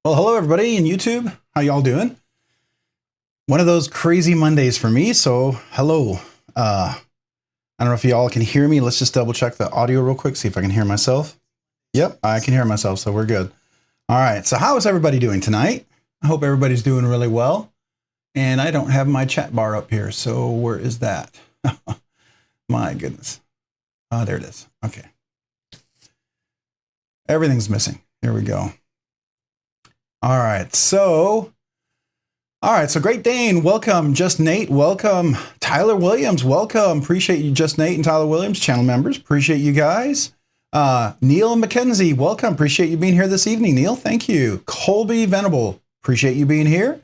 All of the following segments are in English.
Well, hello everybody in YouTube. How y'all doing? One of those crazy Mondays for me. So, hello. I don't know if y'all can hear me. Let's just double check the audio real quick, see if I can hear myself. Yep, I can hear myself, so we're good. All right. So, how is everybody doing tonight? I hope everybody's doing really well. And I don't have my chat bar up here. So, where is that? My goodness. Oh, there it is. Okay. Everything's missing. Here we go. All right. So, Great Dane, welcome. Just Nate, welcome. Tyler Williams, welcome. Appreciate you, Just Nate and Tyler Williams, channel members. Appreciate you guys. Neil McKenzie, welcome. Appreciate you being here this evening, Neil. Thank you. Colby Venable, appreciate you being here.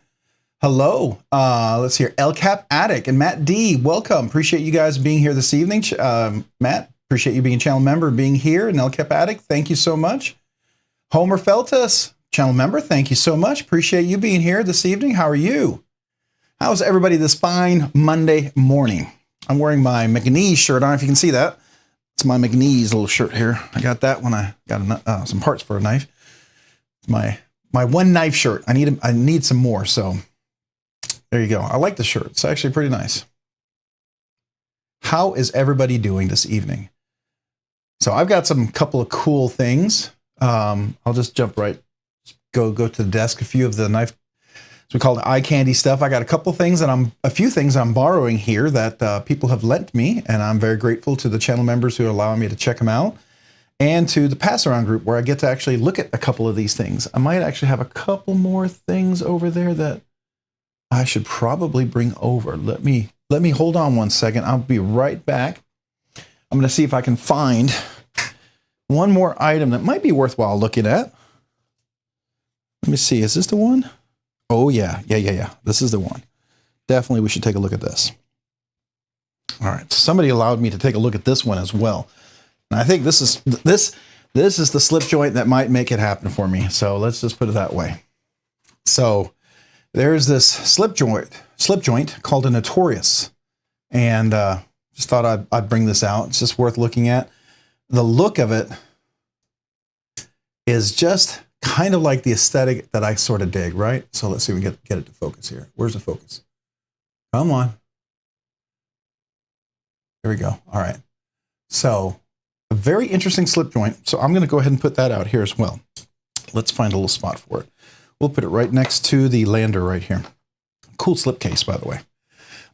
Hello. Let's hear El Cap Attic and Matt D, welcome. Appreciate you guys being here this evening. Matt, appreciate you being a channel member, being here. And El Cap Attic, thank you so much. Homer Feltus, channel member, thank you so much. Appreciate you being here this evening. How are you? How's everybody this fine Monday morning? I'm wearing my McNeese shirt. I don't know if you can see that. It's my McNeese little shirt here. I got that when I got some parts for a knife. My one knife shirt. I need some more. So there you go. I like the shirt. It's actually pretty nice. How is everybody doing this evening? So I've got some couple of cool things. I'll just jump right. Go to the desk. A few of the knife, as we call it, eye candy stuff. I got a few things I'm borrowing here that people have lent me, and I'm very grateful to the channel members who are allowing me to check them out, and to the pass around group where I get to actually look at a couple of these things. I might actually have a couple more things over there that I should probably bring over. Let me hold on one second. I'll be right back. I'm going to see if I can find one more item that might be worthwhile looking at. Let me see. Is this the one? Oh, yeah. This is the one. Definitely we should take a look at this. All right. Somebody allowed me to take a look at this one as well. And I think this is the slip joint that might make it happen for me. So let's just put it that way. So there's this slip joint called a Notorious. And just thought I'd bring this out. It's just worth looking at. The look of it is just kind of like the aesthetic that I sort of dig, right? So let's see if we can get it to focus here. Where's the focus? Come on. There we go. All right. So a very interesting slip joint. So I'm going to go ahead and put that out here as well. Let's find a little spot for it. We'll put it right next to the lander right here. Cool slip case, by the way.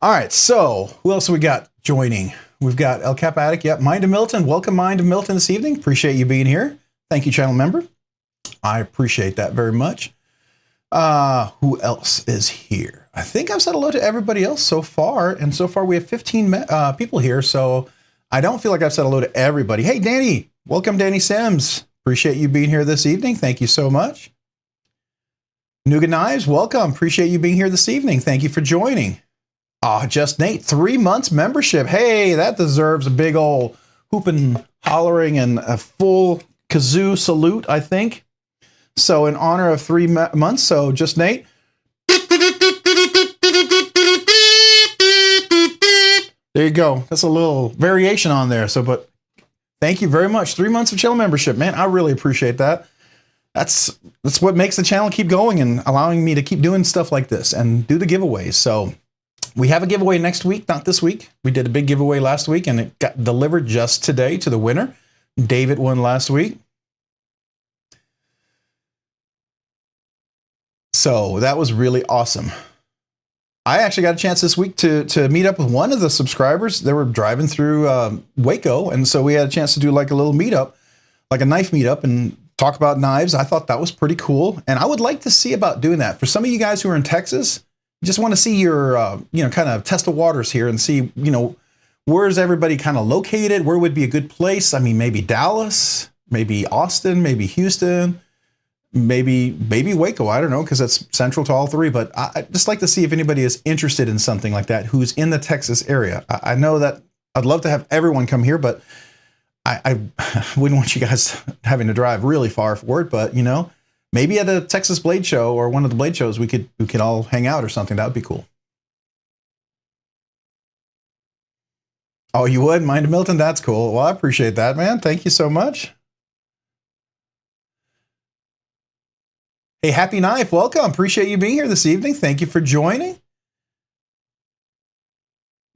All right. So who else we got joining? We've got El Cap Attic. Yep. Mind of Milton. Welcome, Mind of Milton, this evening. Appreciate you being here. Thank you, channel member. I appreciate that very much. Who else is here? I think I've said hello to everybody else so far. And so far we have 15 people here. So I don't feel like I've said hello to everybody. Hey, Danny. Welcome, Danny Sims. Appreciate you being here this evening. Thank you so much. Nougat Knives, welcome. Appreciate you being here this evening. Thank you for joining. Just Nate, 3 months membership. Hey, that deserves a big old hooping, hollering, and a full kazoo salute, I think. So in honor of 3 months, so Just Nate. There you go. That's a little variation on there. So, but thank you very much. 3 months of channel membership, man. I really appreciate that. That's what makes the channel keep going and allowing me to keep doing stuff like this and do the giveaways. So we have a giveaway next week, not this week. We did a big giveaway last week and it got delivered just today to the winner. David won last week. So that was really awesome. I actually got a chance this week to meet up with one of the subscribers. They were driving through Waco, and so we had a chance to do like a little meetup, like a knife meetup, and talk about knives. I thought that was pretty cool, and I would like to see about doing that. For some of you guys who are in Texas, just want to see your, kind of test the waters here and see, where's everybody kind of located? Where would be a good place? I mean, maybe Dallas, maybe Austin, maybe Houston, maybe Waco. I don't know, because that's central to all three. But I'd just like to see if anybody is interested in something like that who's in the Texas area. I know that I'd love to have everyone come here, but I wouldn't want you guys having to drive really far for it. But, maybe at a Texas Blade Show or one of the Blade shows, we could all hang out or something. That would be cool. Oh, you would? Mind of Milton? That's cool. Well, I appreciate that, man. Thank you so much. Hey, happy knife. Welcome. Appreciate you being here this evening. Thank you for joining.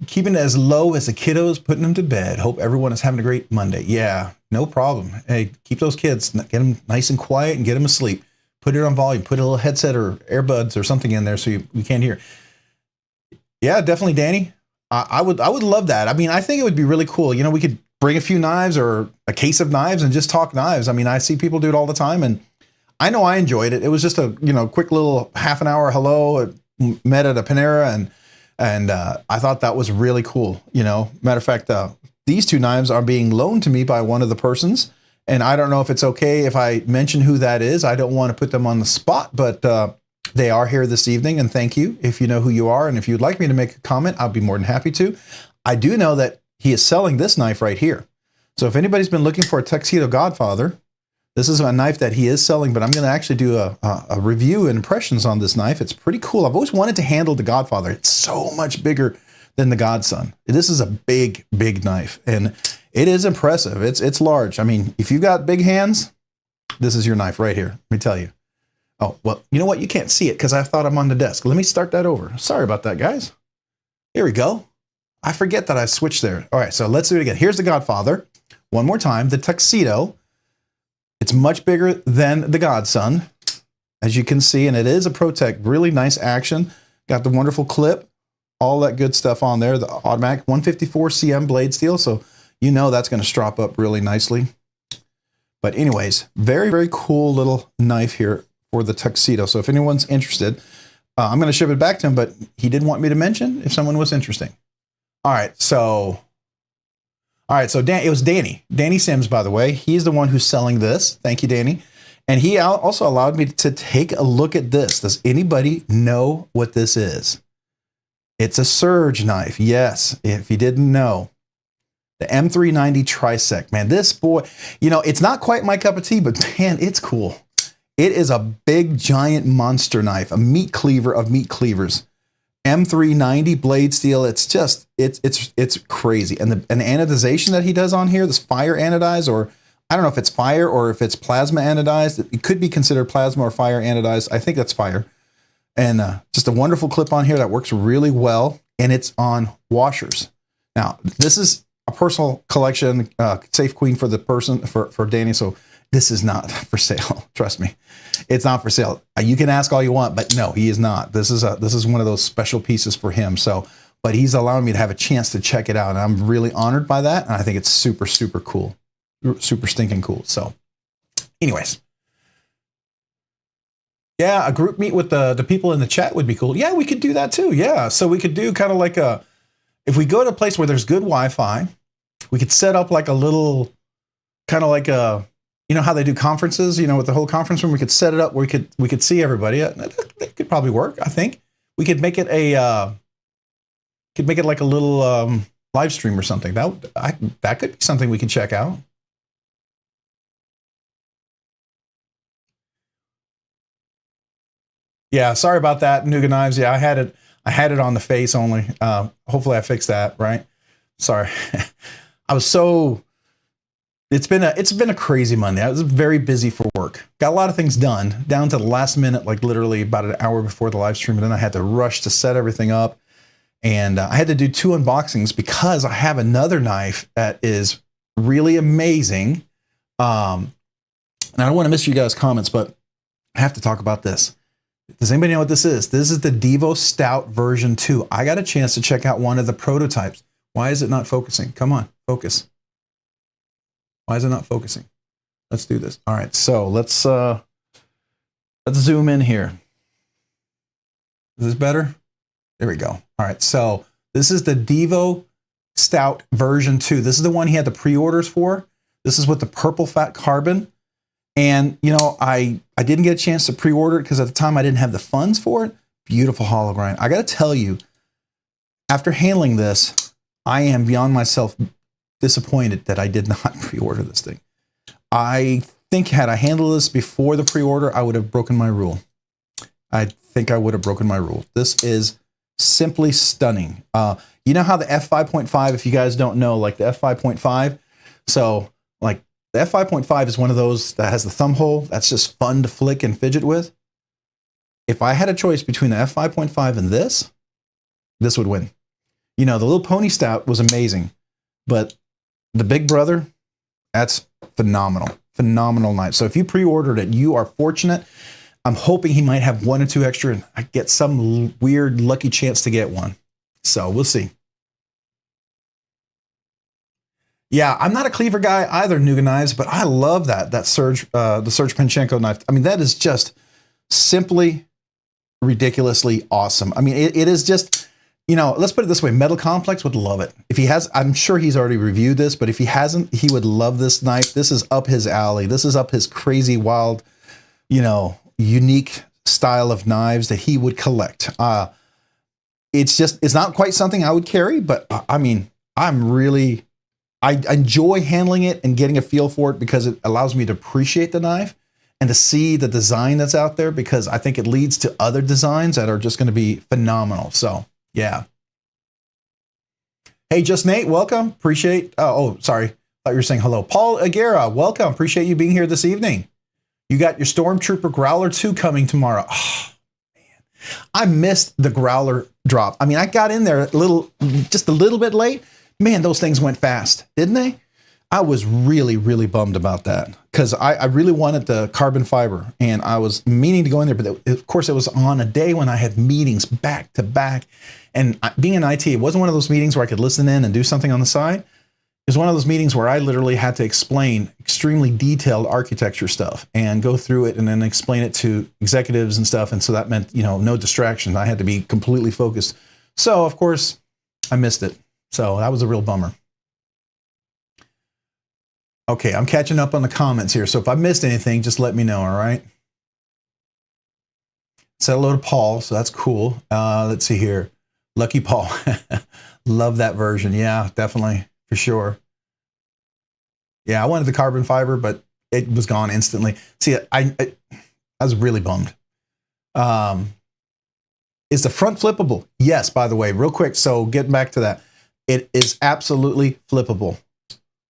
Keeping it as low as the kiddos, putting them to bed. Hope everyone is having a great Monday. Yeah, no problem. Hey, keep those kids, get them nice and quiet and get them asleep. Put it on volume. Put a little headset or earbuds or something in there so you can't hear. Yeah, definitely, Danny. I would love that. I mean, I think it would be really cool. You know, we could bring a few knives or a case of knives and just talk knives. I mean, I see people do it all the time, and I know I enjoyed it. It was just a quick little half an hour hello. Met at a Panera, and I thought that was really cool. Matter of fact, these two knives are being loaned to me by one of the persons, and I don't know if it's okay if I mention who that is. I don't want to put them on the spot, but they are here this evening, and thank you if you know who you are, and if you'd like me to make a comment, I'll be more than happy to. I do know that he is selling this knife right here. So if anybody's been looking for a Tuxedo Godfather, this is a knife that he is selling, but I'm going to actually do a review and impressions on this knife. It's pretty cool. I've always wanted to handle the Godfather. It's so much bigger than the Godson. This is a big, big knife, and it is impressive. It's large. I mean, if you've got big hands, this is your knife right here. Let me tell you. Oh, well, you know what? You can't see it because I thought I'm on the desk. Let me start that over. Sorry about that, guys. Here we go. I forget that I switched there. All right, so let's do it again. Here's the Godfather. One more time. The Tuxedo. It's much bigger than the Godson, as you can see, and it is a ProTech. Really nice action. Got the wonderful clip. All that good stuff on there. The automatic 154 cm blade steel, so you know that's going to strap up really nicely. But anyways, very, very cool little knife here for the Tuxedo. So if anyone's interested, I'm going to ship it back to him, but he did want me to mention if someone was interested. All right, so it was Danny Sims, by the way. He's the one who's selling this. Thank you, Danny. And he also allowed me to take a look at this. Does anybody know what this is? It's a Surge knife. Yes, if you didn't know. The M390 Trisect. Man, this boy, it's not quite my cup of tea, but man, it's cool. It is a big, giant monster knife, a meat cleaver of meat cleavers. M390 blade steel. It's just, it's crazy. And the anodization that he does on here, this fire anodized, or I don't know if it's fire or if it's plasma anodized. It could be considered plasma or fire anodized. I think that's fire. And just a wonderful clip on here that works really well. And it's on washers. Now, this is a personal collection, safe queen for the person, for Danny. So this is not for sale. Trust me. It's not for sale. You can ask all you want, but no, he is not. This is one of those special pieces for him. So, but he's allowing me to have a chance to check it out. And I'm really honored by that. And I think it's super, super cool. Super stinking cool. So anyways. Yeah, a group meet with the people in the chat would be cool. Yeah, we could do that too. Yeah. So we could do kind of like if we go to a place where there's good Wi-Fi, we could set up like a little, kind of like you know how they do conferences, with the whole conference room. We could set it up where we could see everybody. That could probably work. I think we could make it like a little live stream or something. That could be something we could check out. Yeah, sorry about that, Nuga Knives. Yeah, I had it on the face only. Hopefully I fixed that, right? Sorry. It's been a crazy Monday. I was very busy for work. Got a lot of things done down to the last minute, like literally about an hour before the live stream. And then I had to rush to set everything up. And I had to do 2 unboxings because I have another knife that is really amazing. And I don't want to miss you guys' comments, but I have to talk about this. Does anybody know what this is? This is the Devo Stout version 2. I got a chance to check out one of the prototypes. Why is it not focusing? Come on, focus. Why is it not focusing? Let's do this. All right, so let's zoom in here. Is this better? There we go. All right, so this is the Devo Stout version 2. This is the one he had the pre-orders for. This is with the purple fat carbon. And, I didn't get a chance to pre-order it because at the time I didn't have the funds for it. Beautiful hollow grind. I got to tell you, after handling this, I am beyond myself disappointed that I did not pre-order this thing. I think had I handled this before the pre-order, I would have broken my rule. I think I would have broken my rule. This is simply stunning. You know how the f5.5, if you guys don't know, like the f5.5, so like the f5.5 is one of those that has the thumb hole. That's just fun to flick and fidget with. if I had a choice between the f5.5 and this would win. You know, the little pony stout was amazing, but the Big Brother, that's phenomenal. Phenomenal knife. So if you pre-ordered it, you are fortunate. I'm hoping he might have 1 or 2 extra and I get some weird lucky chance to get one. So we'll see. Yeah, I'm not a cleaver guy either, Nuga Knives, but I love the Serge Panchenko knife. I mean, that is just simply ridiculously awesome. I mean, it is just, you know, let's put it this way. Metal Complex would love it. If he has, I'm sure he's already reviewed this, but if he hasn't, he would love this knife. This is up his alley. This is up his crazy, wild, you know, unique style of knives that he would collect. It's not quite something I would carry, but I mean, I enjoy handling it and getting a feel for it because it allows me to appreciate the knife and to see the design that's out there, because I think it leads to other designs that are just going to be phenomenal. So yeah. Hey, Just Nate, welcome. Appreciate, sorry. Thought you were saying hello. Paul Aguera, welcome. Appreciate you being here this evening. You got your Stormtrooper Growler 2 coming tomorrow. Oh, man. I missed the Growler drop. I mean, I got in there just a little bit late. Man, those things went fast, didn't they? I was really, really bummed about that because I really wanted the carbon fiber and I was meaning to go in there, but of course it was on a day when I had meetings back to back. And being in IT, it wasn't one of those meetings where I could listen in and do something on the side. It was one of those meetings where I literally had to explain extremely detailed architecture stuff and go through it and then explain it to executives and stuff. And so that meant, you know, no distraction. I had to be completely focused. So of course I missed it. So that was a real bummer. Okay, I'm catching up on the comments here. So if I missed anything, just let me know, all right? Said hello to Paul, so that's cool. Let's see here. Lucky Paul. Love that version. Yeah, definitely, for sure. Yeah, I wanted the carbon fiber, but it was gone instantly. See, I was really bummed. Is the front flippable? Yes, by the way, real quick. So getting back to that. It is absolutely flippable,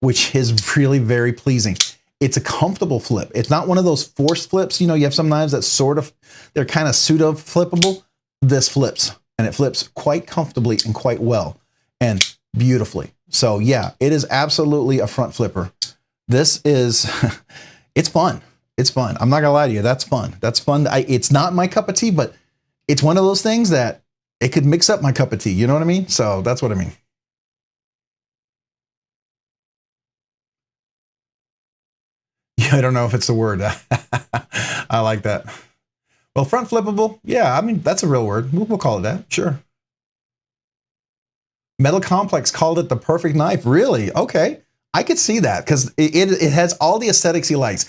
which is really very pleasing. It's a comfortable flip. It's not one of those forced flips. You know, you have some knives that they're kind of pseudo flippable. This flips, and it flips quite comfortably and quite well and beautifully. So yeah, it is absolutely a front flipper. This is, it's fun. It's fun. I'm not gonna lie to you. That's fun. That's fun. It's not my cup of tea, but it's one of those things that it could mix up my cup of tea. You know what I mean? So that's what I mean. Yeah, I don't know if it's the word. I like that. Well, front flippable. Yeah, I mean, that's a real word. We'll call it that. Sure. Metal Complex called it the perfect knife. Really? Okay. I could see that because it has all the aesthetics he likes.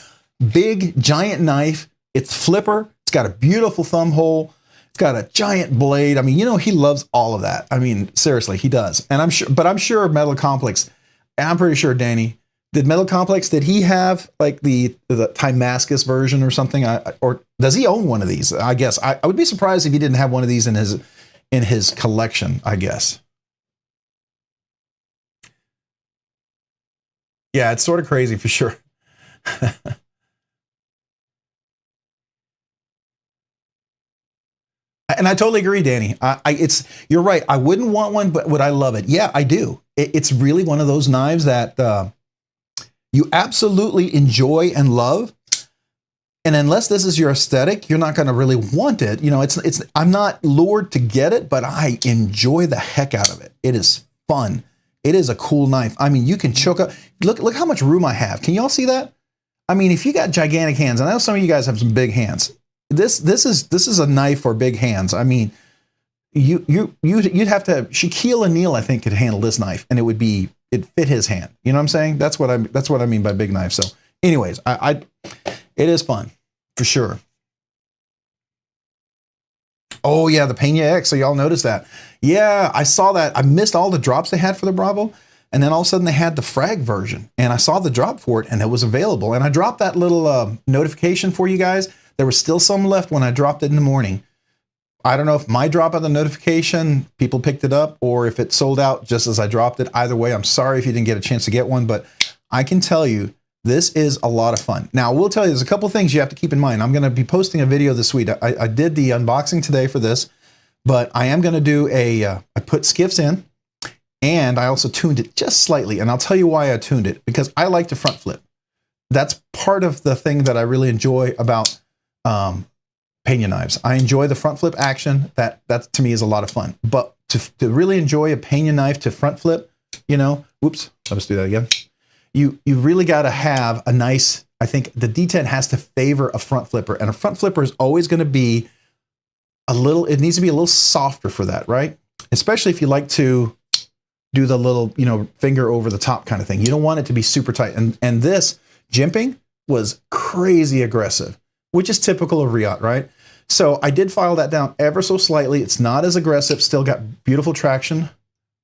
Big, giant knife. It's flipper. It's got a beautiful thumb hole. It's got a giant blade. I mean, you know, he loves all of that. I mean, seriously, he does. And I'm sure Metal Complex, and I'm pretty sure Danny, did Metal Complex, did he have like the Timascus version or something? Or does he own one of these? I guess I would be surprised if he didn't have one of these in his collection, I guess. Yeah, it's sort of crazy for sure. And I totally agree, Danny. You're right. I wouldn't want one, but would I love it? Yeah, I do. It's really one of those knives that you absolutely enjoy and love. And unless this is your aesthetic, you're not going to really want it. You know, I'm not lured to get it, but I enjoy the heck out of it. It is fun. It is a cool knife. I mean, you can choke up. Look how much room I have. Can y'all see that? I mean, if you got gigantic hands, and I know some of you guys have some big hands. This is a knife for big hands. I mean, you'd have to Shaquille O'Neal, I think, could handle this knife, and it'd fit his hand. You know what I'm saying? That's what I mean by big knife. So, anyways, it is fun for sure. Oh yeah, the Pena X. So y'all noticed that? Yeah, I saw that. I missed all the drops they had for the Bravo, and then all of a sudden they had the frag version, and I saw the drop for it, and it was available. And I dropped that little notification for you guys. There was still some left when I dropped it in the morning. I don't know if my drop of the notification, people picked it up, or if it sold out just as I dropped it. Either way, I'm sorry if you didn't get a chance to get one, but I can tell you This is a lot of fun. Now, I will tell you, there's a couple things you have to keep in mind. I'm going to be posting a video this week. I did the unboxing today for this, but I am going to do I put skiffs in, and I also tuned it just slightly. And I'll tell you why I tuned it, because I like to front flip. That's part of the thing that I really enjoy about pena knives. I enjoy the front flip action. That to me is a lot of fun. But to really enjoy a pena knife to front flip, you know, whoops, let's do that again. You really got to have a nice, I think the detent has to favor a front flipper, and a front flipper is always going to be it needs to be a little softer for that, right? Especially if you like to do the little, you know, finger over the top kind of thing. You don't want it to be super tight. And this jimping was crazy aggressive, which is typical of Riot, right? So I did file that down ever so slightly. It's not as aggressive, still got beautiful traction,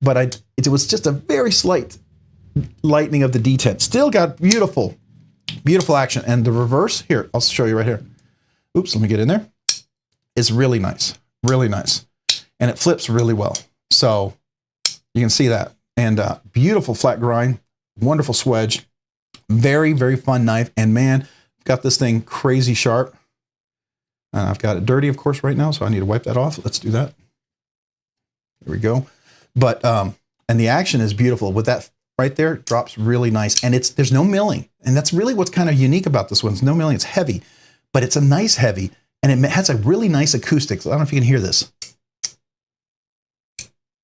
but it was just a very slight lightening of the detent. Still got beautiful, beautiful action. And the reverse, here, I'll show you right here. Oops, let me get in there. It's really nice, really nice. And it flips really well. So you can see that. And beautiful flat grind, wonderful swedge, very, very fun knife. And man, I've got this thing crazy sharp. And I've got it dirty, of course, right now, so I need to wipe that off. Let's do that. There we go. But, and the action is beautiful. With that right there, it drops really nice. And there's no milling. And that's really what's kind of unique about this one. It's no milling, it's heavy. But it's a nice heavy. And it has a really nice acoustic. So I don't know if you can hear this.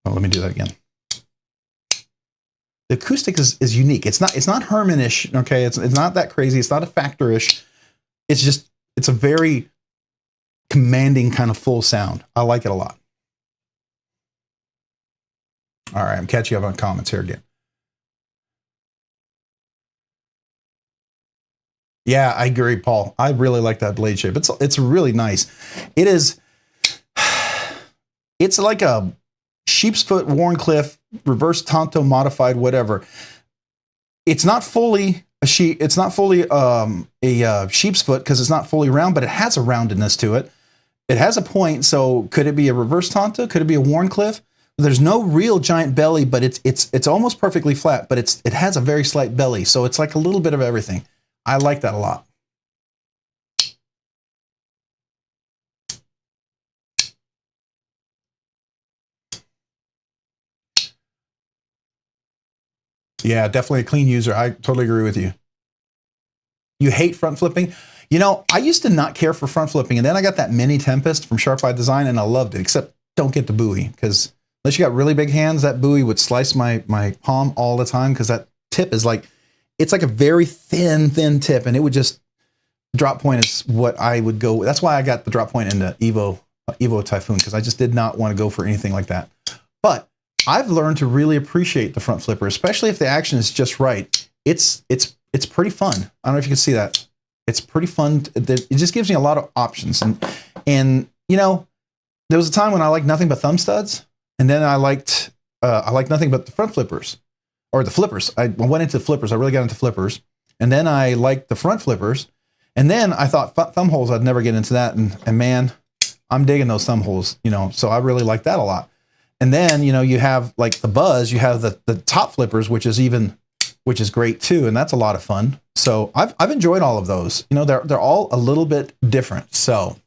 Oh, let me do that again. The acoustic is unique. It's not Herman-ish, okay? It's not that crazy. It's not a Factor-ish. It's a very commanding kind of full sound. I like it a lot. All right, I'm catching up on comments here again. Yeah, I agree, Paul. I really like that blade shape. It's really nice. It is. It's like a sheep's foot Warncliffe reverse Tonto modified whatever. It's not fully a sheep. It's not fully a sheep's foot because it's not fully round, but it has a roundedness to it. It has a point. So could it be a reverse Tonto? Could it be a Warncliffe? There's no real giant belly, but it's almost perfectly flat. But it has a very slight belly, so it's like a little bit of everything. I like that a lot. Yeah, definitely a clean user. I totally agree with you. You hate front flipping? You know, I used to not care for front flipping, and then I got that mini Tempest from Sharp Eye Design, and I loved it, except don't get the buoy, because unless you got really big hands, that buoy would slice my palm all the time, because that tip is like, it's like a very thin tip, and it would just, drop point is what I would go with. That's why I got the drop point in the Evo Typhoon, because I just did not want to go for anything like that. But I've learned to really appreciate the front flipper, especially if the action is just right. It's pretty fun. I don't know if you can see that. It's pretty fun. It just gives me a lot of options. And you know, there was a time when I liked nothing but thumb studs, and then I liked nothing but the front flippers. Or the flippers. I went into flippers. I really got into flippers. And then I liked the front flippers. And then I thought thumb holes, I'd never get into that. And man, I'm digging those thumb holes, you know, so I really like that a lot. And then, you know, you have like the Buzz, you have the top flippers, which is great too. And that's a lot of fun. So I've enjoyed all of those. You know, they're all a little bit different. So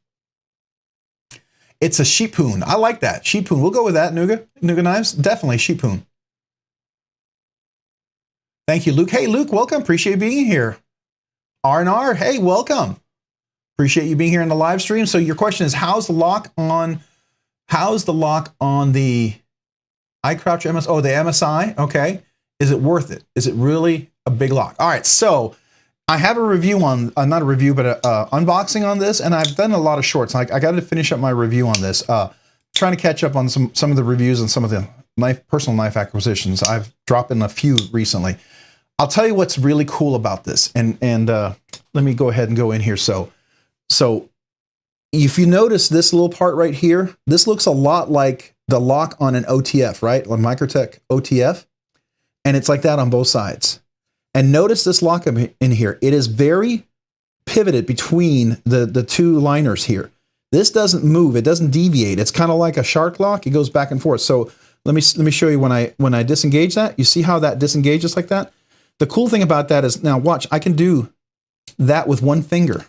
it's a sheephoon. I like that. Sheephoon. We'll go with that, Nuga Knives. Definitely sheephoon. Thank you, Luke. Hey, Luke, welcome. Appreciate being here. R&R, hey, welcome. Appreciate you being here in the live stream. So your question is, how's the lock on the iCrouch MS? Oh, the MSI. Okay. Is it worth it? Is it really a big lock? All right. So I have a review on, not a review, but a unboxing on this, and I've done a lot of shorts. I got to finish up my review on this. Trying to catch up on some of the reviews and some of the personal knife acquisitions. I've dropped in a few recently. I'll tell you what's really cool about this, and let me go ahead and go in here. So if you notice this little part right here, this looks a lot like the lock on an OTF, right? On Microtech OTF, and it's like that on both sides. And notice this lock in here. It is very pivoted between the two liners here. This doesn't move. It doesn't deviate. It's kind of like a shark lock. It goes back and forth. So let me show you when I disengage that. You see how that disengages like that? the cool thing about that is, now watch, I can do that with one finger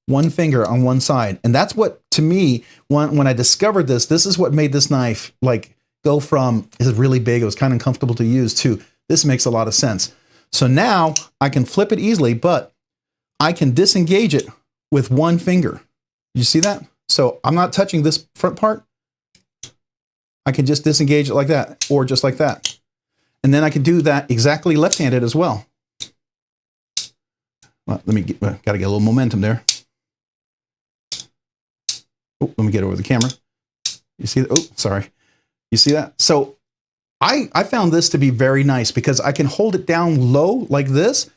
on one side. And that's what, to me, when I discovered this is what made this knife like go from, is it really big, it was kind of uncomfortable to use, to this makes a lot of sense. So now I can flip it easily, but I can disengage it with one finger. You see that? So I'm not touching this front part. I can just disengage it like that, or just like that. And then I can do that exactly left-handed as well. Well, let me get, gotta get a little momentum there. Oh, let me get over the camera. You see that? Oh, sorry. You see that? So I found this to be very nice because I can hold it down low like this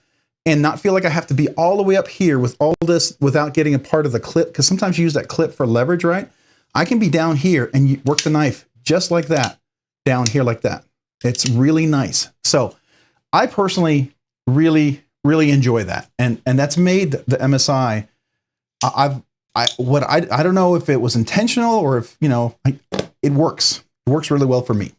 and not feel like I have to be all the way up here with all this without getting a part of the clip, because sometimes you use that clip for leverage, right? I can be down here and you work the knife just like that, down here like that. It's really nice. So I personally really enjoy that. And that's made the MSI, I don't know if it was intentional or if, you know, it works. It works really well for me.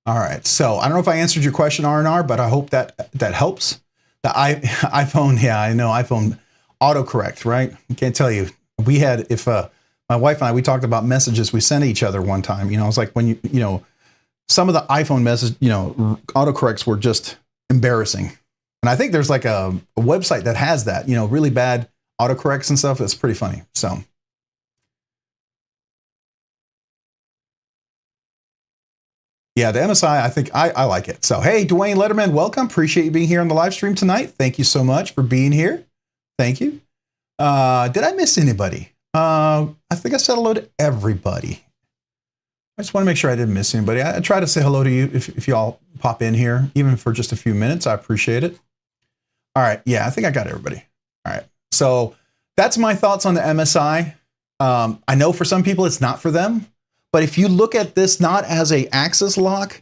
All right, so I don't know if I answered your question, R&R, but I hope that helps. The iPhone, yeah, I know, iPhone autocorrect, right? I can't tell you. We had, if my wife and I, we talked about messages we sent each other one time. You know, it's like when you know, some of the iPhone message, you know, autocorrects were just embarrassing. And I think there's like a website that has that, you know, really bad autocorrects and stuff. It's pretty funny. So. Yeah, the MSI, I think I like it. So, hey, Dwayne Letterman, welcome. Appreciate you being here on the live stream tonight. Thank you so much for being here. Thank you. Did I miss anybody? I think I said hello to everybody. I just want to make sure I didn't miss anybody. I try to say hello to you if y'all pop in here, even for just a few minutes. I appreciate it. All right. Yeah, I think I got everybody. All right. So that's my thoughts on the MSI. I know for some people it's not for them. But if you look at this not as a axis lock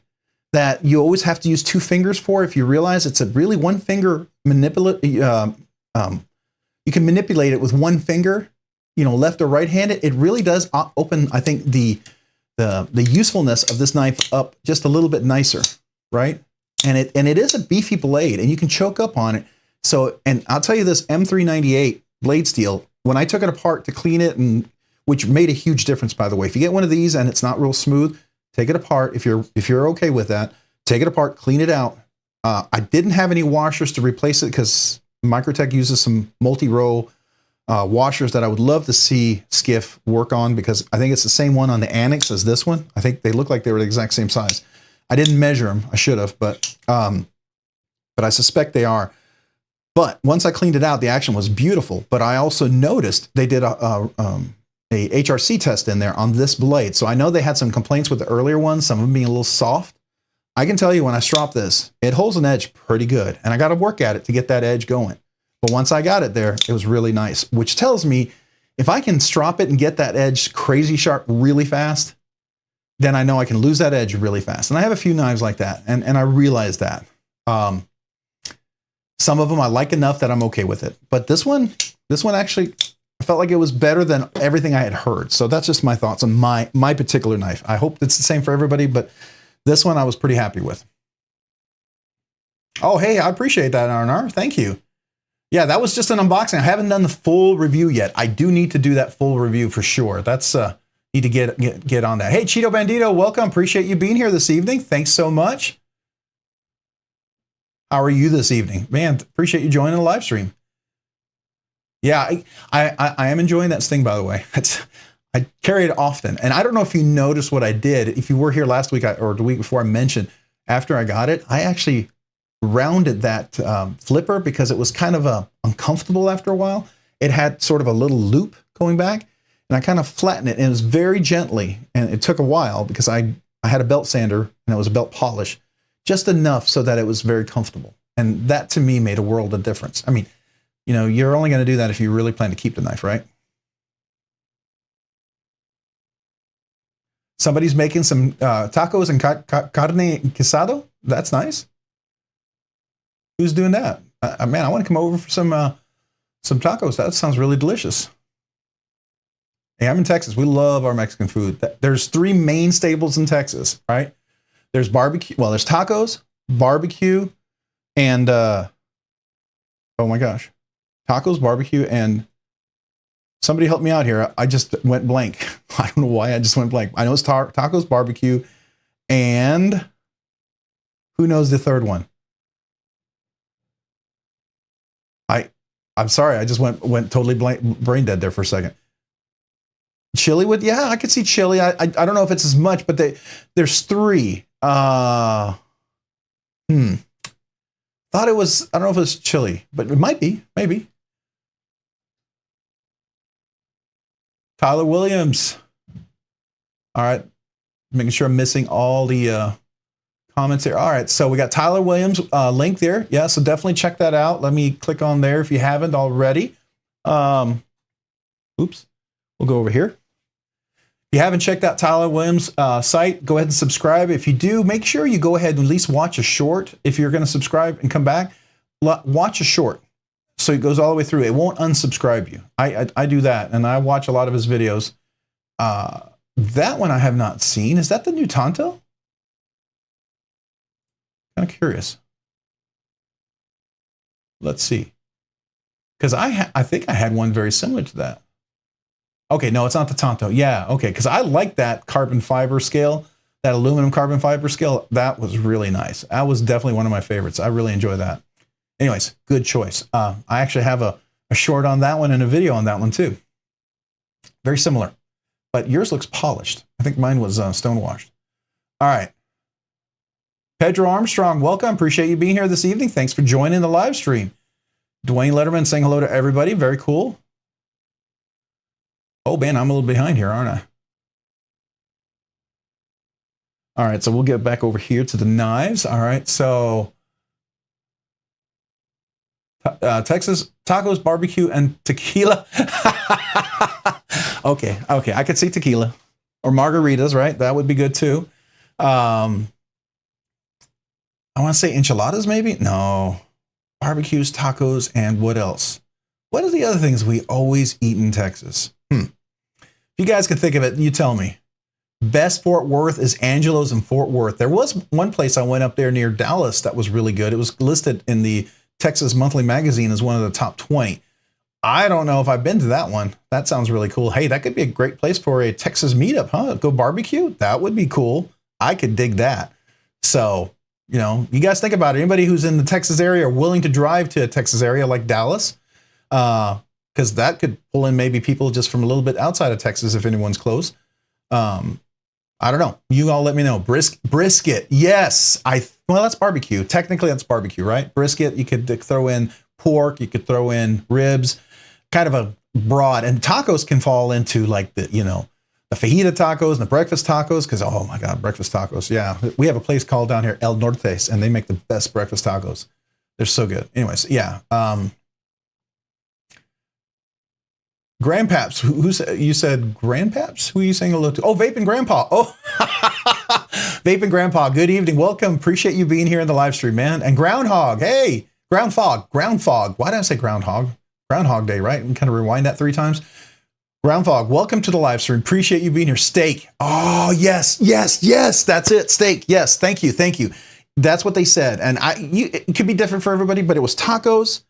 that you always have to use two fingers for, if you realize it's a really one finger manipulate, you can manipulate it with one finger, you know, left or right handed. It really does open, I think, the usefulness of this knife up just a little bit nicer, right? And it is a beefy blade, and you can choke up on it. So, and I'll tell you this, M398 blade steel, when I took it apart to clean it, and which made a huge difference, by the way. If you get one of these and it's not real smooth, take it apart. If you're okay with that, take it apart, clean it out. I didn't have any washers to replace it because Microtech uses some multi-row washers that I would love to see Skiff work on, because I think it's the same one on the Annex as this one. I think they look like they were the exact same size. I didn't measure them. I should have, but I suspect they are. But once I cleaned it out, the action was beautiful. But I also noticed they did a HRC test in there on this blade. So I know they had some complaints with the earlier ones, some of them being a little soft. I can tell you when I strop this, it holds an edge pretty good. And I got to work at it to get that edge going. But once I got it there, it was really nice, which tells me if I can strop it and get that edge crazy sharp really fast, then I know I can lose that edge really fast. And I have a few knives like that. And I realize that. Some of them I like enough that I'm okay with it. But this one actually, I felt like it was better than everything I had heard. So that's just my thoughts on my particular knife. I hope it's the same for everybody, but this one I was pretty happy with. Oh, hey, I appreciate that, R&R. Thank you. Yeah, that was just an unboxing. I haven't done the full review yet. I do need to do that full review for sure. That's need to get on that. Hey, Cheeto Bandito, welcome. Appreciate you being here this evening. Thanks so much. How are you this evening? Man, appreciate you joining the live stream. Yeah, I am enjoying that Sting, by the way. I carry it often. And I don't know if you noticed what I did. If you were here last week or the week before, I mentioned after I got it, I actually rounded that flipper because it was kind of uncomfortable after a while. It had sort of a little loop going back, and I kind of flattened it, and it was very gently. And it took a while because I had a belt sander and it was a belt polish, just enough so that it was very comfortable. And that to me made a world of difference. I mean, you know, you're only going to do that if you really plan to keep the knife, right? Somebody's making some tacos and carne guisado. That's nice. Who's doing that? Man, I want to come over for some tacos. That sounds really delicious. Hey, I'm in Texas. We love our Mexican food. There's 3 main staples in Texas, right? There's barbecue. Well, there's tacos, barbecue, and oh my gosh, tacos, barbecue, and somebody help me out here. I just went blank. I don't know why I just went blank. I know it's tacos, barbecue, and who knows the third one? I'm sorry. I just went totally blank, brain dead there for a second. Chili would, yeah, I could see chili. I don't know if it's as much, but there's 3. Thought it was, I don't know if it's chili, but it might be, maybe. Tyler Williams. All right. Making sure I'm missing all the comments here. All right. So we got Tyler Williams link there. Yeah. So definitely check that out. Let me click on there if you haven't already. Oops. We'll go over here. If you haven't checked out Tyler Williams' site, go ahead and subscribe. If you do, make sure you go ahead and at least watch a short. If you're going to subscribe and come back, watch a short. So it goes all the way through. It won't unsubscribe you. I do that, and I watch a lot of his videos. That one I have not seen. Is that the new Tonto? Kind of curious. Let's see. Because I think I had one very similar to that. Okay, no, it's not the Tonto. Yeah, okay, because I like that carbon fiber scale, that aluminum carbon fiber scale. That was really nice. That was definitely one of my favorites. I really enjoy that. Anyways, good choice. I actually have a short on that one and a video on that one too. Very similar, but yours looks polished. I think mine was stonewashed. All right. Pedro Armstrong, welcome. Appreciate you being here this evening. Thanks for joining the live stream. Dwayne Letterman saying hello to everybody. Very cool. Oh, man, I'm a little behind here, aren't I? All right, so we'll get back over here to the knives. All right, so Texas tacos, barbecue, and tequila. Okay, I could see tequila or margaritas, right? That would be good too. I want to say enchiladas, maybe? No. Barbecues, tacos, and what else? What are the other things we always eat in Texas? If you guys can think of it, you tell me. Best Fort Worth is Angelo's in Fort Worth. There was one place I went up there near Dallas that was really good. It was listed in the Texas Monthly Magazine as one of the top 20. I don't know if I've been to that one. That sounds really cool. Hey, that could be a great place for a Texas meetup, huh? Go barbecue? That would be cool. I could dig that. So, you know, you guys think about it. Anybody who's in the Texas area or willing to drive to a Texas area like Dallas, because that could pull in maybe people just from a little bit outside of Texas if anyone's close. I don't know. You all let me know. Brisket. Yes. Well, that's barbecue. Technically, that's barbecue, right? Brisket, you could throw in pork, you could throw in ribs, kind of a broad. And tacos can fall into like the, you know, the fajita tacos and the breakfast tacos, because, oh my God, breakfast tacos. Yeah. We have a place called down here, El Nortes, and they make the best breakfast tacos. They're so good. Anyways, yeah. Grandpaps, you said Grandpaps? Who are you saying hello to? Oh, Vape and Grandpa. Oh, Vape and Grandpa. Good evening. Welcome. Appreciate you being here in the live stream, man. And Groundhog. Hey, Groundfog. Why did I say Groundhog? Groundhog Day, right? And kind of rewind that 3 times. Groundfog, welcome to the live stream. Appreciate you being here. Steak. Oh, yes. That's it. Steak. Yes. Thank you. That's what they said. And it could be different for everybody, but it was tacos,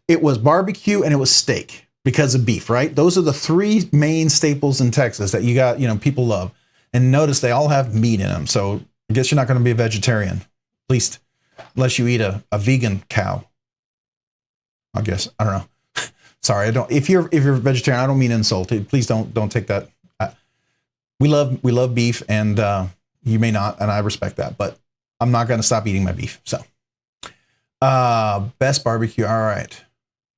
it was barbecue, and it was steak. Because of beef, right? Those are the 3 main staples in Texas that you got, you know, people love. And notice they all have meat in them. So I guess you're not going to be a vegetarian, at least unless you eat a vegan cow. I guess, I don't know. Sorry, I don't. If you're a vegetarian, I don't mean insult. Please don't take that. We love beef, and you may not, and I respect that. But I'm not going to stop eating my beef. So, best barbecue. All right.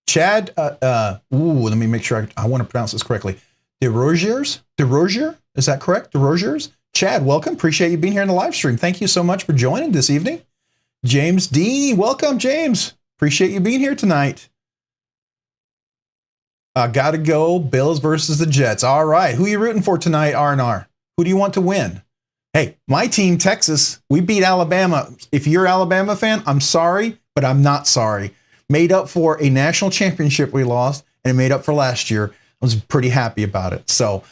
Chad, let me make sure I want to pronounce this correctly. DeRozier? Is that correct? DeRoziers? Chad, welcome. Appreciate you being here in the live stream. Thank you so much for joining this evening. James D, welcome, James. Appreciate you being here tonight. Gotta go. Bills versus the Jets. All right. Who are you rooting for tonight, R&R? Who do you want to win? Hey, my team, Texas, we beat Alabama. If you're an Alabama fan, I'm sorry, but I'm not sorry. Made up for a national championship we lost, and it made up for last year. was pretty happy about it. So,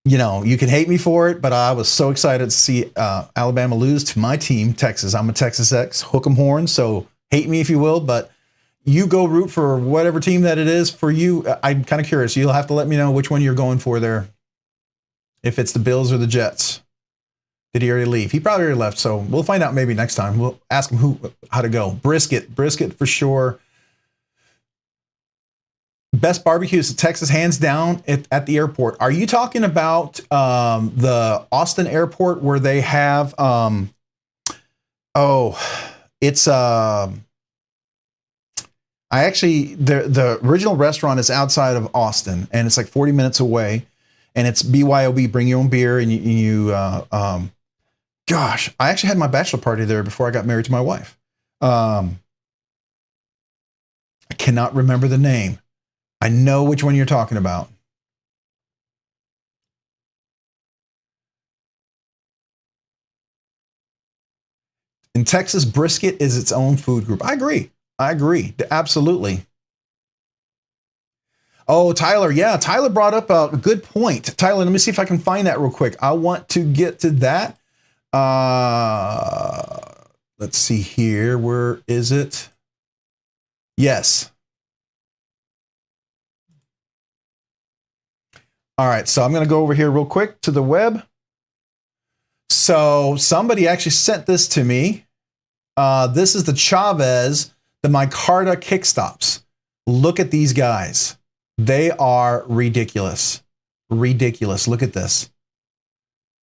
you know, you can hate me for it, but I was so excited to see Alabama lose to my team, Texas. I'm a Texas X, hook 'em horn, so hate me if you will, but you go root for whatever team that it is for you. I'm kind of curious. You'll have to let me know which one you're going for there. If it's the Bills or the Jets. Did he already leave? He probably already left, so we'll find out maybe next time. We'll ask him how to go. Brisket for sure. Best barbecues in Texas, hands down, at the airport. Are you talking about the Austin airport where they have, it's, the original restaurant is outside of Austin, and it's like 40 minutes away, and it's BYOB, bring your own beer, and gosh, I actually had my bachelor party there before I got married to my wife. I cannot remember the name. I know which one you're talking about. In Texas, brisket is its own food group. I agree. Absolutely. Oh, Tyler. Yeah, Tyler brought up a good point. Tyler, let me see if I can find that real quick. I want to get to that. Let's see here. Where is it? Yes. All right, so I'm going to go over here real quick to the web. So somebody actually sent this to me. This is the Chavez, the micarta kickstops. Look at these guys. They are ridiculous. Ridiculous. Look at this.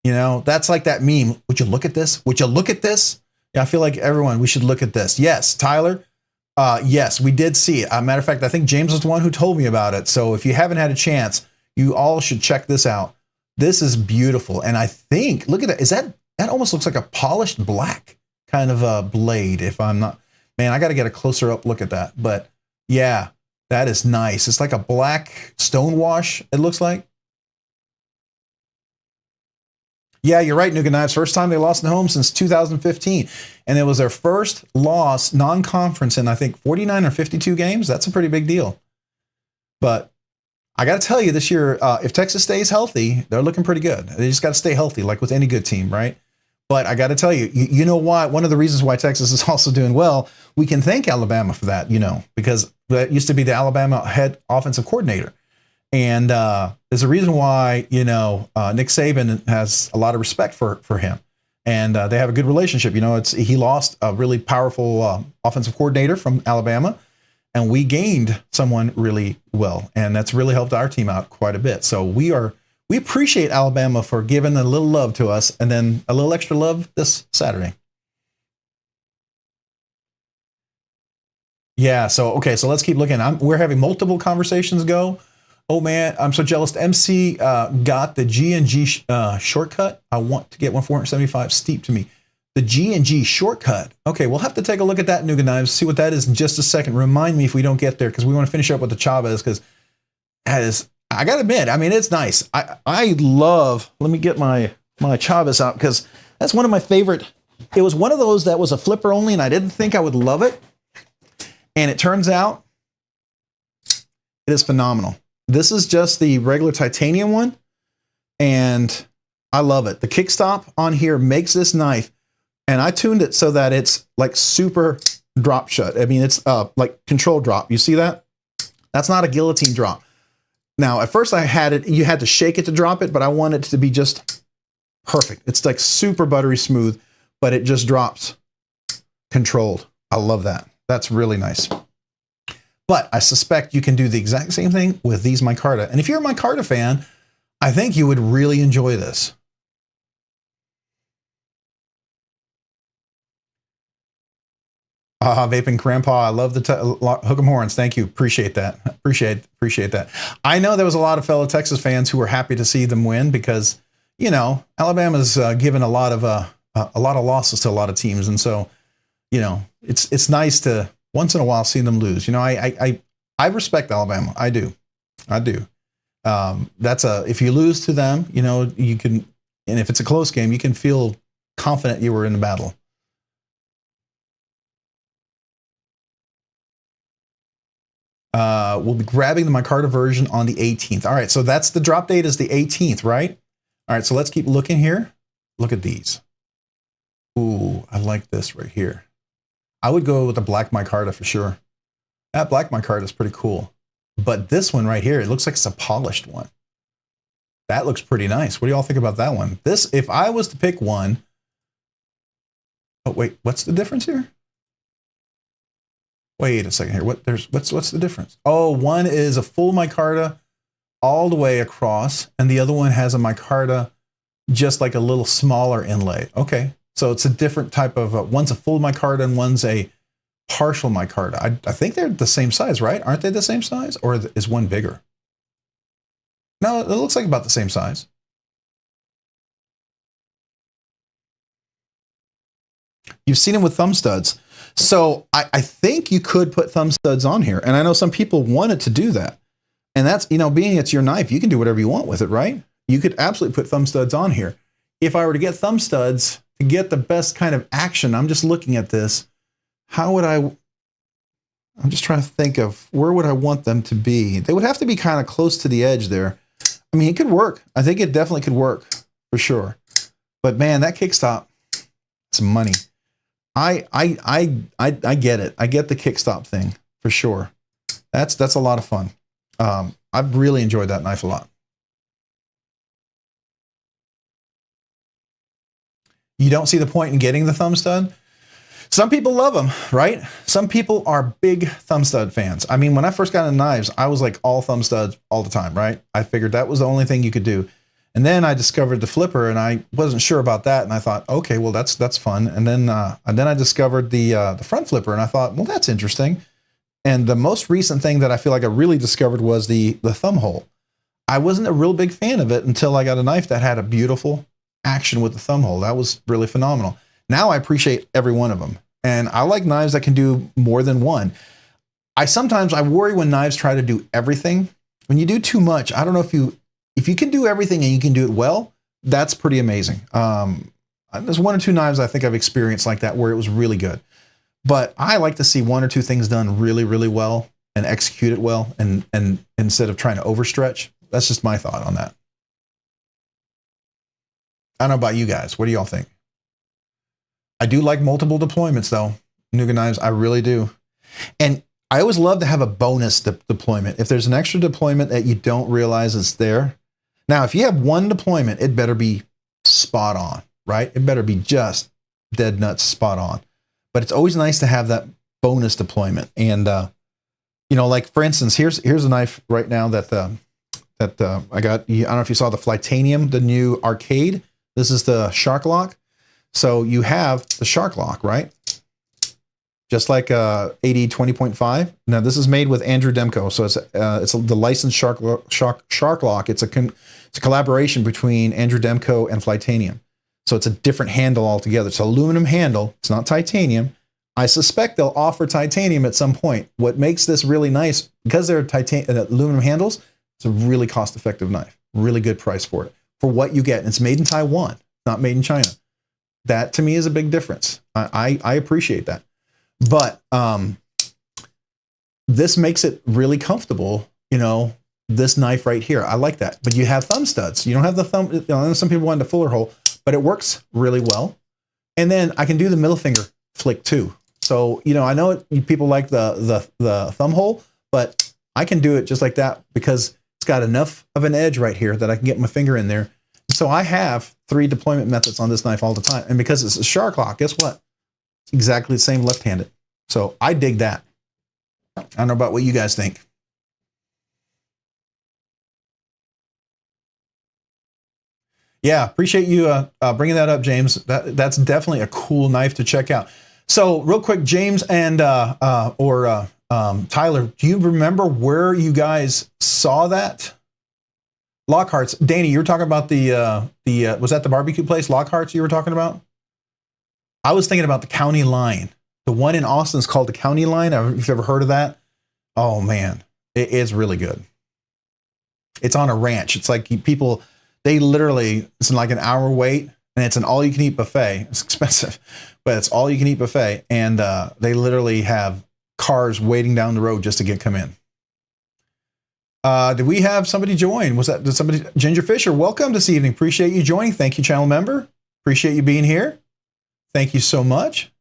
You know, that's like that meme. Would you look at this? Would you look at this? Yeah, I feel like everyone, we should look at this. Yes, Tyler. Yes, we did see it. Matter of fact, I think James was the one who told me about it. So if you haven't had a chance, you all should check this out. This is beautiful. And I think, look at that. That almost looks like a polished black kind of a blade. If I'm not, man, I got to get a closer up look at that. But yeah, that is nice. It's like a black stonewash, it looks like. Yeah, you're right, Nuka Knives. First time they lost at home since 2015. And it was their first loss non-conference in, I think, 49 or 52 games. That's a pretty big deal. But I got to tell you, this year, if Texas stays healthy, they're looking pretty good. They just got to stay healthy, like with any good team, right? But I got to tell you, you know why? One of the reasons why Texas is also doing well, we can thank Alabama for that, you know, because that used to be the Alabama head offensive coordinator. And there's a reason why, you know, Nick Saban has a lot of respect for him. And they have a good relationship. You know, he lost a really powerful offensive coordinator from Alabama. And we gained someone really well, and that's really helped our team out quite a bit. So we appreciate Alabama for giving a little love to us, and then a little extra love this Saturday. Yeah. So okay. So let's keep looking. We're having multiple conversations go. Oh man, I'm so jealous. MC got the G&G shortcut. I want to get 475 steep to me. The G&G shortcut. Okay, we'll have to take a look at that, Nuga Knives, see what that is in just a second. Remind me if we don't get there, because we want to finish up with the Chavez, because I got to admit, I mean, it's nice. I love, let me get my Chavez out, because that's one of my favorite. It was one of those that was a flipper only, and I didn't think I would love it. And it turns out it is phenomenal. This is just the regular titanium one, and I love it. The kickstop on here makes this knife. And I tuned it so that it's like super drop shut. I mean, it's like control drop. You see that? That's not a guillotine drop. Now, at first I had it, you had to shake it to drop it, but I want it to be just perfect. It's like super buttery smooth, but it just drops controlled. I love that. That's really nice. But I suspect you can do the exact same thing with these micarta. And if you're a micarta fan, I think you would really enjoy this. Vaping Grandpa, I love the hook 'em horns. Thank you. Appreciate that. Appreciate that. I know there was a lot of fellow Texas fans who were happy to see them win because, you know, Alabama's given a lot of losses to a lot of teams, and so, you know, it's nice to once in a while see them lose. You know, I respect Alabama. I do. If you lose to them, you know, you can, and if it's a close game, you can feel confident you were in the battle. We'll be grabbing the micarta version on the 18th. All right, so that's the drop date is the 18th, right? All right, so let's keep looking here. Look at these. Ooh, I like this right here. I would go with the black micarta for sure. That black micarta is pretty cool. But this one right here, it looks like it's a polished one. That looks pretty nice. What do y'all think about that one? This, if I was to pick one, oh wait, what's the difference here? Wait a second here. What's the difference? Oh, one is a full micarta all the way across, and the other one has a micarta just like a little smaller inlay. Okay, so it's a different type of, one's a full micarta and one's a partial micarta. I think they're the same size, right? Aren't they the same size, or is one bigger? No, it looks like about the same size. You've seen them with thumb studs. So I think you could put thumb studs on here. And I know some people wanted to do that. And that's, you know, being it's your knife, you can do whatever you want with it, right? You could absolutely put thumb studs on here. If I were to get thumb studs to get the best kind of action, I'm just looking at this. How would I'm just trying to think of where would I want them to be? They would have to be kind of close to the edge there. I mean, it could work. I think it definitely could work for sure. But man, that kickstop, it's money. I get it. I get the kickstop thing for sure. That's a lot of fun. I've really enjoyed that knife a lot. You don't see the point in getting the thumb stud? Some people love them, right? Some people are big thumb stud fans. I mean, when I first got into knives, I was like all thumb studs all the time, right? I figured that was the only thing you could do. And then I discovered the flipper, and I wasn't sure about that. And I thought, okay, well, that's fun. And then I discovered the front flipper, and I thought, well, that's interesting. And the most recent thing that I feel like I really discovered was the thumb hole. I wasn't a real big fan of it until I got a knife that had a beautiful action with the thumb hole. That was really phenomenal. Now I appreciate every one of them. And I like knives that can do more than one. Sometimes I worry when knives try to do everything. When you do too much, I don't know if you can do everything and you can do it well, that's pretty amazing. There's one or two knives I think I've experienced like that where it was really good. But I like to see one or two things done really, really well and execute it well, and instead of trying to overstretch. That's just my thought on that. I don't know about you guys. What do y'all think? I do like multiple deployments though. Nuga knives, I really do. And I always love to have a bonus deployment. If there's an extra deployment that you don't realize is there. Now, if you have one deployment, it better be spot on, right? It better be just dead nuts spot on. But it's always nice to have that bonus deployment. And, you know, like for instance, here's a knife right now that I got. I don't know if you saw the Flytanium, the new arcade. This is the Shark Lock. So you have the Shark Lock, right? Just like AD 20.5. Now this is made with Andrew Demko, so it's the licensed Shark Lock. It's a collaboration between Andrew Demko and Flytanium. So it's a different handle altogether. It's an aluminum handle. It's not titanium. I suspect they'll offer titanium at some point. What makes this really nice, because they're aluminum handles, it's a really cost-effective knife. Really good price for it. For what you get. And it's made in Taiwan, not made in China. That to me is a big difference. I appreciate that. But this makes it really comfortable, you know, this knife right here. I like that. But you have thumb studs. You don't have the thumb, you know, some people want the fuller hole, but it works really well. And then I can do the middle finger flick too. So, you know, I know people like the thumb hole, but I can do it just like that because it's got enough of an edge right here that I can get my finger in there. So I have 3 deployment methods on this knife all the time. And because it's a Shark Lock, guess what? It's exactly the same left-handed. So I dig that. I don't know about what you guys think. Yeah, appreciate you bringing that up, James. That's definitely a cool knife to check out. So real quick, James and Tyler, do you remember where you guys saw that? Lockhart's. Danny, you were talking about was that the barbecue place, Lockhart's, you were talking about? I was thinking about the County Line. The one in Austin is called the County Line. If you've ever heard of that, oh man, it is really good. It's on a ranch. It's like people, they literally, it's like an hour wait, and it's an all-you-can-eat buffet. It's expensive, but it's all-you-can-eat buffet, and they literally have cars waiting down the road just to come in. Did we have somebody join? Did somebody, Ginger Fisher, welcome this evening. Appreciate you joining. Thank you, channel member. Appreciate you being here. Thank you so much.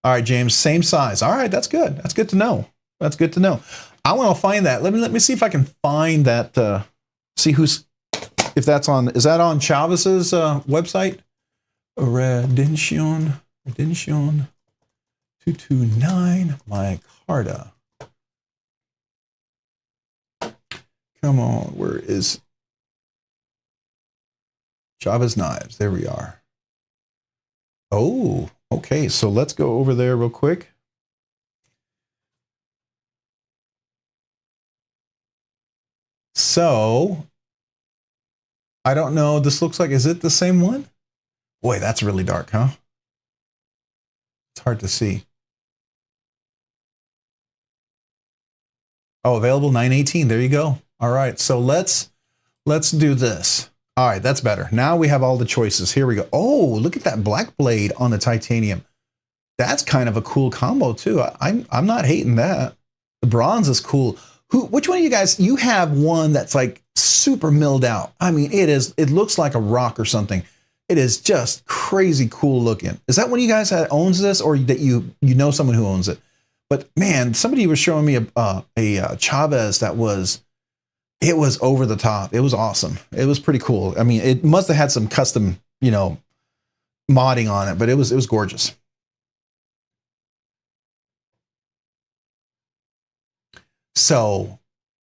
All right, James, same size. All right, that's good. That's good to know. That's good to know. I want to find that. Let me see if I can find that. See if that's on. Is that on Chavez's website? Redemption 229 my Carta. Come on, where is Chavez Knives? There we are. Oh, okay. So let's go over there real quick. So I don't know. This looks like, is it the same one? Boy, that's really dark, huh? It's hard to see. Oh, available 918. There you go. All right. So let's do this. All right, that's better. Now we have all the choices. Here we go. Oh, look at that black blade on the titanium. That's kind of a cool combo too. I'm not hating that. The bronze is cool. Which one of you guys, you have one that's like super milled out? I mean, it looks like a rock or something. It is just crazy cool looking. Is that one of you guys that owns this, or that you know someone who owns it? But man, somebody was showing me a Chavez that was, it was over the top. It was awesome. It was pretty cool. I mean, it must have had some custom, modding on it, but it was gorgeous. So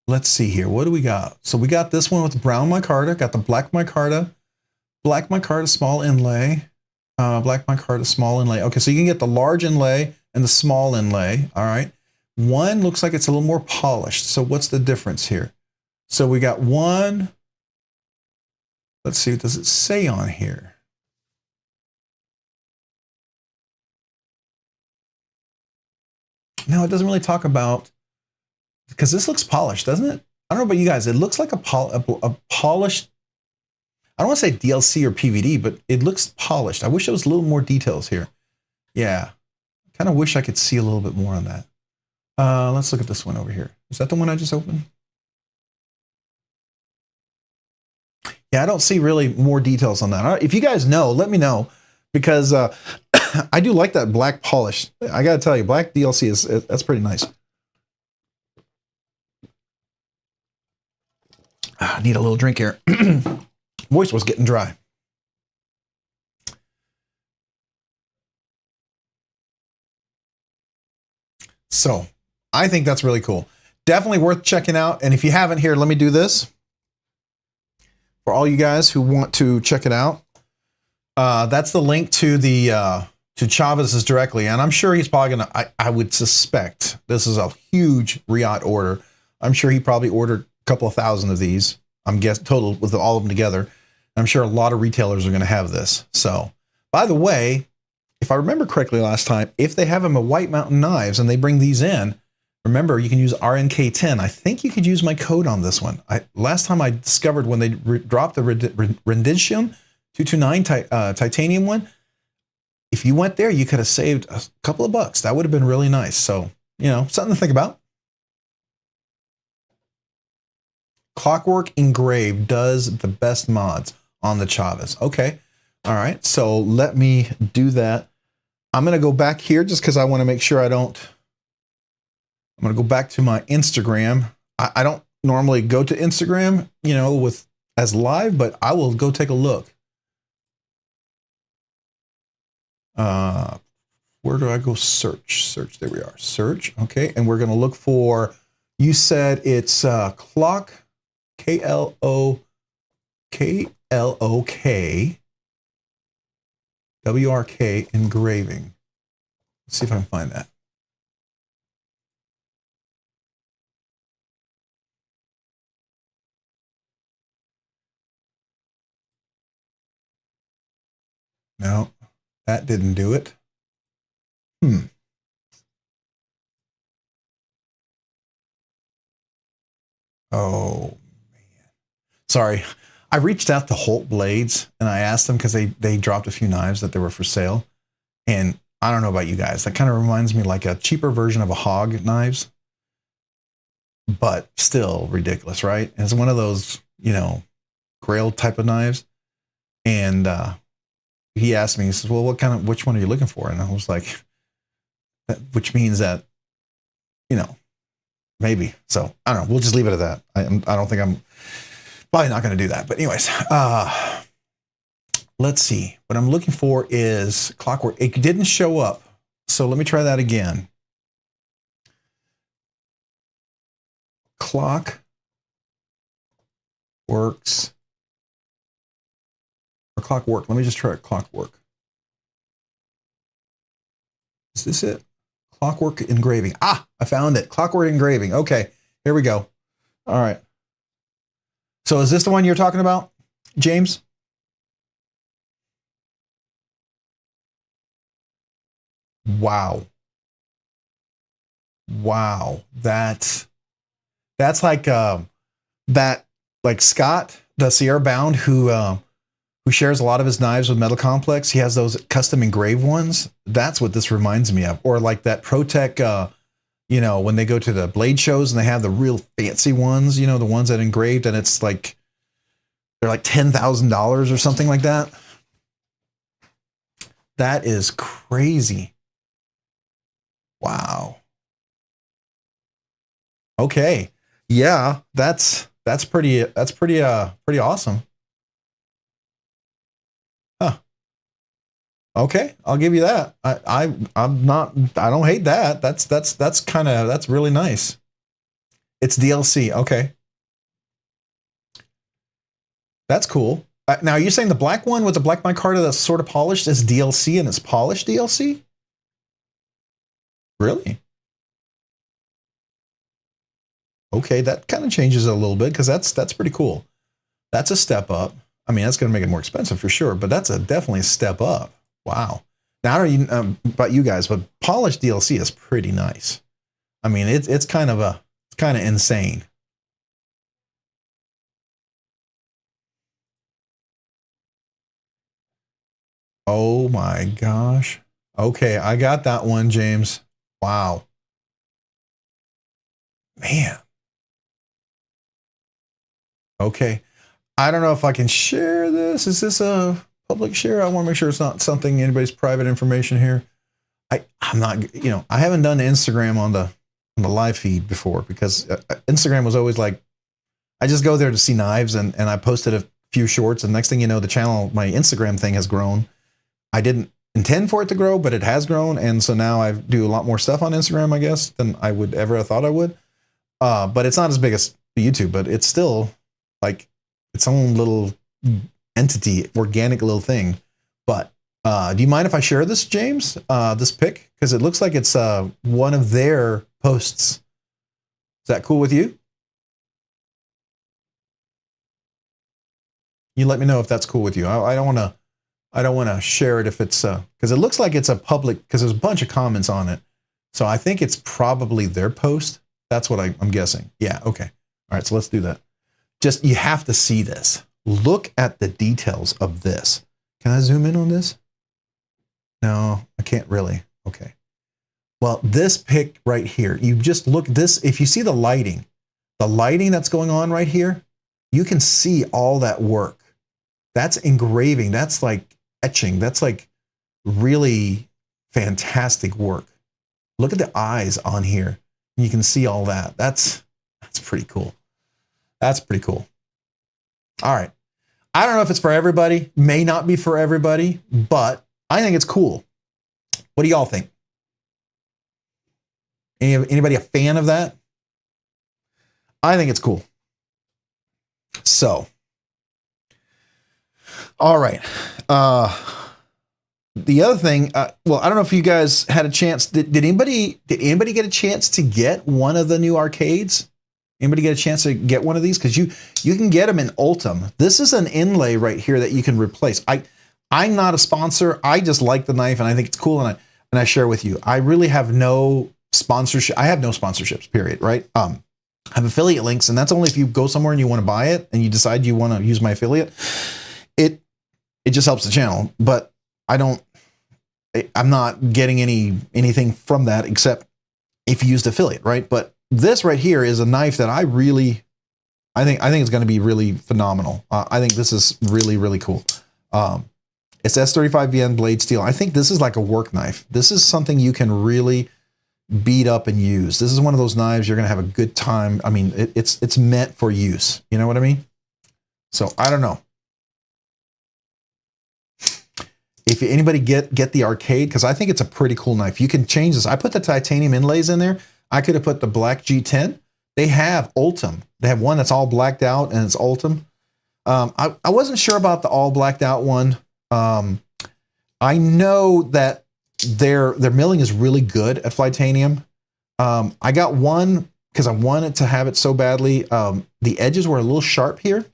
let's see here. What do we got? So we got this one with the brown micarta, got the black micarta small inlay, black micarta small inlay. Okay, so you can get the large inlay and the small inlay. All right. One looks like it's a little more polished. So what's the difference here? So we got one. Let's see, what does it say on here? No, it doesn't really talk about, because this looks polished, doesn't it? I don't know about you guys. It looks like a polished, I don't want to say DLC or PVD, but it looks polished. I wish there was a little more details here. Yeah, kind of wish I could see a little bit more on that. Let's look at this one over here. Is that the one I just opened? Yeah, I don't see really more details on that. If you guys know, let me know, because I do like that black polish. I got to tell you, black DLC that's pretty nice. I need a little drink here. Voice was getting dry. So I think that's really cool. Definitely worth checking out. And if you haven't, here, let me do this. For all you guys who want to check it out, that's the link to the to Chavez's directly. And I'm sure he's probably gonna, I would suspect this is a huge Riot order. I'm sure he probably ordered a couple of thousand of these. I'm guessing total with all of them together. I'm sure a lot of retailers are going to have this. So, by the way, if I remember correctly last time, if they have them at White Mountain Knives and they bring these in, remember, you can use RNK10. I think you could use my code on this one. Last time I discovered when they dropped the Rendition 229 titanium one, if you went there, you could have saved a couple of bucks. That would have been really nice. So, something to think about. Clockwork Engraved does the best mods on the Chavez. Okay. All right. So let me do that. I'm going to go back here just because I want to make sure I'm going to go back to my Instagram. I don't normally go to Instagram, as live, but I will go take a look. Where do I go? Search. There we are. Search. Okay. And we're going to look for, you said it's clock, K-L-O-K, W-R-K engraving. Let's see if I can find that. No, that didn't do it. Oh, man. Sorry. I reached out to Holt Blades and I asked them because they dropped a few knives that they were for sale. And I don't know about you guys. That kind of reminds me like a cheaper version of a Hog knives. but still ridiculous, right? And it's one of those, you know, grail type of knives. And he asked me, he says, well, which one are you looking for? And I was like, which means that, you know, maybe. So I don't know. We'll just leave it at that. I don't think I'm probably not going to do that. But anyways, let's see. What I'm looking for is Clockwork. It didn't show up. So let me try that again. Clockworks. Or Clockwork. Let me just try Clockwork. Is this it? Clockwork engraving. Ah, I found it. Clockwork engraving. Okay, here we go. All right. So is this the one you're talking about, James? Wow. Wow. That's like that, like Scott, the Sierra Bound, who shares a lot of his knives with Metal Complex. He has those custom engraved ones. That's what this reminds me of. Or like that ProTech, you know, when they go to the blade shows and they have the real fancy ones, you know, the ones that engraved, and it's like, they're like $10,000 or something like that. That is crazy. Wow. Okay. Yeah, that's pretty awesome. Huh. Okay, I'll give you that. I don't hate that. That's really nice. It's DLC. Okay. That's cool. Now, are you saying the black one with the black micarta that's sort of polished is DLC and it's polished DLC? Really? Okay, that kind of changes it a little bit, because that's pretty cool. That's a step up. I mean, that's going to make it more expensive for sure, but that's definitely a step up. Wow. Now, I don't know about you guys, but polished DLC is pretty nice. I mean, it's kind of insane. Oh my gosh. Okay, I got that one, James. Wow. Man. Okay. I don't know if I can share this. Is this a public share? I want to make sure it's not something anybody's private information here. I'm not, you know, I haven't done Instagram on the live feed before, because Instagram was always like, I just go there to see knives, and I posted a few shorts, and next thing you know, the channel, my Instagram thing has grown. I didn't intend for it to grow, but it has grown, and so now I do a lot more stuff on Instagram, I guess, than I would ever have thought I would. But it's not as big as YouTube, but it's still like its own little entity, organic little thing. But do you mind if I share this, James? This pic? Because it looks like it's one of their posts. Is that cool with you? You let me know if that's cool with you. I don't want to share it if it's because it looks like it's a public, because there's a bunch of comments on it. So I think it's probably their post. That's what I'm guessing. Yeah. Okay. All right. So let's do that. Just, you have to see this. Look at the details of this. Can I zoom in on this? No, I can't really. Okay. Well, this pic right here, you just look this, if you see the lighting that's going on right here, you can see all that work. That's engraving. That's like etching. That's like really fantastic work. Look at the eyes on here. You can see all that. That's pretty cool. That's pretty cool. All right. I don't know if it's for everybody. May not be for everybody, but I think it's cool. What do y'all think? Anybody a fan of that? I think it's cool. So, all right. The other thing, well, I don't know if you guys had a chance. Did anybody get a chance to get one of the new arcades? Anybody get a chance to get one of these? Because you can get them in Ultim. This is an inlay right here that you can replace. I'm not a sponsor. I just like the knife and I think it's cool, and I share with you. I really have no sponsorship. I have no sponsorships, period, right? I have affiliate links, and that's only if you go somewhere and you want to buy it and you decide you want to use my affiliate. It just helps the channel, but I'm not getting anything from that except if you used affiliate, right? But this right here is a knife that I think it's going to be really phenomenal. I think this is really, really cool. It's S35VN blade steel. I think this is like a work knife. This is something you can really beat up and use. This is one of those knives you're going to have a good time. I mean, it's meant for use. You know what I mean? So I don't know. If anybody get the arcade, because I think it's a pretty cool knife. You can change this. I put the titanium inlays in there. I could have put the black G10. They have Ultim. They have one that's all blacked out and it's Ultim. I wasn't sure about the all blacked out one. I know that their milling is really good at Flytanium. I got one because I wanted to have it so badly. The edges were a little sharp here,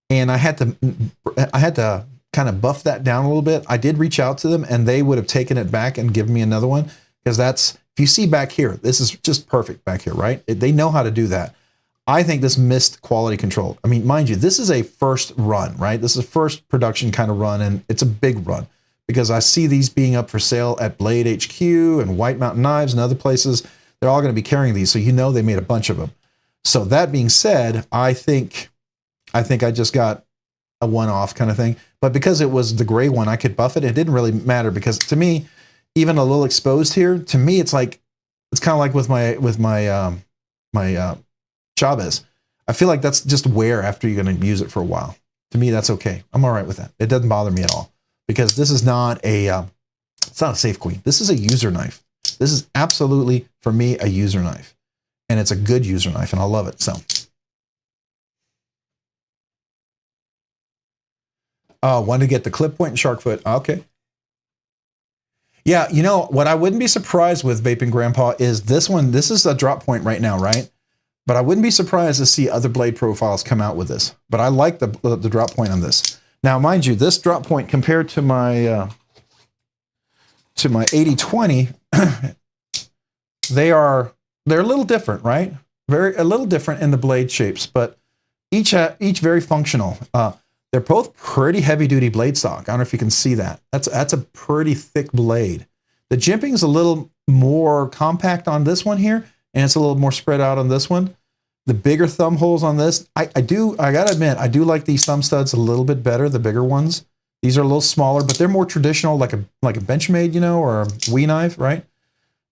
and I had to kind of buff that down a little bit. I did reach out to them, and they would have taken it back and given me another one, because that's, if you see back here, this is just perfect back here, right? They know how to do that. I think this missed quality control. I mean, mind you, this is a first run, right? This is a first production kind of run, and it's a big run because I see these being up for sale at Blade HQ and White Mountain Knives and other places. They're all going to be carrying these, so you know they made a bunch of them. So that being said, I think I just got a one-off kind of thing. But because it was the gray one, I could buff it. It didn't really matter because to me, even a little exposed here, to me, it's kind of like with my Chavez. I feel like that's just wear after you're going to use it for a while. To me, that's okay. I'm all right with that. It doesn't bother me at all because this is not it's not a safe queen. This is a user knife. This is absolutely, for me, a user knife, and it's a good user knife, and I love it. So, wanted to get the clip point and shark foot. Okay. Yeah, you know what I wouldn't be surprised with Vaping Grandpa is this one. This is a drop point right now, right? But I wouldn't be surprised to see other blade profiles come out with this. But I like the drop point on this. Now, mind you, this drop point compared to my 8020, they're a little different, right? A little different in the blade shapes, but each very functional. They're both pretty heavy duty blade stock. I don't know if you can see that. That's a pretty thick blade. The jimping is a little more compact on this one here, and it's a little more spread out on this one. The bigger thumb holes on this, I gotta admit, I do like these thumb studs a little bit better, the bigger ones. These are a little smaller, but they're more traditional, like a Benchmade, you know, or a Wee knife, right?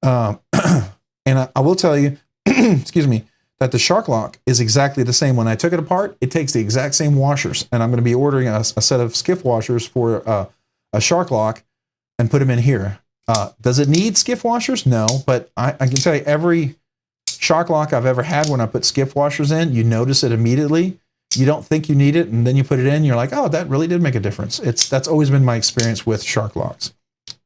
And I will tell you, excuse me, that the Shark Lock is exactly the same. When I took it apart, it takes the exact same washers, and I'm going to be ordering a set of Skiff washers for a Shark Lock and put them in here. Does it need Skiff washers? No, but I can tell you every Shark Lock I've ever had, when I put Skiff washers in, you notice it immediately. You don't think you need it, and then you put it in, you're like, oh, that really did make a difference. That's always been my experience with Shark Locks.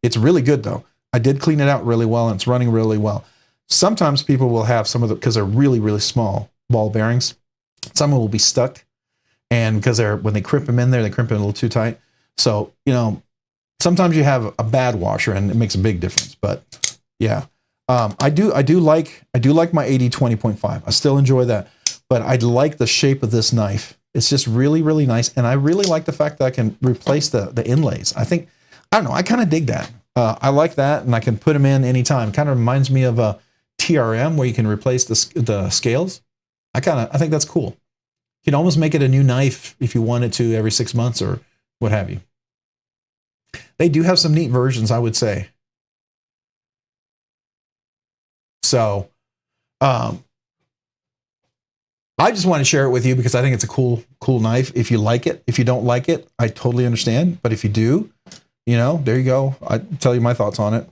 It's really good, though. I did clean it out really well, and it's running really well. Sometimes people will have some of the, because they're really, really small ball bearings, some will be stuck, and because when they crimp them in there, they crimp it a little too tight. So, you know, sometimes you have a bad washer, and it makes a big difference. But yeah, I do like my 80-20.5. I still enjoy that, but I like the shape of this knife. It's just really, really nice, and I really like the fact that I can replace the inlays. I don't know, I kind of dig that. I like that, and I can put them in anytime. Kind of reminds me of a TRM where you can replace the scales. I think that's cool. You can almost make it a new knife if you wanted to every 6 months or what have you. They do have some neat versions, I would say. So, I just want to share it with you because I think it's a cool knife. If you like it, if you don't like it, I totally understand. But if you do, you know, there you go. I tell you my thoughts on it.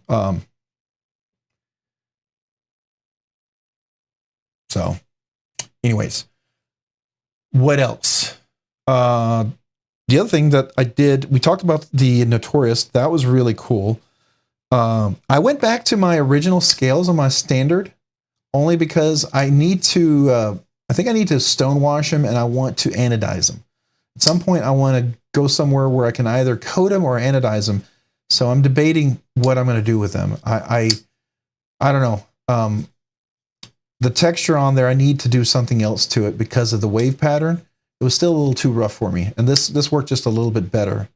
So, anyways, what else? The other thing that I did, we talked about the Notorious. That was really cool. I went back to my original scales on my standard only because I need to, I think I need to stonewash them, and I want to anodize them. At some point, I want to go somewhere where I can either coat them or anodize them. So I'm debating what I'm going to do with them. I don't know. The texture on there, I need to do something else to it because of the wave pattern. It was still a little too rough for me, and this worked just a little bit better.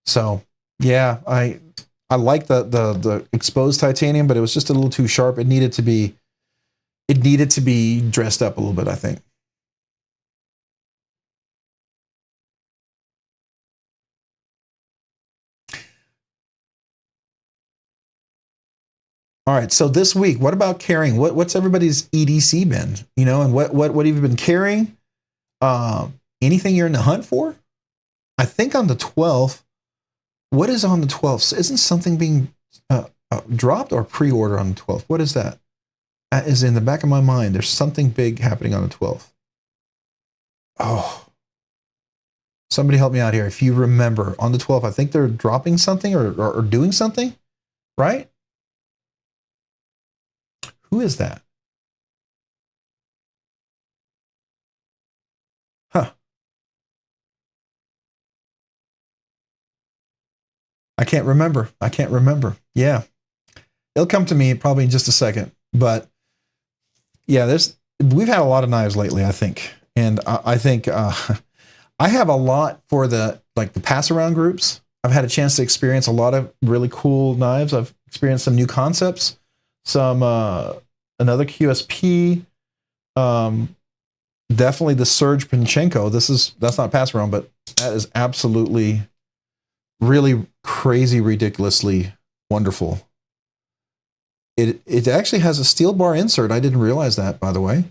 So yeah, I like the exposed titanium, but it was just a little too sharp. It needed to be it needed to be dressed up a little bit, I think. All right, so this week, what about carrying? What's everybody's EDC been? You know, and what have you been carrying? Anything you're in the hunt for? I think on the 12th, what is on the 12th? Isn't something being dropped or pre-order on the 12th? What is that? That is in the back of my mind. There's something big happening on the 12th. Oh, somebody help me out here. If you remember, on the 12th, I think they're dropping something or doing something, right? Who is that? Huh. I can't remember. Yeah. It'll come to me probably in just a second. But yeah, we've had a lot of knives lately, I think. And I think I have a lot for the pass around groups. I've had a chance to experience a lot of really cool knives. I've experienced some new concepts, some another QSP, definitely the Serge Panchenko. That's not pass around, but that is absolutely really crazy, ridiculously wonderful. It actually has a steel bar insert. I didn't realize that, by the way.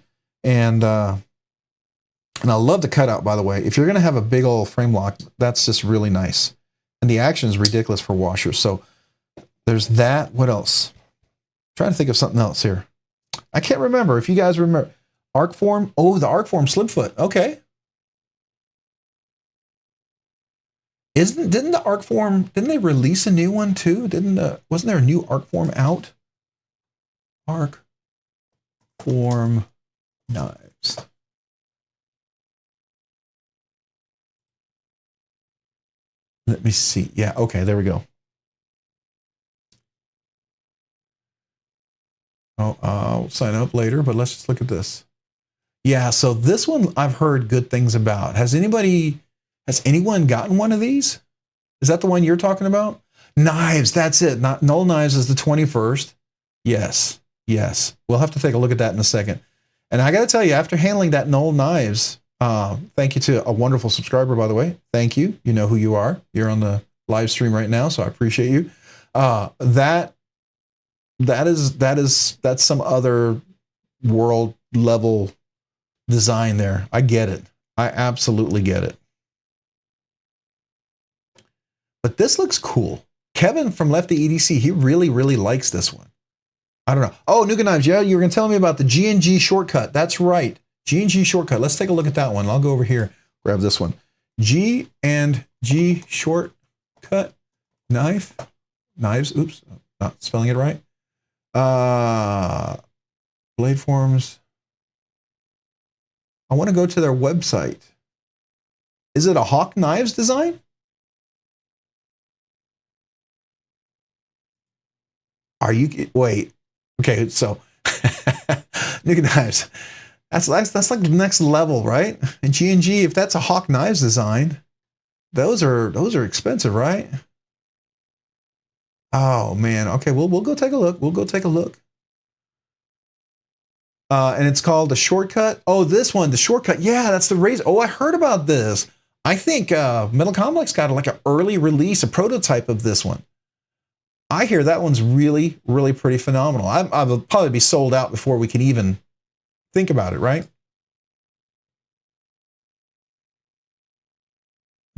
And I love the cutout, by the way. If you're going to have a big old frame lock, that's just really nice. And the action is ridiculous for washers. So there's that. What else? I'm trying to think of something else here. I can't remember. If you guys remember. Arcform. Oh, the Arcform Slipfoot. Okay. Didn't the Arcform, didn't they release a new one too? Wasn't there a new Arcform out? Arcform knives. Let me see. Yeah, okay, there we go. Oh, I'll sign up later, but let's just look at this. Yeah, so this one I've heard good things about. Has anyone gotten one of these? Is that the one you're talking about? Knives, that's it. Not Null Knives is the 21st. Yes. We'll have to take a look at that in a second. And I got to tell you, after handling that Null Knives, thank you to a wonderful subscriber, by the way. Thank you. You know who you are. You're on the live stream right now, so I appreciate you. That's some other world level design there. I get it. I absolutely get it. But this looks cool. Kevin from Lefty EDC, he really, really likes this one. I don't know. Oh, Nuka Knives, yeah, you were going to tell me about the G&G shortcut. That's right. G&G shortcut. Let's take a look at that one. I'll go over here, grab this one. G&G shortcut knives. Oops, not spelling it right. Blade forms. I want to go to their website. Is it a Hawk Knives design? Wait. Okay, so Nuka Knives. That's like the next level, right? And G&G, if that's a Hawk Knives design, those are expensive, right? Oh man. Okay, we'll go take a look. And it's called the Shortcut. Oh, this one, the Shortcut. Yeah, that's the razor. Oh, I heard about this. I think Metal Complex got like an early release, a prototype of this one. I hear that one's really, really pretty phenomenal. I'll probably be sold out before we can even think about it, right?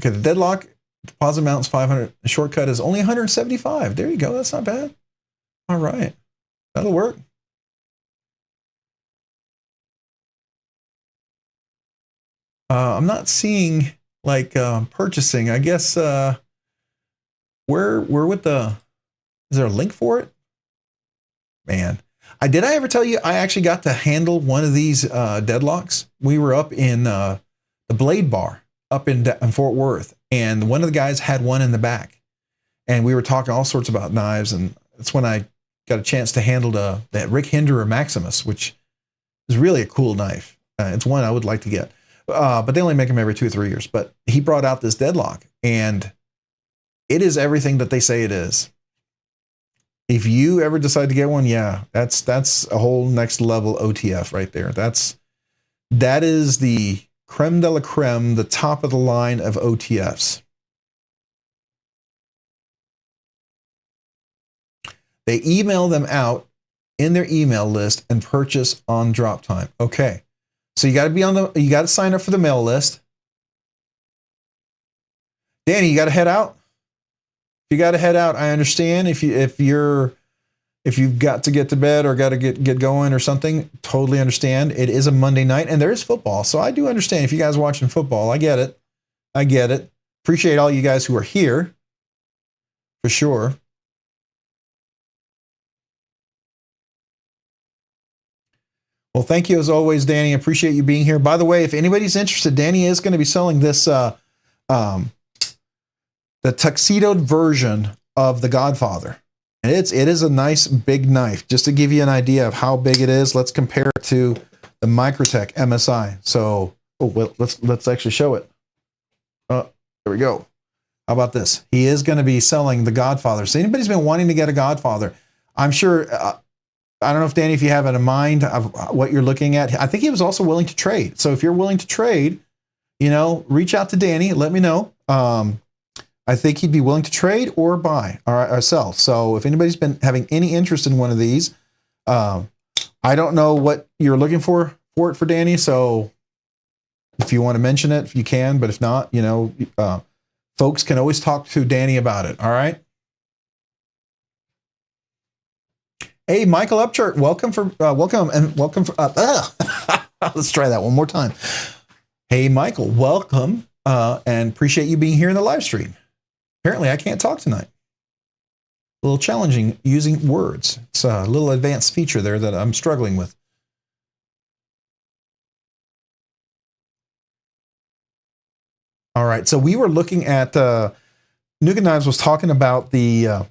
Okay, the deadlock deposit amount is 500. The shortcut is only 175. There you go. That's not bad. All right, that'll work. I'm not seeing like purchasing. I guess we're with the. Is there a link for it? Man, did I ever tell you I actually got to handle one of these deadlocks? We were up in the Blade Bar up in Fort Worth, and one of the guys had one in the back, and we were talking all sorts about knives, and that's when I got a chance to handle that Rick Hinderer Maximus, which is really a cool knife. It's one I would like to get, but they only make them every 2 or 3 years. But he brought out this deadlock, and it is everything that they say it is. If you ever decide to get one, yeah, that's a whole next level OTF right there. That is the creme de la creme, the top of the line of OTFs. They email them out in their email list and purchase on drop time. Okay. So you got to sign up for the mail list. Danny, you got to head out. If you got to head out, I understand. If you've got to get to bed or got to get going or something, totally understand. It is a Monday night and there is football. So I do understand if you guys are watching football. I get it. Appreciate all you guys who are here for sure. Well, thank you as always, Danny. I appreciate you being here. By the way, if anybody's interested, Danny is going to be selling this, the tuxedoed version of the Godfather. And it is a nice big knife. Just to give you an idea of how big it is, let's compare it to the Microtech MSI. So let's actually show it. There we go. How about this? He is going to be selling the Godfather. So anybody's been wanting to get a Godfather, I'm sure. I don't know if Danny, if you have it in mind of what you're looking at. I think he was also willing to trade. So if you're willing to trade, reach out to Danny. Let me know. I think he'd be willing to trade or buy or sell. So if anybody's been having any interest in one of these, I don't know what you're looking for Danny. So if you want to mention it, you can. But if not, folks can always talk to Danny about it. All right. Hey, Michael Upchart, welcome. Let's try that one more time. Hey, Michael, welcome, and appreciate you being here in the live stream. Apparently, I can't talk tonight. A little challenging using words. It's a little advanced feature there that I'm struggling with. All right, so we were looking at Nuka Knives was talking about the.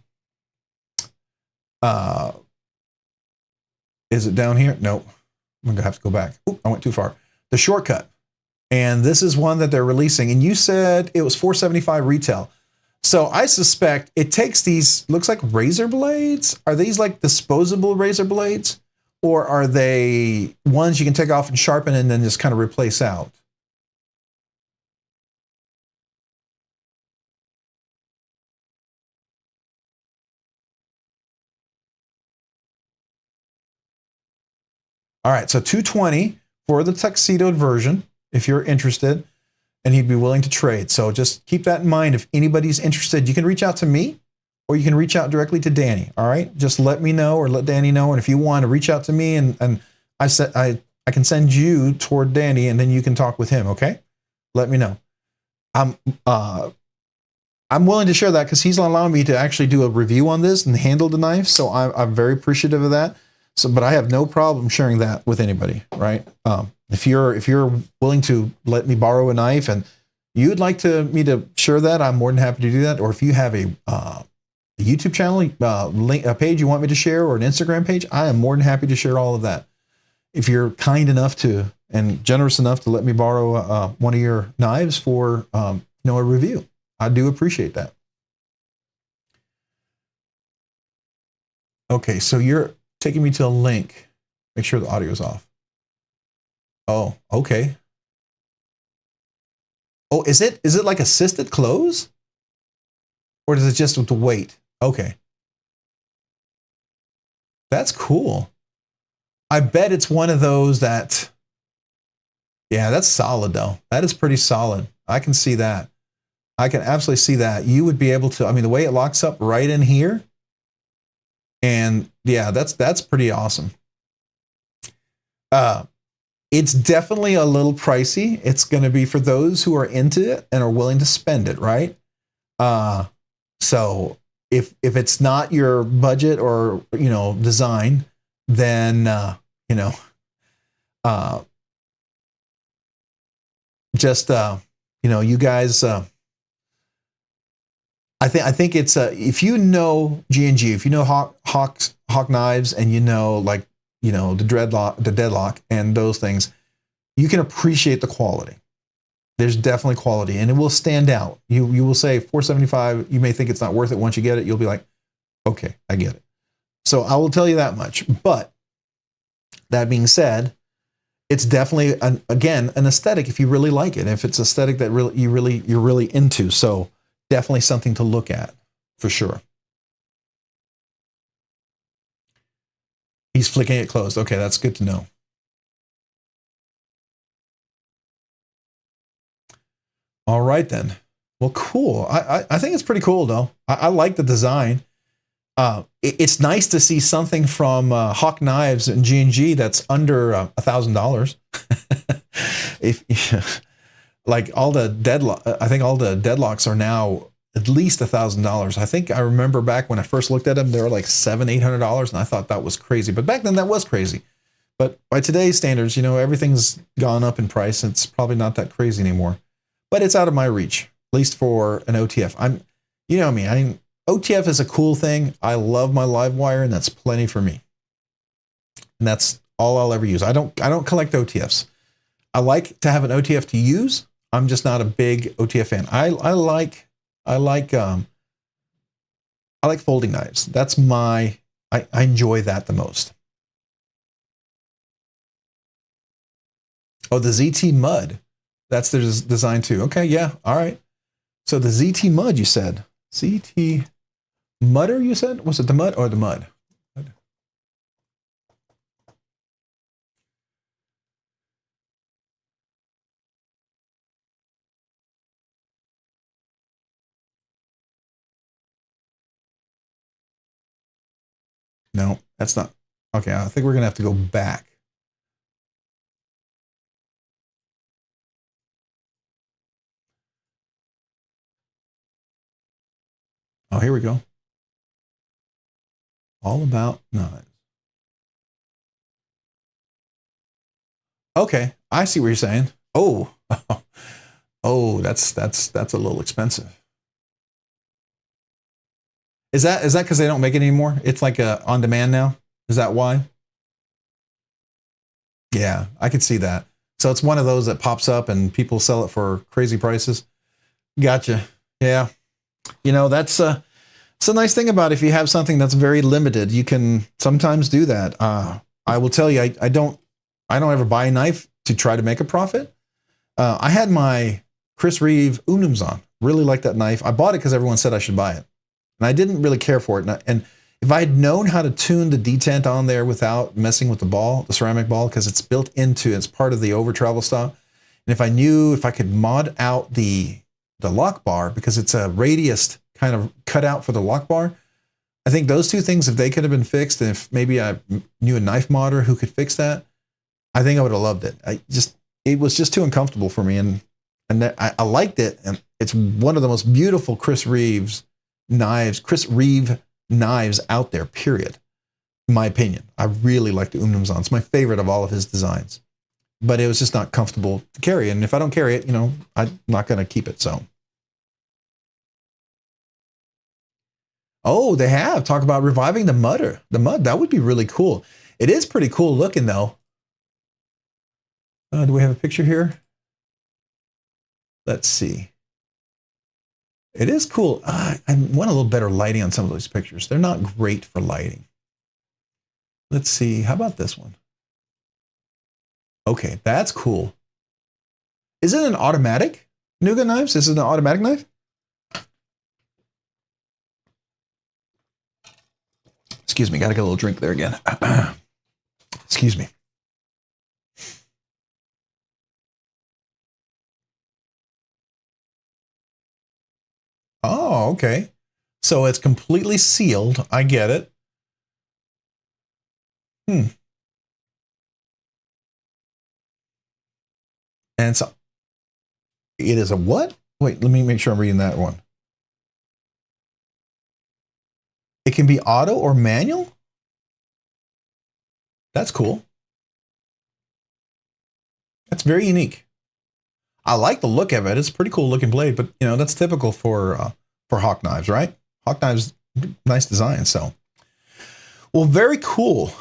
Is it down here? No, I'm gonna have to go back. Oop, I went too far. The shortcut, and this is one that they're releasing. And you said it was $475 retail. So I suspect it takes these, looks like razor blades. Are these like disposable razor blades, or are they ones you can take off and sharpen and then just kind of replace out? All right, so $220 for the tuxedoed version, if you're interested, and he'd be willing to trade. So just keep that in mind. If anybody's interested, you can reach out to me, or you can reach out directly to Danny. All right, just let me know or let Danny know. And if you want to reach out to me, and I can send you toward Danny, and then you can talk with him. Okay, let me know. I'm willing to share that because he's allowing me to actually do a review on this and handle the knife. So I'm very appreciative of that. So, but I have no problem sharing that with anybody, right? If you're willing to let me borrow a knife and you'd like me to share that, I'm more than happy to do that. Or if you have a YouTube channel, link, a page you want me to share, or an Instagram page, I am more than happy to share all of that. If you're kind enough to and generous enough to let me borrow one of your knives for a review, I do appreciate that. Okay, so you're taking me to a link. Make sure the audio is off. Oh, okay. Oh, is it like assisted close? Or does it just with the weight? Okay. That's cool. I bet it's one of those that, yeah, that's solid though. That is pretty solid. I can see that. I can absolutely see that. You would be able to, I mean, the way it locks up right in here. And yeah, that's pretty awesome. It's definitely a little pricey. It's going to be for those who are into it and are willing to spend it, right? So if it's not your budget or design, then you guys. I think it's if you know G&G, if you know Hawk knives, and the deadlock and those things, you can appreciate the quality. There's definitely quality, and it will stand out. You will say $475. You may think it's not worth it. Once you get it, you'll be like, okay, I get it. So I will tell you that much. But that being said, it's definitely again an aesthetic if you really like it. If it's aesthetic that you're really into. So definitely something to look at for sure. He's flicking it closed. Okay, that's good to know. All right then. Well, cool. I think it's pretty cool though. I like the design. It's nice to see something from Hawk Knives and G&G that's under $1,000. If like all the deadlock, I think all the deadlocks are now at least $1,000. I think I remember back when I first looked at them, they were like $700-800, and I thought that was crazy. But back then, that was crazy. But by today's standards, you know, everything's gone up in price. It's probably not that crazy anymore. But it's out of my reach, at least for an OTF. You know me. OTF is a cool thing. I love my live wire, and that's plenty for me. And that's all I'll ever use. I don't collect OTFs. I like to have an OTF to use. I'm just not a big OTF fan. I like folding knives. That's I enjoy that the most. Oh, the ZT Mud. That's their design too. Okay, yeah, all right. So the ZT Mud, you said. ZT Mudder, you said? Was it the Mud or the Mud? No, that's not. Okay, I think we're going to have to go back. Oh, here we go. All about knives. Okay, I see what you're saying. Oh, oh, that's a little expensive. Is that because they don't make it anymore? It's like on demand now. Is that why? Yeah, I could see that. So it's one of those that pops up and people sell it for crazy prices. Gotcha. Yeah. You know, that's it's a nice thing about if you have something that's very limited, you can sometimes do that. I will tell you, I don't ever buy a knife to try to make a profit. I had my Chris Reeve Unumzon. Really like that knife. I bought it because everyone said I should buy it. And I didn't really care for it. And if I had known how to tune the detent on there without messing with the ball, the ceramic ball, because it's built into, it's part of the over travel stop. And if I knew if I could mod out the lock bar, because it's a radius kind of cut out for the lock bar, I think those two things, if they could have been fixed, and if maybe I knew a knife modder who could fix that, I think I would have loved it. It was just too uncomfortable for me. And I liked it. And it's one of the most beautiful Chris Reeve knives out there, period. In my opinion, I really like the Unumzon. It's my favorite of all of his designs, but it was just not comfortable to carry. And if I don't carry it, you know, I'm not going to keep it. So, oh, they have talk about reviving the Mud. That would be really cool. It is pretty cool looking though. Do we have a picture here? Let's see. It is cool. I want a little better lighting on some of those pictures. They're not great for lighting. Let's see. How about this one? Okay, that's cool. Is it an automatic Nuga knives? Is it an automatic knife? Excuse me. Got to get a little drink there again. Excuse me. Oh, okay. So it's completely sealed. I get it. And so it is a what? Wait, let me make sure I'm reading that one. It can be auto or manual? That's cool. That's very unique. I like the look of it. It's a pretty cool looking blade, but you know, that's typical for Hawk Knives, right? Hawk Knives, nice design. So, well, very cool.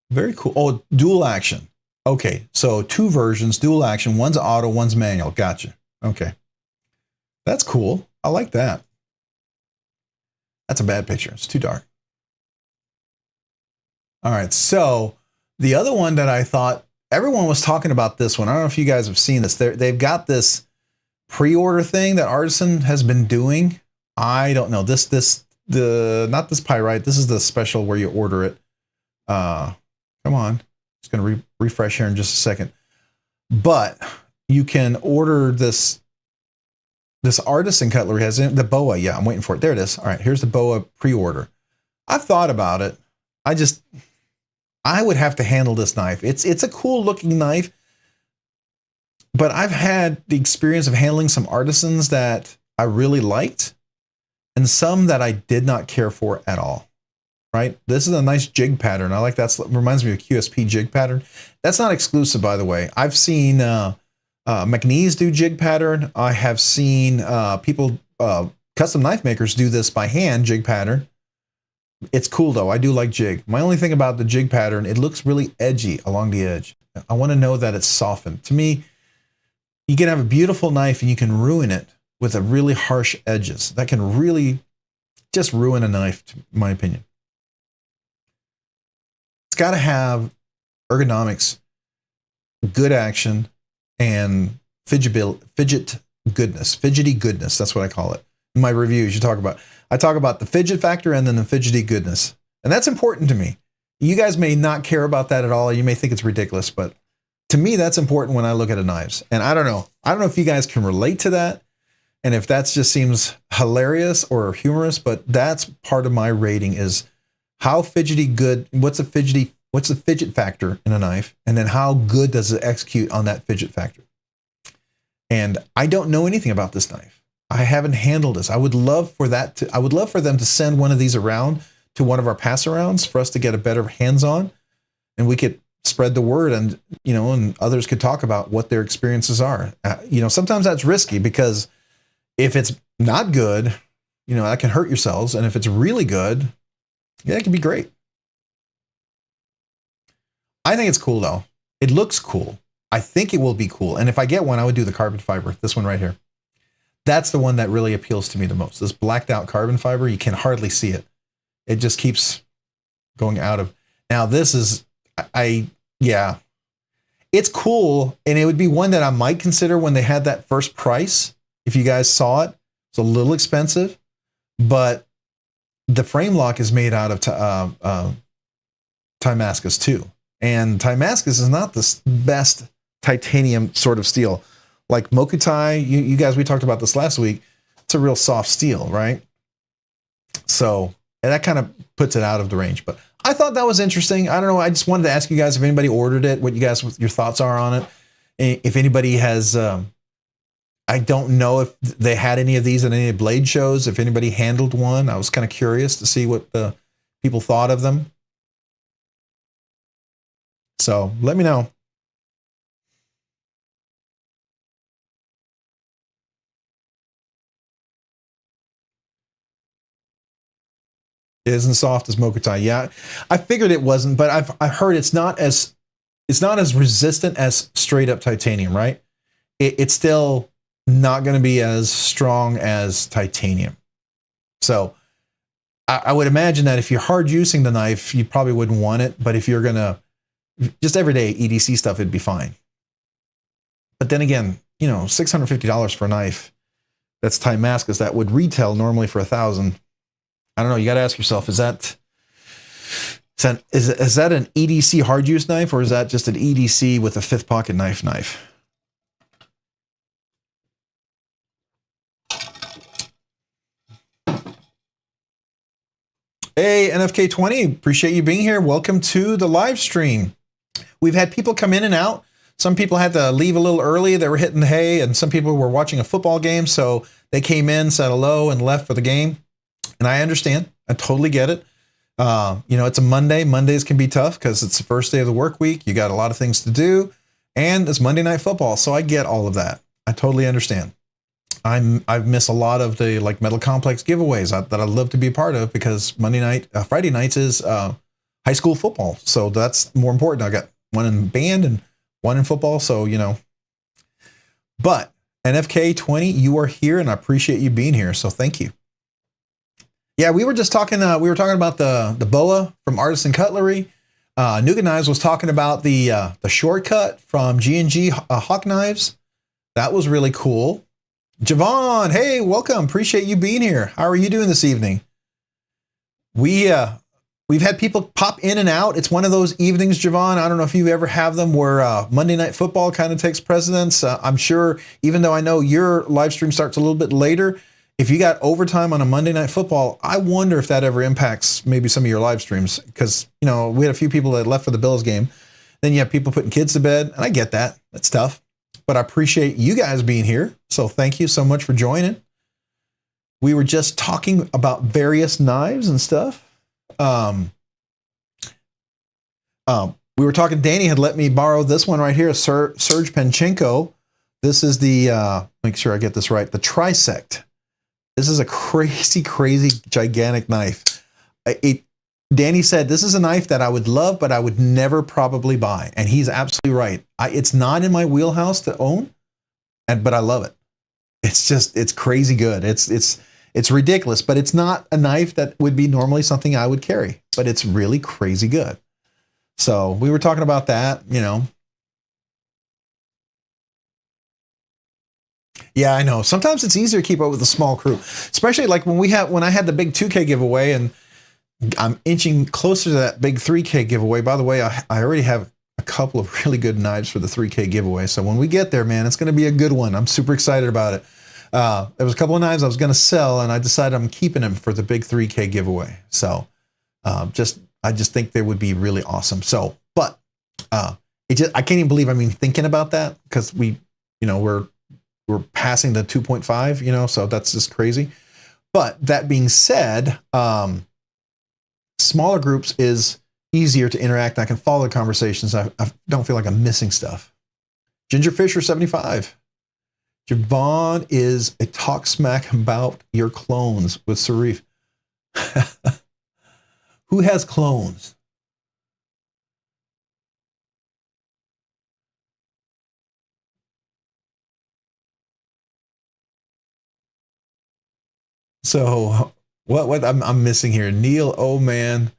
Very cool. Oh, dual action. Okay, so two versions, dual action. One's auto, one's manual. Gotcha. Okay. That's cool. I like that. That's a bad picture. It's too dark. All right. So the other one that I thought everyone was talking about this one. I don't know if you guys have seen this. They've got this pre-order thing that Artisan has been doing. I don't know not this pyrite. This is the special where you order it. Come on. It's going to refresh here in just a second. But you can order this Artisan cutlery has the boa. Yeah, I'm waiting for it. There it is. All right, here's the boa pre-order. I've thought about it. I would have to handle this knife. It's a cool looking knife, but I've had the experience of handling some Artisans that I really liked and some that I did not care for at all. Right? This is a nice jig pattern. I like that. Reminds me of a QSP jig pattern. That's not exclusive, by the way. I've seen McNeese do jig pattern. I have seen people, custom knife makers do this by hand, jig pattern. It's cool though. I do like jig. My only thing about the jig pattern, it looks really edgy along the edge. I want to know that it's softened. To me, you can have a beautiful knife and you can ruin it with a really harsh edges. That can really just ruin a knife, in my opinion. It's got to have ergonomics, good action, and fidgety goodness. That's what I call it. In my reviews, I talk about the fidget factor and then the fidgety goodness. And that's important to me. You guys may not care about that at all. You may think it's ridiculous, but to me, that's important when I look at a knives. And I don't know if you guys can relate to that. And if that just seems hilarious or humorous, but that's part of my rating is how fidgety good, what's the fidget factor in a knife? And then how good does it execute on that fidget factor? And I don't know anything about this knife. I haven't handled this. I would love for them to send one of these around to one of our pass arounds for us to get a better hands-on, and we could spread the word, and and others could talk about what their experiences are. Sometimes that's risky because if it's not good, that can hurt yourselves, and if it's really good, yeah, it can be great. I think it's cool though. It looks cool. I think it will be cool. And if I get one, I would do the carbon fiber. This one right here. That's the one that really appeals to me the most. This blacked out carbon fiber, you can hardly see it. It just keeps going out of. Now this is, it's cool. And it would be one that I might consider when they had that first price. If you guys saw it, it's a little expensive, but the frame lock is made out of Damascus too. And Damascus is not the best titanium sort of steel. Like Mokutai, you guys, we talked about this last week. It's a real soft steel, right? So and that kind of puts it out of the range. But I thought that was interesting. I don't know. I just wanted to ask you guys if anybody ordered it, what your thoughts are on it. If anybody has, I don't know if they had any of these at any blade shows. If anybody handled one, I was kind of curious to see what the people thought of them. So let me know. It isn't soft as Mokutai. Yeah, I figured it wasn't, but I've heard it's not as resistant as straight up titanium, right? It's still not going to be as strong as titanium. So I would imagine that if you're hard using the knife, you probably wouldn't want it. But if you're going to just everyday EDC stuff, it'd be fine. But then again, $650 for a knife that's Damascus that would retail normally for $1,000. I don't know. You got to ask yourself: is that an EDC hard use knife, or is that just an EDC with a fifth pocket knife? Hey, NFK20, appreciate you being here. Welcome to the live stream. We've had people come in and out. Some people had to leave a little early. They were hitting the hay, and some people were watching a football game, so they came in, said hello, and left for the game. And I understand. I totally get it. It's a Monday. Mondays can be tough because it's the first day of the work week. You got a lot of things to do, and it's Monday Night Football, so I get all of that. I totally understand. I've missed a lot of the Metal Complex giveaways that I'd love to be a part of because Friday nights is high school football, so that's more important. I got one in band and one in football, so But NFK20, you are here, and I appreciate you being here. So thank you. Yeah, we were just talking. We were talking about the boa from Artisan Cutlery. Nuga Knives was talking about the shortcut from G&G Hawk Knives. That was really cool. Javon, hey, welcome. Appreciate you being here. How are you doing this evening? We've had people pop in and out. It's one of those evenings, Javon. I don't know if you ever have them where Monday Night Football kind of takes precedence. I'm sure, even though I know your live stream starts a little bit later, if you got overtime on a Monday Night Football, I wonder if that ever impacts maybe some of your live streams. Because, you know, we had a few people that left for the Bills game. Then you have people putting kids to bed, and I get that. That's tough. But I appreciate you guys being here. So thank you so much for joining. We were just talking about various knives and stuff. We were talking, Danny had let me borrow this one right here, Serge Panchenko. This is the, make sure I get this right, the Trisect. This is a crazy, crazy, gigantic knife. Danny said, this is a knife that I would love, but I would never probably buy. And he's absolutely right. It's not in my wheelhouse to own, but I love it. It's crazy good. It's ridiculous, but it's not a knife that would be normally something I would carry, but it's really crazy good. So we were talking about that, you know. Yeah, I know. Sometimes it's easier to keep up with a small crew, especially like when I had the big 2K giveaway, and I'm inching closer to that big 3K giveaway. By the way, I already have a couple of really good knives for the 3K giveaway. So when we get there, man, it's going to be a good one. I'm super excited about it. There was a couple of knives I was going to sell, and I decided I'm keeping them for the big 3K giveaway. So I just think they would be really awesome. So, but I can't even believe I'm even thinking about that, because we're passing the 2.5, you know, so that's just crazy. But that being said, smaller groups is easier to interact. I can follow the conversations. I don't feel like I'm missing stuff. Ginger Fisher 75. Javon is a talk smack about your clones with Sarif. Who has clones? So what I'm missing here? Neil, oh man.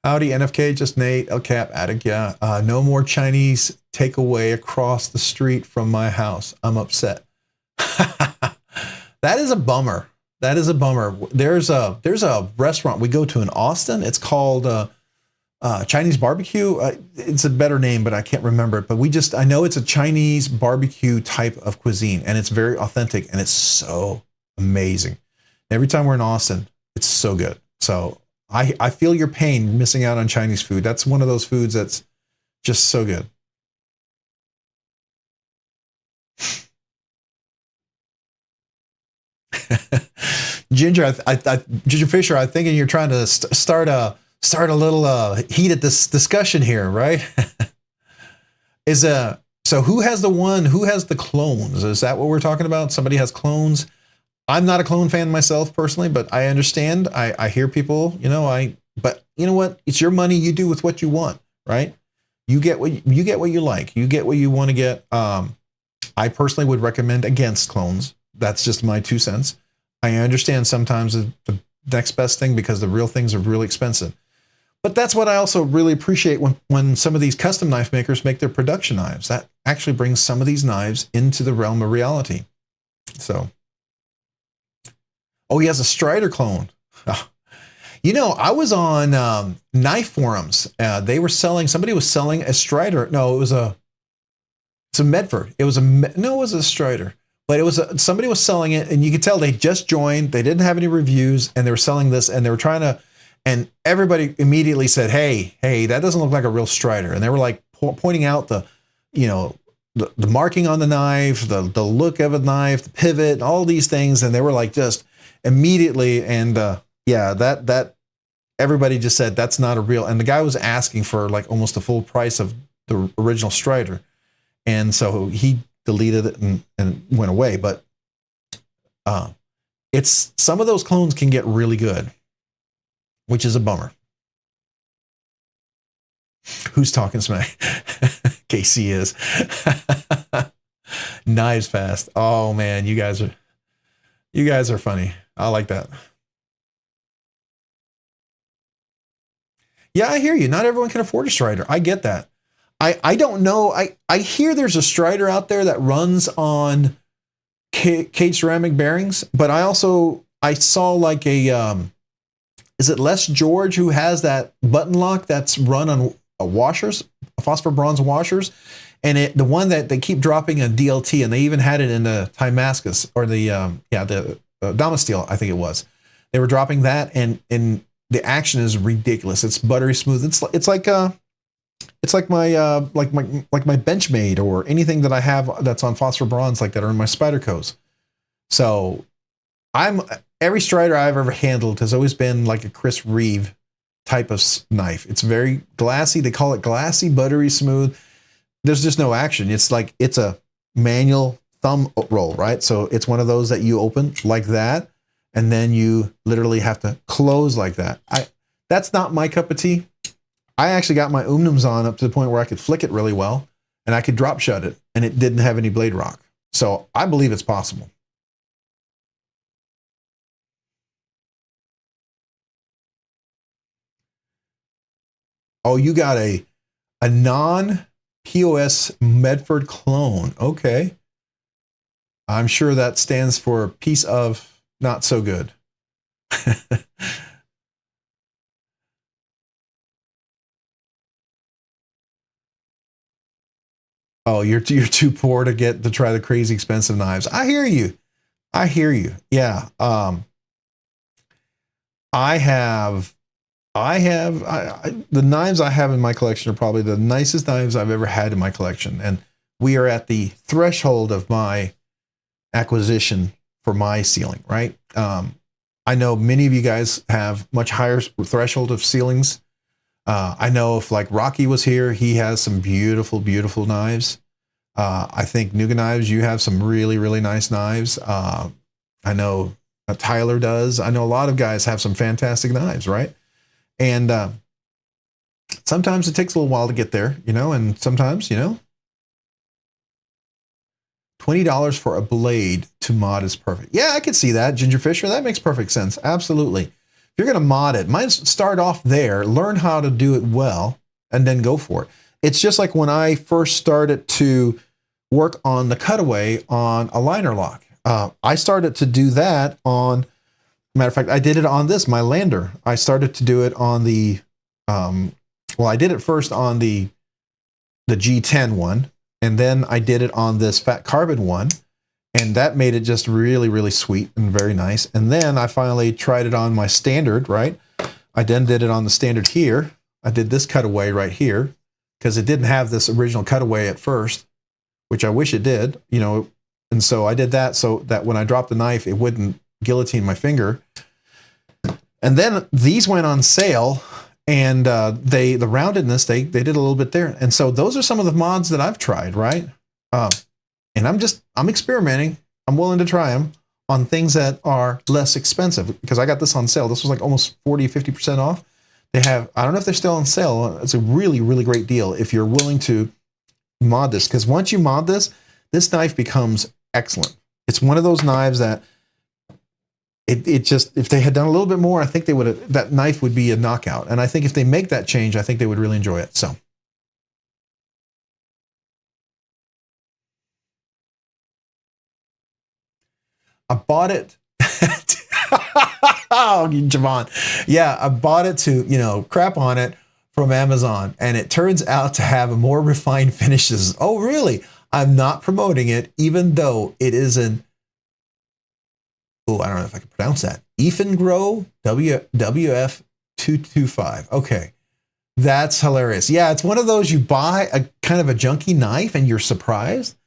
Howdy, NFK, just Nate, El Cap, Attic, yeah. No more Chinese takeaway across the street from my house. I'm upset. That is a bummer. That is a bummer. There's a restaurant we go to in Austin. It's called Chinese Barbecue. It's a better name, but I can't remember it. But I know it's a Chinese barbecue type of cuisine, and it's very authentic, and it's so amazing. Every time we're in Austin, it's so good. So I feel your pain missing out on Chinese food. That's one of those foods that's just so good. Ginger, Ginger Fisher, I'm thinking you're trying to start a little heated this discussion here, right? So who has the clones? Is that what we're talking about? Somebody has clones. I'm not a clone fan myself personally, but I understand. I hear people, but you know what? It's your money. You do with what you want, right? You get what you like. You get what you want to get. I personally would recommend against clones. That's just my 2 cents. I understand sometimes the next best thing, because the real things are really expensive. But that's what I also really appreciate when some of these custom knife makers make their production knives. That actually brings some of these knives into the realm of reality. So. Oh, he has a Strider clone. Oh. I was on knife forums. Somebody was selling a Strider. No, it's a Medford. It was a Strider. But somebody was selling it, and you could tell they just joined. They didn't have any reviews, and they were selling this, and they were trying to, and everybody immediately said, hey, that doesn't look like a real Strider. And they were like pointing out the marking on the knife, the look of a knife, the pivot, all these things. And they were like just immediately. And that everybody just said, that's not a real, and the guy was asking for like almost the full price of the original Strider. And so he deleted it and went away. But it's some of those clones can get really good, which is a bummer. Who's talking smack? KC is. Knives fast. Oh man, you guys are funny. I like that. Yeah, I hear you. Not everyone can afford a Strider. I get that. I don't know. I hear there's a Strider out there that runs on cage ceramic bearings, but I saw like a is it Les George who has that button lock that's run on washers, phosphor bronze washers, and the one that they keep dropping a DLT, and they even had it in the Timascus or the Damasteel, I think it was. They were dropping that, and the action is ridiculous. It's buttery smooth. It's like my Benchmade or anything that I have that's on phosphor bronze like that, or in my Spydercos. So every Strider I've ever handled has always been like a Chris Reeve type of knife. It's very glassy. They call it glassy, buttery smooth. There's just no action. It's like, it's a manual thumb roll, right? So it's one of those that you open like that, and then you literally have to close like that. That's not my cup of tea. I actually got my Umnums on up to the point where I could flick it really well, and I could drop shut it, and it didn't have any blade rock. So I believe it's possible. Oh, you got a non-POS Medford clone. Okay. I'm sure that stands for piece of not so good. Oh, you're too poor to try the crazy expensive knives. I hear you. I hear you. Yeah. The knives I have in my collection are probably the nicest knives I've ever had in my collection. And we are at the threshold of my acquisition for my sealing, right? I know many of you guys have much higher threshold of sealings. I know if like Rocky was here, he has some beautiful, beautiful knives. I think Nuga Knives, you have some really, really nice knives. I know Tyler does. I know a lot of guys have some fantastic knives, right? And sometimes it takes a little while to get there, and sometimes, $20 for a blade to mod is perfect. Yeah, I could see that, Ginger Fisher. That makes perfect sense. Absolutely. If you're going to mod it, might start off there, learn how to do it well, and then go for it. It's just like when I first started to work on the cutaway on a liner lock. I started to do that on, matter of fact, I did it on this, my Lander. I started to do it on the, I did it first on the G10 one, and then I did it on this fat carbon one, and that made it just really, really sweet and very nice. And then I finally tried it on my standard, right? I then did it on the standard here. I did this cutaway right here because it didn't have this original cutaway at first, which I wish it did, and so I did that so that when I dropped the knife, it wouldn't guillotine my finger. And then these went on sale, and the roundedness, they did a little bit there. And so those are some of the mods that I've tried, right? And I'm experimenting. I'm willing to try them on things that are less expensive, because I got this on sale. This was like almost 40, 50% off. They have, I don't know if they're still on sale. It's a really, really great deal if you're willing to mod this, because once you mod this knife becomes excellent. It's one of those knives that it just, if they had done a little bit more, I think that knife would be a knockout. And I think if they make that change, I think they would really enjoy it. So. I bought it. Oh, Javon. Yeah, I bought it to, crap on it from Amazon, and it turns out to have more refined finishes. Oh, really? I'm not promoting it, even though it is I don't know if I can pronounce that. Ifengro WF225. Okay. That's hilarious. Yeah, it's one of those you buy a kind of a junky knife and you're surprised.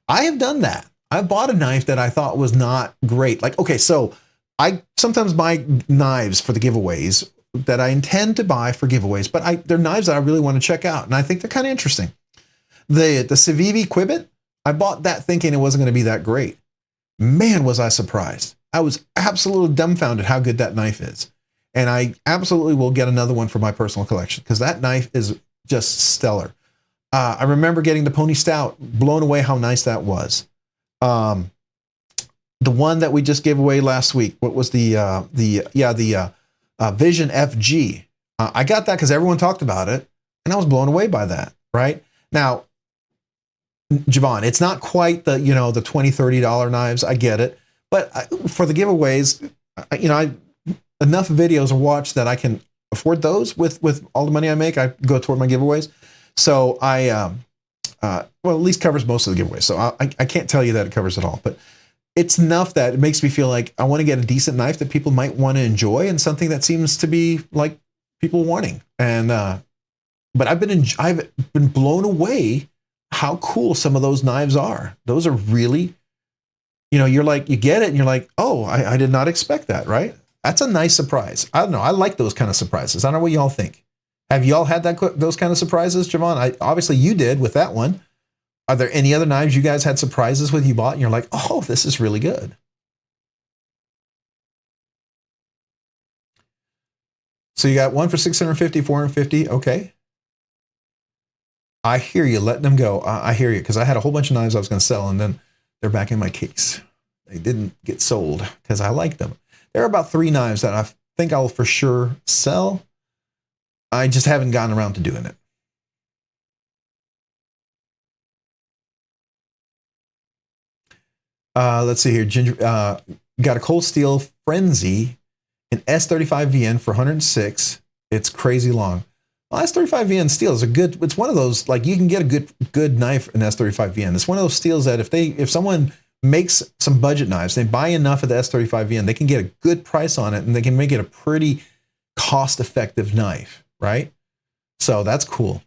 I have done that. I bought a knife that I thought was not great. Like, okay, so I sometimes buy knives for the giveaways that I intend to buy for giveaways, but they're knives that I really want to check out, and I think they're kind of interesting. The Civivi Quibbit, I bought that thinking it wasn't going to be that great. Man, was I surprised. I was absolutely dumbfounded how good that knife is. And I absolutely will get another one for my personal collection, because that knife is just stellar. I remember getting the Pony Stout, blown away how nice that was. The one that we just gave away last week, what was the Vision FG? I got that because everyone talked about it, and I was blown away by that. Right now, Javon, it's not quite the the $20-$30 knives. I get it, but for the giveaways, enough videos are watched that I can afford those with all the money I make. I go toward my giveaways, so well, at least covers most of the giveaways. So I can't tell you that it covers it all, but it's enough that it makes me feel like I want to get a decent knife that people might want to enjoy and something that seems to be like people wanting. And but I've been blown away how cool some of those knives are. Those are really, you're like, you get it and you're like, oh, I did not expect that, right? That's a nice surprise. I don't know. I like those kind of surprises. I don't know what y'all think. Have y'all had those kind of surprises, Javon? Obviously you did with that one. Are there any other knives you guys had surprises with you bought and you're like, oh, this is really good? So you got one for $650, $450. Okay. I hear you letting them go. I hear you, because I had a whole bunch of knives I was going to sell, and then they're back in my case. They didn't get sold because I like them. There are about 3 knives that I think I'll for sure sell. I just haven't gotten around to doing it. Let's see here. Got a Cold Steel Frenzy, an S35VN for 106. It's crazy long. Well, S35VN steel is it's one of those, like, you can get a good knife in S35VN. It's one of those steels that if someone makes some budget knives, they buy enough of the S35VN, they can get a good price on it and they can make it a pretty cost-effective knife, right? So that's cool.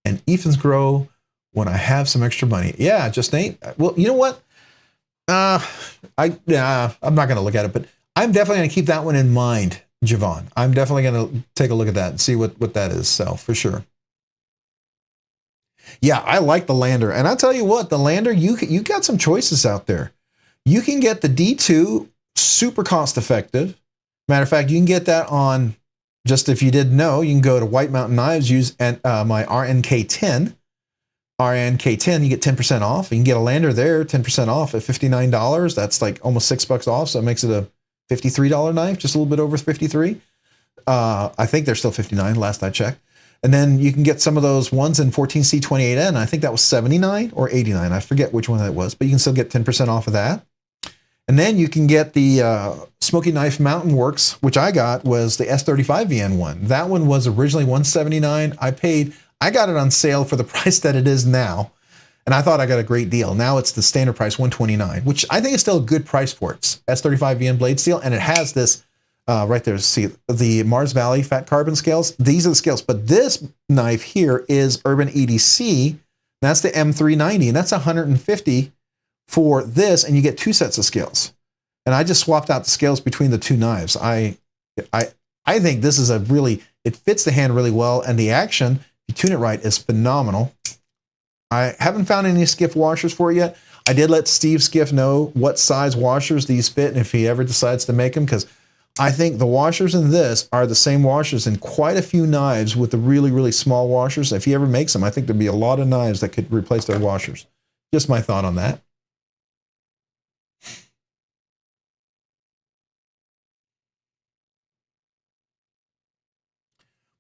And Ethan's Grow, when I have some extra money. Yeah, just ain't. Well, you know what? I'm not going to look at it, but I'm definitely going to keep that one in mind, Javon. I'm definitely going to take a look at that and see what that is. So for sure. Yeah, I like the Lander. And I'll tell you what, the Lander, you got some choices out there. You can get the D2, super cost effective. Matter of fact, you can get that on, just if you didn't know, you can go to White Mountain Knives, use my RNK10. RNK10, you get 10% off. You can get a Lander there, 10% off at $59. That's like almost $6 off. So it makes it a $53 knife, just a little bit over 53. I think they're still 59 last I checked. And then you can get some of those ones in 14C28N. I think that was 79 or 89. I forget which one that was, but you can still get 10% off of that. And then you can get the Smoky Knife Mountain Works, which I got was the S35VN one. That one was originally $179. I got it on sale for the price that it is now. And I thought I got a great deal. Now it's the standard price, $129, which I think is still a good price for it. It's S35VN blade steel, and it has this right there. See the Mars Valley fat carbon scales. These are the scales, but this knife here is Urban EDC. That's the M390, and that's $150 for this, and you get 2 sets of scales. And I just swapped out the scales between the 2 knives. I think this is it fits the hand really well, and the action, if you tune it right, is phenomenal. I haven't found any Skiff washers for it yet. I did let Steve Skiff know what size washers these fit, and if he ever decides to make them, because I think the washers in this are the same washers in quite a few knives with the really, really small washers. If he ever makes them, I think there'd be a lot of knives that could replace their washers. Just my thought on that.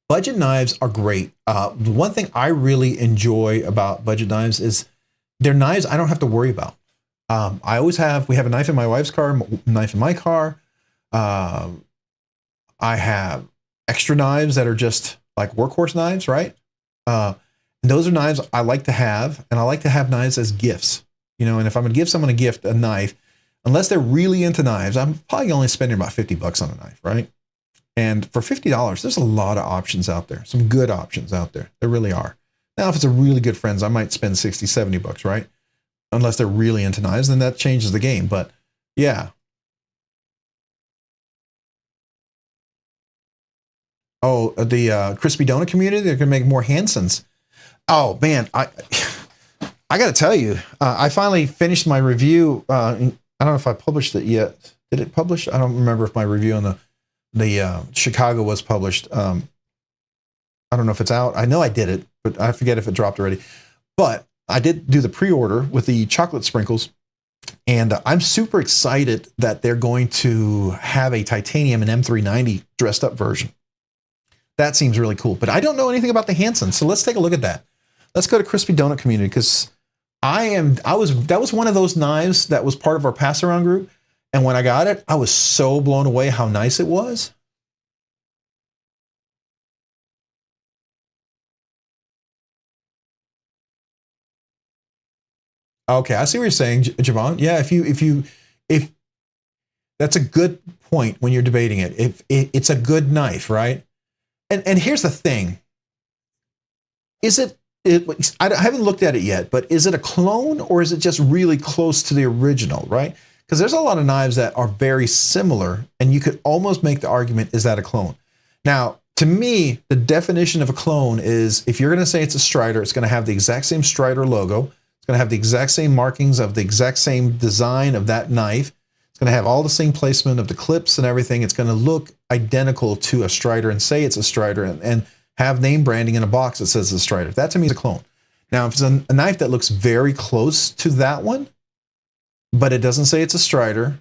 Budget knives are great. The one thing I really enjoy about budget knives is they're knives I don't have to worry about. We have a knife in my wife's car, knife in my car. I have extra knives that are just like workhorse knives, right? And those are knives I like to have, and I like to have knives as gifts. And if I'm going to give someone a knife, unless they're really into knives, I'm probably only spending about $50 on a knife, right? And for $50, there's a lot of options out there. Some good options out there. There really are. Now, if it's a really good friends, I might spend $60, $70, right? Unless they're really into knives, then that changes the game. But yeah. Oh, the crispy donut community, they're going to make more Hansons. Oh, man. I got to tell you, I finally finished my review. I don't know if I published it yet. Did it publish? I don't remember if my review on the Chicago was published. I don't know if it's out. I know I did it, but I forget if it dropped already. But I did do the pre-order with the chocolate sprinkles. And I'm super excited that they're going to have a titanium and M390 dressed up version. That seems really cool. But I don't know anything about the Hansen, so let's take a look at that. Let's go to Crispy Donut Community, because that was one of those knives that was part of our pass around group. And when I got it, I was so blown away how nice it was. Okay, I see what you're saying, Javon. Yeah, if that's a good point when you're debating it. If it's a good knife, right? And here's the thing. Is it I haven't looked at it yet, but is it a clone or is it just really close to the original, right? Because there's a lot of knives that are very similar, and you could almost make the argument, is that a clone? Now, to me, the definition of a clone is, if you're going to say it's a Strider, it's going to have the exact same Strider logo. It's going to have the exact same markings of the exact same design of that knife. It's going to have all the same placement of the clips and everything. It's going to look identical to a Strider and say it's a Strider, and have name branding in a box that says it's a Strider. That to me is a clone. Now, if it's a knife that looks very close to that one, but it doesn't say it's a Strider,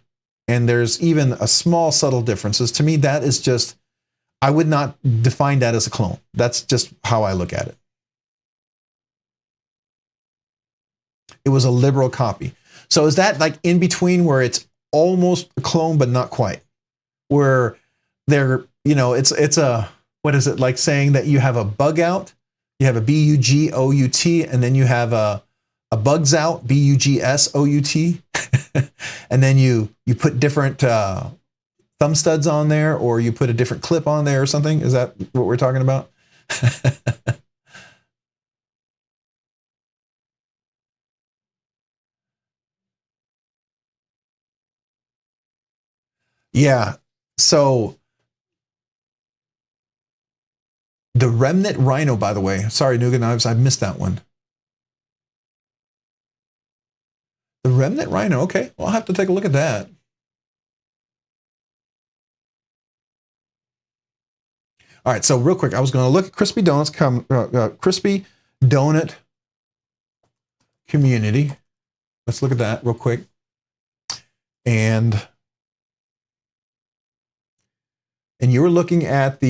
and there's even a small subtle differences, to me, that is just, I would not define that as a clone. That's just how I look at it. It was a liberal copy. So is that like in between where it's almost a clone, but not quite? Where they're, it's a, what is it, like saying that you have a bug out, you have a B-U-G-O-U-T, and then you have a bugs out, B-U-G-S-O-U-T, and then you put different thumb studs on there, or you put a different clip on there or something. Is that what we're talking about? Yeah. So the Remnant Rhino, by the way, sorry, Nougat Knives, I missed that one. The Remnant Rhino, okay. Well, I'll have to take a look at that. All right, so real quick, I was going to look at Crispy Donuts, Crispy Donut Community. Let's look at that real quick. And you were looking at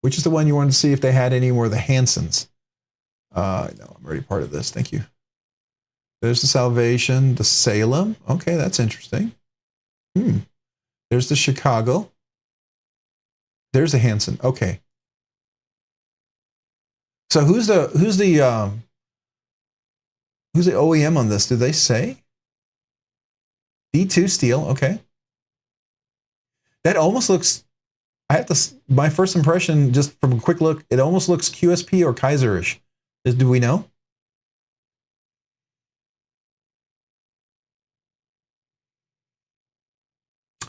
which is the one you wanted to see if they had any more of the Hansens. No, I'm already part of this. Thank you. There's the Salvation, the Salem. Okay, that's interesting. There's the Chicago. There's the Hansen. Okay. So who's the OEM on this? Did they say? D2 steel. Okay. That almost looks, my first impression, just from a quick look, it almost looks QSP or Kaiserish. Do we know?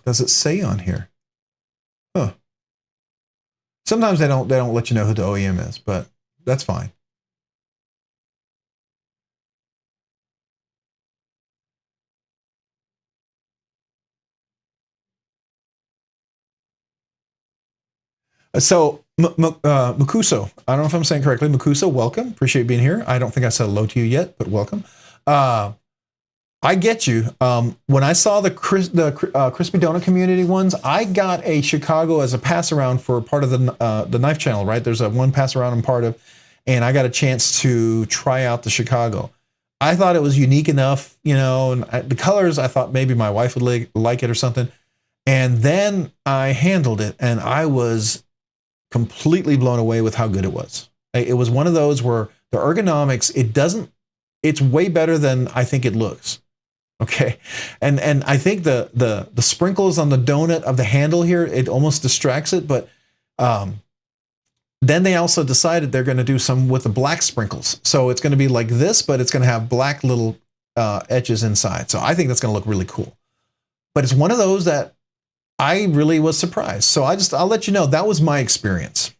Does it say on here? Huh. Sometimes they don't let you know who the OEM is, but that's fine. So Mukuso, I don't know if I'm saying correctly. Mukuso, welcome. Appreciate being here. I don't think I said hello to you yet, but welcome. I get you. When I saw the Crispy Donut Community ones, I got a Chicago as a pass around for part of the Knife Channel, right? There's a one pass around I'm part of, and I got a chance to try out the Chicago. I thought it was unique enough, and the colors, I thought maybe my wife would like it or something. And then I handled it, and I was completely blown away with how good it was. It was one of those where the ergonomics, it's way better than I think it looks. Okay. And I think the sprinkles on the donut of the handle here, it almost distracts it. But then they also decided they're going to do some with the black sprinkles. So it's going to be like this, but it's going to have black little edges inside. So I think that's going to look really cool. But it's one of those that I really was surprised. So I'll let you know, that was my experience.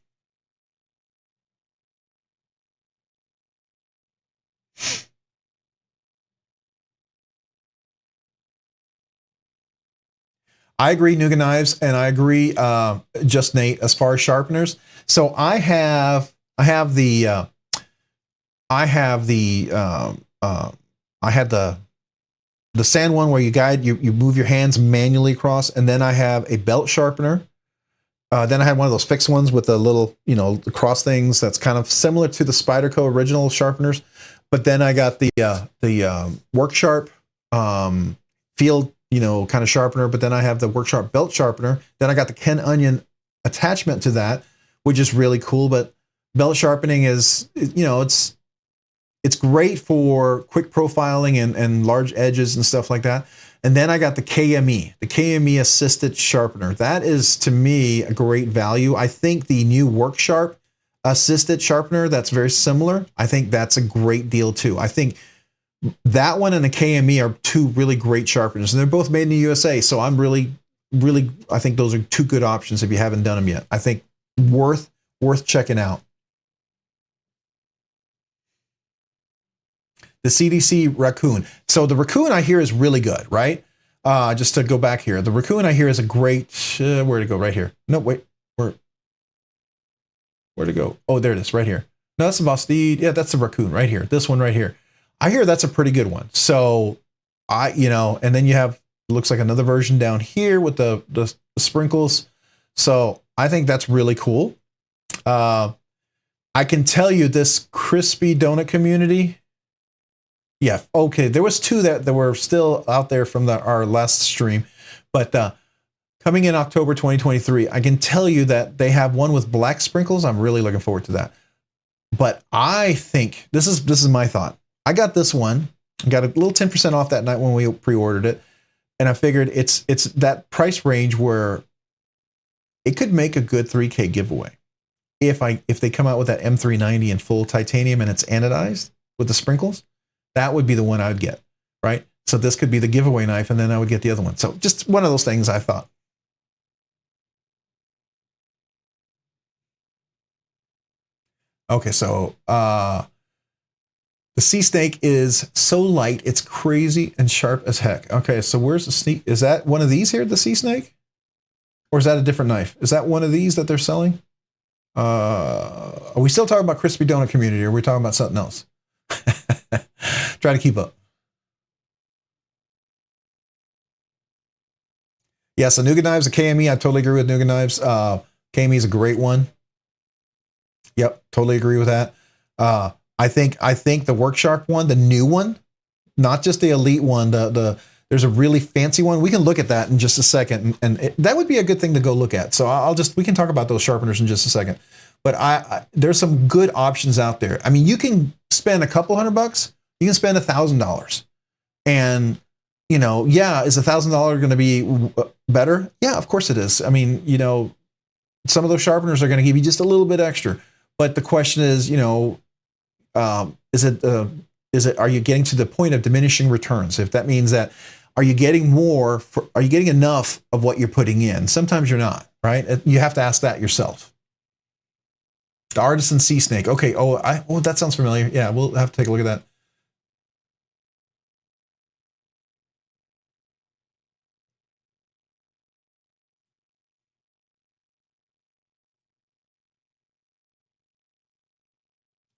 I agree, Nougat Knives, and I agree, Just Nate, as far as sharpeners. So I had the the sand one where you move your hands manually across, and then I have a belt sharpener. Then I had one of those fixed ones with the little, the cross things that's kind of similar to the Spyderco original sharpeners. But then I got the Work Sharp field, kind of sharpener. But then I have the Work Sharp belt sharpener. Then I got the Ken Onion attachment to that, which is really cool. But belt sharpening is, it's great for quick profiling and large edges and stuff like that. And then I got the KME assisted sharpener. That is, to me, a great value. I think the new Work Sharp assisted sharpener, that's very similar. I think that's a great deal too. I think that one and the KME are two really great sharpeners, and they're both made in the USA. So I'm really, I think those are two good options if you haven't done them yet. I think worth checking out. The CDC Raccoon. So the Raccoon I hear is really good, right? Just to go back here. The Raccoon I hear is a great, where to go? Right here. No, wait, where to go? Oh, there it is, right here. No, that's the Bastide. Yeah, that's the Raccoon right here. This one right here. I hear that's a pretty good one. So and then you have, looks like another version down here with the sprinkles. So I think that's really cool. I can tell you this crispy donut community. Yeah, okay. There was two that were still out there from our last stream, but coming in October 2023, I can tell you that they have one with black sprinkles. I'm really looking forward to that. But I think this is my thought. I got this one. I got a little 10% off that night when we pre-ordered it, and I figured it's that price range where it could make a good 3K giveaway if they come out with that M390 in full titanium and it's anodized with the sprinkles. That would be the one I would get, right? So this could be the giveaway knife, and then I would get the other one. So just one of those things I thought. Okay, so the sea snake is so light, it's crazy and sharp as heck. Okay, so where's the snake? Is that one of these here, the sea snake? Or is that a different knife? Is that one of these that they're selling? Are we still talking about crispy donut community, or are we talking about something else? Try to keep up. Yeah, so Nougat knives, the KME, I totally agree with Nougat knives. KME is a great one. Yep, totally agree with that. I think the Work Sharp one, the new one, not just the elite one, there's a really fancy one. We can look at that in just a second, and that would be a good thing to go look at. So we can talk about those sharpeners in just a second. But there's some good options out there. I mean, you can spend a couple $100. You can spend $1,000, and yeah, is $1,000 going to be better? Yeah, of course it is. I mean, some of those sharpeners are going to give you just a little bit extra. But the question is, is it? Are you getting to the point of diminishing returns? If that means that, are you getting enough of what you're putting in? Sometimes you're not, right? You have to ask that yourself. The Artisan Sea Snake. Okay. Oh, that sounds familiar. Yeah, we'll have to take a look at that.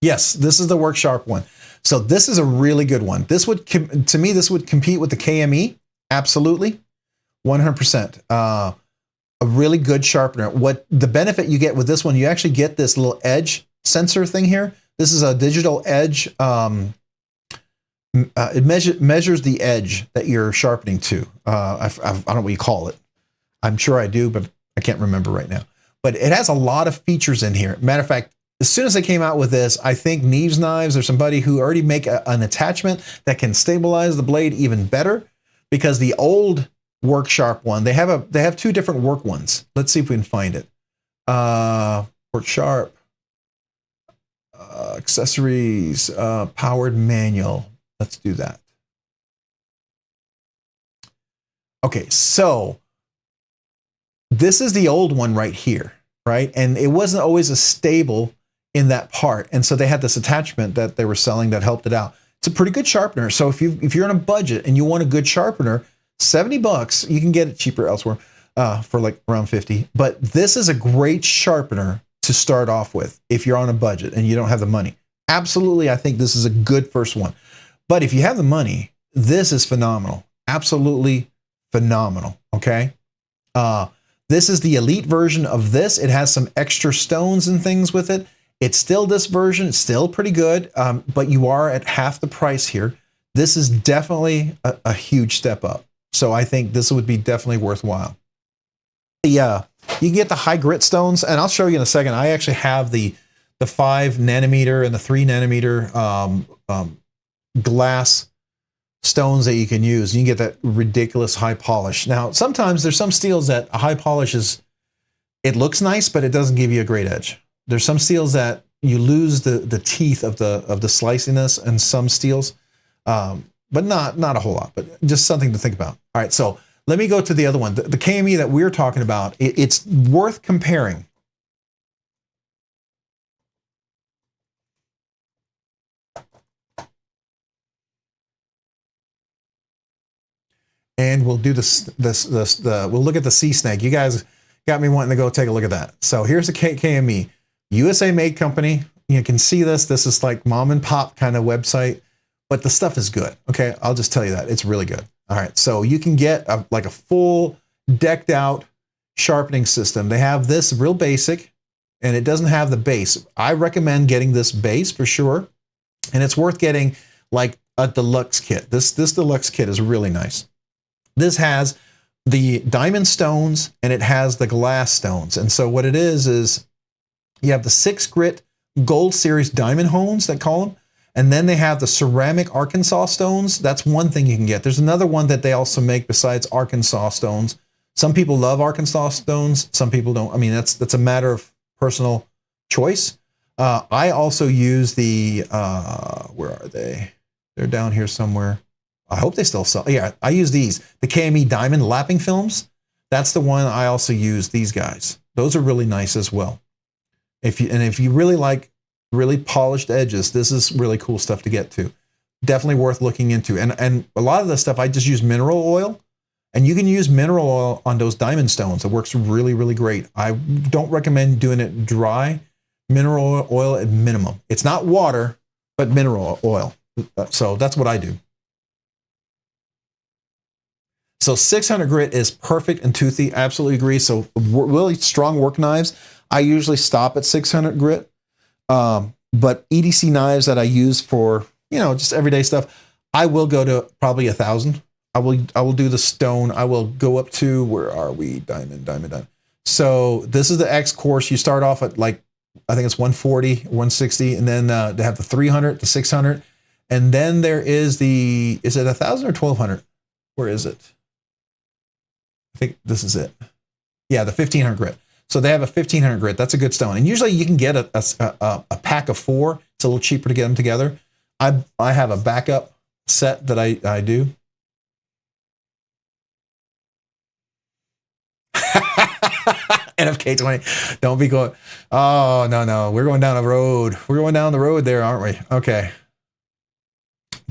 Yes, this is the Work Sharp one. So this is a really good one. This would, to me, this would compete with the KME. Absolutely. 100%. A really good sharpener. What the benefit you get with this one, you actually get this little edge sensor thing here. This is a digital edge. It measures the edge that you're sharpening to. I don't know what you call it. I'm sure I do, but I can't remember right now. But it has a lot of features in here. Matter of fact, as soon as they came out with this, I think Neves Knives or somebody who already make an attachment that can stabilize the blade even better, because the old Work Sharp one, they have two different work ones. Let's see if we can find it. Work Sharp accessories, powered manual. Let's do that. Okay, so this is the old one right here, right? And it wasn't always as stable in that part, and so they had this attachment that they were selling that helped it out. It's a pretty good sharpener. So if you're on a budget and you want a good sharpener, $70, you can get it cheaper elsewhere for like around 50. But this is a great sharpener to start off with if you're on a budget and you don't have the money. Absolutely, I think this is a good first one. But if you have the money, this is phenomenal. Absolutely phenomenal. Okay. This is the elite version of this. It has some extra stones and things with it. It's still this version. It's still pretty good, but you are at half the price here. This is definitely a huge step up. So I think this would be definitely worthwhile. Yeah, you can get the high grit stones, and I'll show you in a second. I actually have the 5 nanometer and the 3 nanometer glass stones that you can use. You can get that ridiculous high polish. Now, sometimes there's some steels that a high polish is, it looks nice, but it doesn't give you a great edge. There's some steels that you lose the teeth of the sliciness, and some steels, but not a whole lot, but just something to think about. All right, so let me go to the other one. The KME that we're talking about, it's worth comparing. And we'll do we'll look at the sea snake. You guys got me wanting to go take a look at that. So here's the KME, USA made company. You can see this. This is like mom and pop kind of website, but the stuff is good. Okay, I'll just tell you that it's really good. All right, so you can get like a full decked out sharpening system. They have this real basic, and it doesn't have the base. I recommend getting this base for sure, and it's worth getting like a deluxe kit. This deluxe kit is really nice. This has the diamond stones and it has the glass stones. And so what it is you have the 6 grit gold series diamond hones, they call them. And then they have the ceramic Arkansas stones. That's one thing you can get. There's another one that they also make besides Arkansas stones. Some people love Arkansas stones. Some people don't. I mean, that's a matter of personal choice. I also use the, where are they? They're down here somewhere. I hope they still sell. Yeah, I use these, the KME diamond lapping films. That's the one I also use, these guys. Those are really nice as well. If you really like really polished edges, this is really cool stuff to get to. Definitely worth looking into. And a lot of the stuff, I just use mineral oil, and you can use mineral oil on those diamond stones. It works really, really great. I don't recommend doing it dry. Mineral oil at minimum. It's not water, but mineral oil. So that's what I do. So 600 grit is perfect and toothy. Absolutely agree. So really strong work knives, I usually stop at 600 grit. But EDC knives that I use for, just everyday stuff, I will go to probably 1,000. I will do the stone. I will go up to, where are we? Diamond. So this is the X course. You start off at like, I think it's 140, 160, and then they have the 300, the 600. And then there is is it 1,000 or 1,200? Where is it? I think this is it. Yeah, the 1,500 grit. So they have a 1,500 grit. That's a good stone. And usually you can get a pack of 4. It's a little cheaper to get them together. I have a backup set that I do. NFK20. Don't be going, oh, no. We're going down the road. We're going down the road there, aren't we? Okay.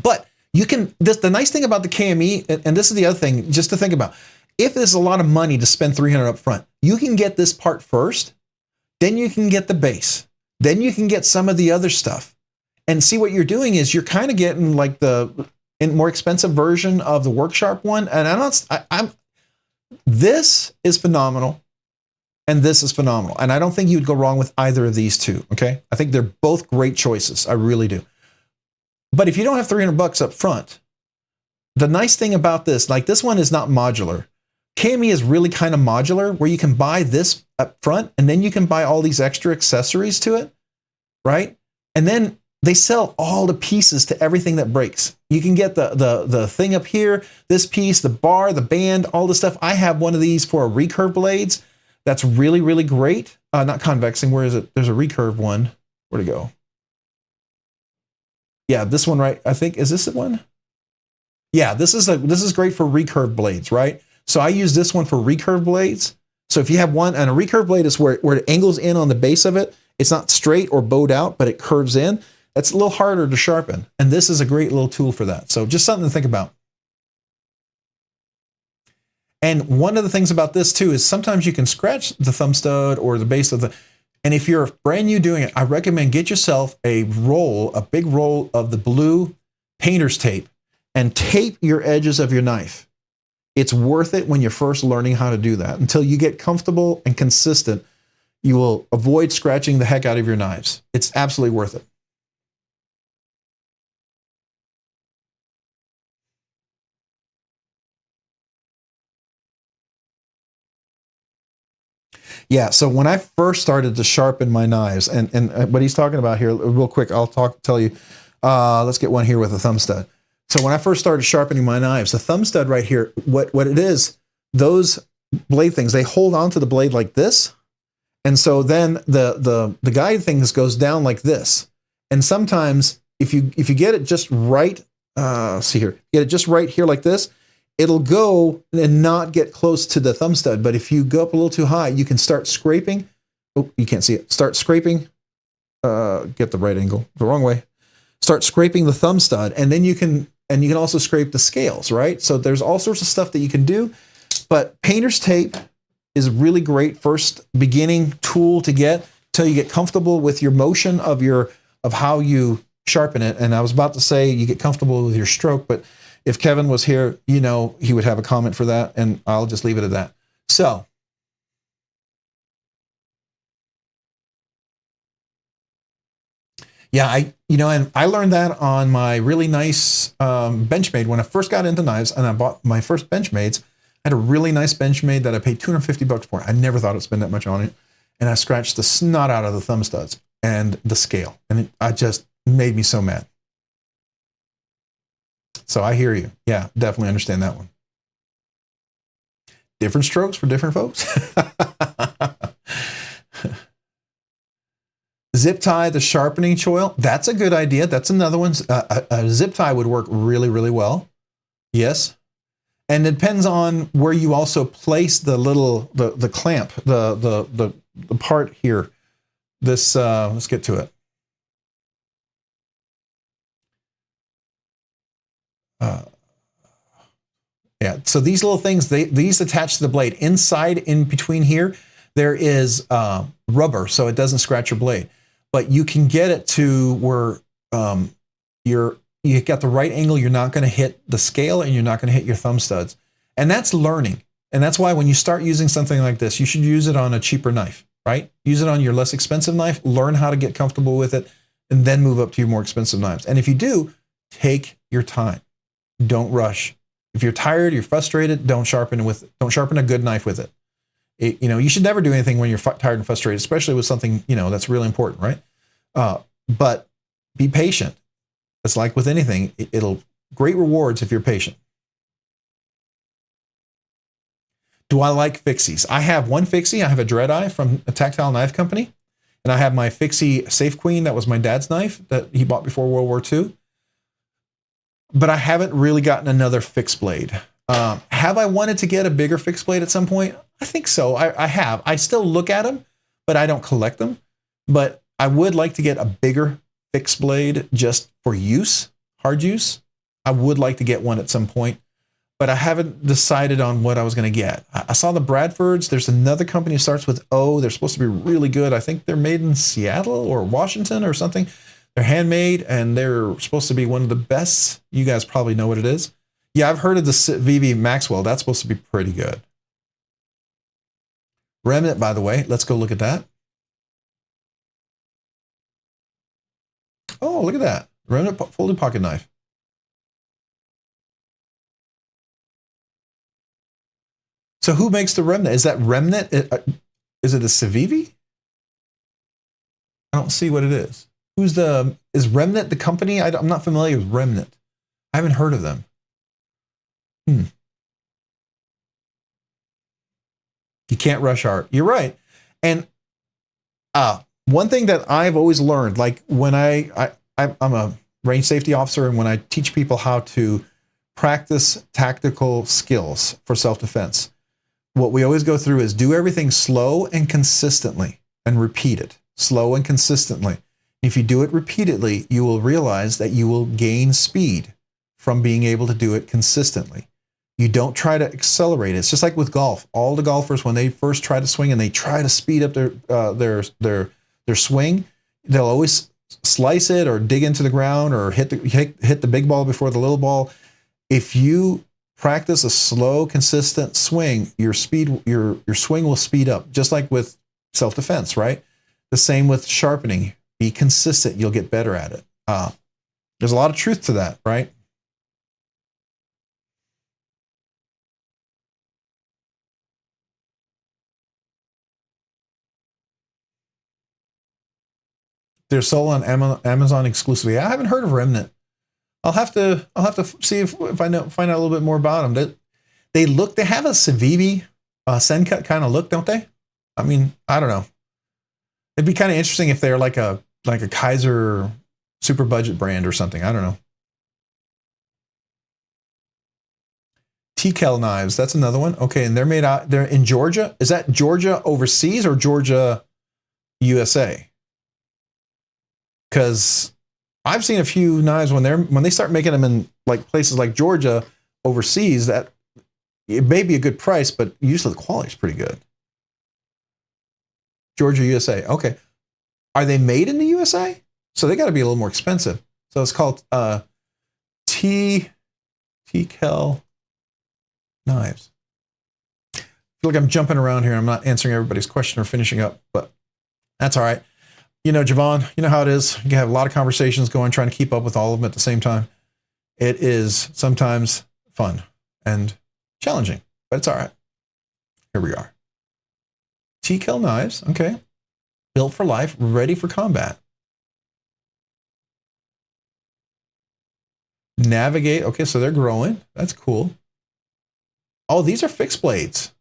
But you can, the nice thing about the KME, and this is the other thing just to think about, if there's a lot of money to spend 300 up front, you can get this part first, then you can get the base, then you can get some of the other stuff. And see, what you're doing is you're kind of getting like the more expensive version of the Worksharp one. And this is phenomenal, and this is phenomenal. And I don't think you'd go wrong with either of these two, okay? I think they're both great choices. I really do. But if you don't have 300 bucks up front, the nice thing about this, like this one is not modular. KME is really kind of modular, where you can buy this up front and then you can buy all these extra accessories to it, right? And then they sell all the pieces to everything that breaks. You can get the thing up here, this piece, the bar, the band, all the stuff. I have one of these for recurve blades. That's really, really great. Not convexing. Where is it? There's a recurve one. Where'd it go? Yeah, this one, right? I think, is this the one? Yeah, this is great for recurve blades, right? So I use this one for recurve blades. So if you have one, and a recurve blade is where it angles in on the base of it. It's not straight or bowed out, but it curves in. That's a little harder to sharpen. And this is a great little tool for that. So just something to think about. And one of the things about this too is sometimes you can scratch the thumb stud or the base of the, and if you're brand new doing it, I recommend get yourself a big roll of the blue painter's tape, and tape your edges of your knife. It's worth it when you're first learning how to do that. Until you get comfortable and consistent, you will avoid scratching the heck out of your knives. It's absolutely worth it. Yeah, so when I first started to sharpen my knives, and what he's talking about here, real quick, tell you. Let's get one here with a thumb stud. So when I first started sharpening my knives, the thumb stud right here, what it is, those blade things, they hold onto the blade like this, and so then the guide things goes down like this. And sometimes if you get it just right, see here, get it just right here like this, it'll go and not get close to the thumb stud. But if you go up a little too high, you can start scraping. Oh, you can't see it. Start scraping. Get the right angle. The wrong way. Start scraping the thumb stud, and then you can also scrape the scales, right? So there's all sorts of stuff that you can do. But painter's tape is a really great first beginning tool to get till you get comfortable with your motion of how you sharpen it. And I was about to say you get comfortable with your stroke, but if Kevin was here, he would have a comment for that, and I'll just leave it at that. So, yeah, and I learned that on my really nice Benchmade when I first got into knives, and I bought my first Benchmades. I had a really nice Benchmade that I paid $250 for. I never thought I'd spend that much on it, and I scratched the snot out of the thumb studs and the scale, and it just made me so mad. So I hear you. Yeah, definitely understand that one. Different strokes for different folks. Zip tie the sharpening choil. That's a good idea. That's another one. A zip tie would work really, really well. Yes. And it depends on where you also place the clamp, the part here. This, let's get to it. Yeah, so these little things, these attach to the blade. Inside, in between here, there is rubber, so it doesn't scratch your blade. But you can get it to where you got the right angle. You're not going to hit the scale, and you're not going to hit your thumb studs. And that's learning. And that's why when you start using something like this, you should use it on a cheaper knife, right? Use it on your less expensive knife. Learn how to get comfortable with it, and then move up to your more expensive knives. And if you do, take your time. Don't rush. If you're tired, you're frustrated, don't sharpen a good knife with it. You should never do anything when you're tired and frustrated, especially with something, that's really important, right? But be patient. It's like with anything, it'll great rewards if you're patient. Do I like fixies? I have one fixie. I have a Dread Eye from a Tactile Knife Company, and I have my fixie Safe Queen. That was my dad's knife that he bought before World War II. But I haven't really gotten another fixed blade. Have I wanted to get a bigger fixed blade at some point? I think so. I have. I still look at them, but I don't collect them. But I would like to get a bigger fixed blade just for use, hard use. I would like to get one at some point, but I haven't decided on what I was going to get. I saw the Bradfords. There's another company that starts with O. They're supposed to be really good. I think they're made in Seattle or Washington or something. They're handmade, and they're supposed to be one of the best. You guys probably know what it is. Yeah, I've heard of the VV Maxwell. That's supposed to be pretty good. Remnant, by the way. Let's go look at that. Oh, look at that. Remnant folded pocket knife. So who makes the Remnant? Is that Remnant? Is it a Civivi? I don't see what it is. Is Remnant the company? I'm not familiar with Remnant. I haven't heard of them. You can't rush art. You're right. And one thing that I've always learned, like when I'm a range safety officer, and when I teach people how to practice tactical skills for self-defense, what we always go through is do everything slow and consistently and repeat it slow and consistently. If you do it repeatedly, you will realize that you will gain speed from being able to do it consistently. You don't try to accelerate it. It's just like with golf. All the golfers, when they first try to swing and they try to speed up their swing, they'll always slice it or dig into the ground or hit the big ball before the little ball. If you practice a slow, consistent swing, your swing will speed up, just like with self-defense, right? The same with sharpening. Be consistent, you'll get better at it. There's a lot of truth to that, right? They're sold on Amazon exclusively. I haven't heard of Remnant. I'll have to see if find out a little bit more about them. They have a Civivi Sencut kind of look, don't they? I mean, I don't know. It'd be kind of interesting if they're like a Kaiser super budget brand or something. I don't know. T-Kel knives, that's another one. Okay, and they're in Georgia. Is that Georgia overseas or Georgia, USA? Because I've seen a few knives when they start making them in like places like Georgia overseas, that it may be a good price, but usually the quality is pretty good. Georgia, USA. Okay. Are they made in the USA? So they got to be a little more expensive. So it's called T-Kel knives. I feel like I'm jumping around here. I'm not answering everybody's question or finishing up, but that's all right. You know, Javon, you know how it is. You can have a lot of conversations going, trying to keep up with all of them at the same time. It is sometimes fun and challenging, but it's all right. Here we are. T-Kel knives, okay. Built for life, ready for combat. Navigate, okay, so they're growing. That's cool. Oh, these are fixed blades.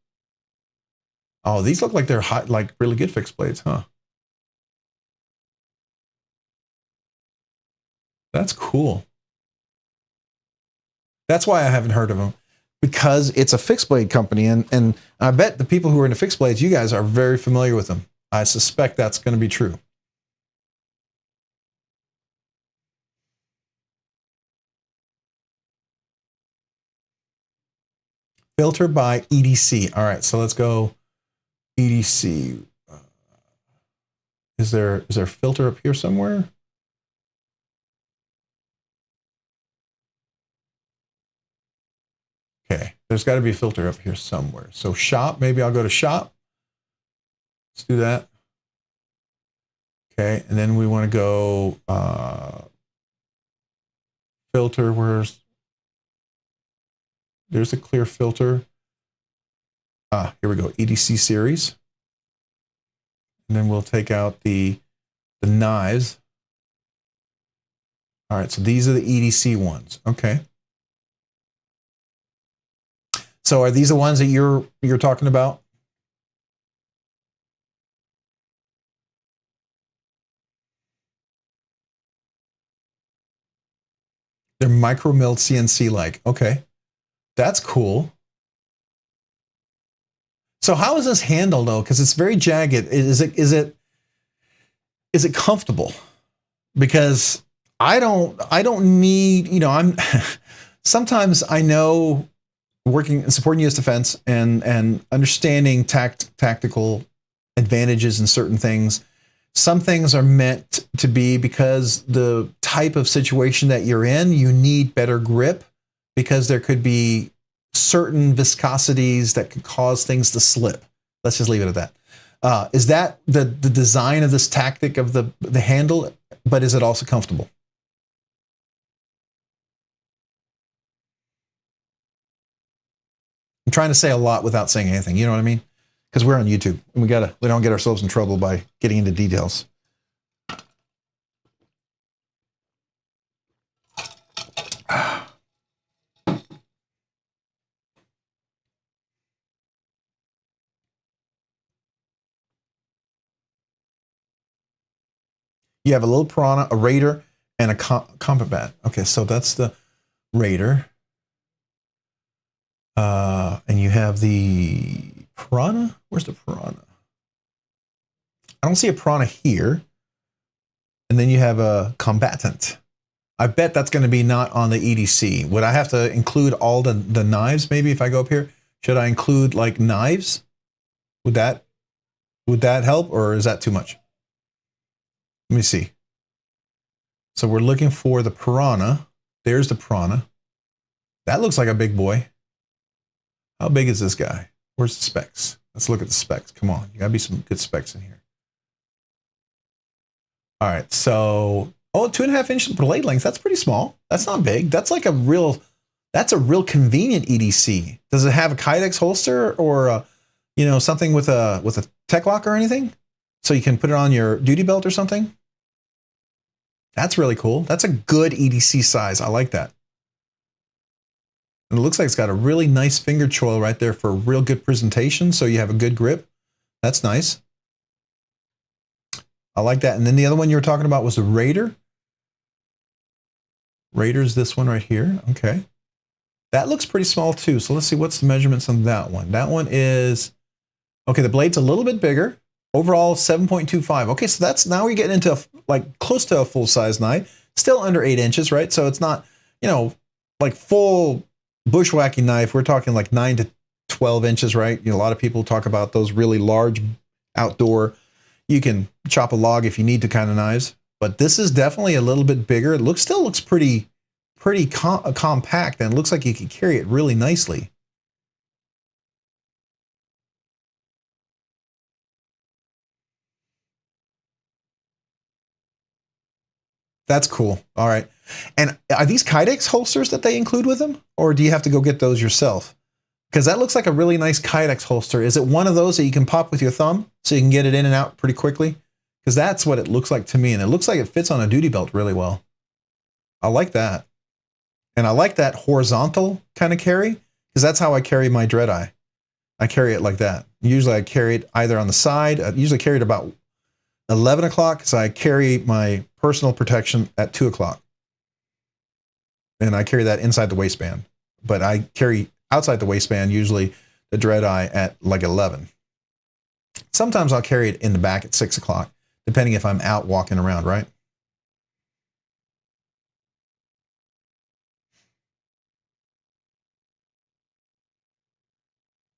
Oh, these look like they're hot, like really good fixed blades, huh? That's cool. That's why I haven't heard of them, because it's a fixed blade company, and I bet the people who are into fixed blades, you guys are very familiar with them. I suspect that's going to be true. Filter by EDC. All right, so let's go EDC. Is there a filter up here somewhere? Okay, there's got to be a filter up here somewhere. So shop, maybe I'll go to shop. Let's do that. Okay, and then we want to go filter. There's a clear filter. Here we go, EDC series. And then we'll take out the knives. All right, so these are the EDC ones. Okay. So are these the ones that you're talking about? They're micro milled CNC like. Okay. That's cool. So how is this handled though? Because it's very jagged. Is it comfortable? Because I don't need, you know, I'm sometimes I know working and supporting U.S. defense and understanding tactical advantages in certain things. Some things are meant to be because the type of situation that you're in, you need better grip, because there could be certain viscosities that could cause things to slip. Let's just leave it at that. Is that the design of this tactic of the handle, but is it also comfortable? I'm trying to say a lot without saying anything. You know what I mean? Because we're on YouTube and we don't get ourselves in trouble by getting into details. You have a little piranha, a raider, and a combat bat. Okay, so that's the raider. And you have the piranha. Where's the piranha? I don't see a piranha here. And then you have a combatant. I bet that's going to be not on the EDC. Would I have to include all the knives maybe if I go up here? Should I include like knives? Would that help, or is that too much? Let me see. So we're looking for the piranha. There's the piranha. That looks like a big boy. How big is this guy? Where's the specs? Let's look at the specs. Come on, you gotta be some good specs in here. All right, so, oh, 2.5 inch blade length. That's pretty small. That's not big. That's like that's a real convenient EDC. Does it have a Kydex holster or you know, something with a tech lock or anything? So you can put it on your duty belt or something? That's really cool. That's a good EDC size. I like that. And it looks like it's got a really nice finger choil right there for real good presentation, so you have a good grip. That's nice. I like that. And then the other one you were talking about was the Raider. Raider's this one right here. Okay. That looks pretty small too. So let's see what's the measurements on that one. That one is, okay, the blade's a little bit bigger. Overall 7.25. Okay, so that's, now we're getting into like close to a full size knife. Still under 8 inches, right? So it's not, you know, like full bushwhacking knife. We're talking like 9 to 12 inches, right? You know, a lot of people talk about those really large outdoor, you can chop a log if you need to kind of knives. But this is definitely a little bit bigger. It still looks pretty compact, and it looks like you can carry it really nicely. That's cool. All right. And are these Kydex holsters that they include with them, or do you have to go get those yourself? Because that looks like a really nice Kydex holster. Is it one of those that you can pop with your thumb so you can get it in and out pretty quickly? Because that's what it looks like to me, and it looks like it fits on a duty belt really well. I like that. And I like that horizontal kind of carry, because that's how I carry my Dreadeye. I carry it like that. Usually I carry it either on the side. I usually carry it about 11 o'clock, because I carry my personal protection at 2 o'clock. And I carry that inside the waistband. But I carry outside the waistband, usually the Dreadeye at like 11. Sometimes I'll carry it in the back at 6 o'clock, depending if I'm out walking around, right?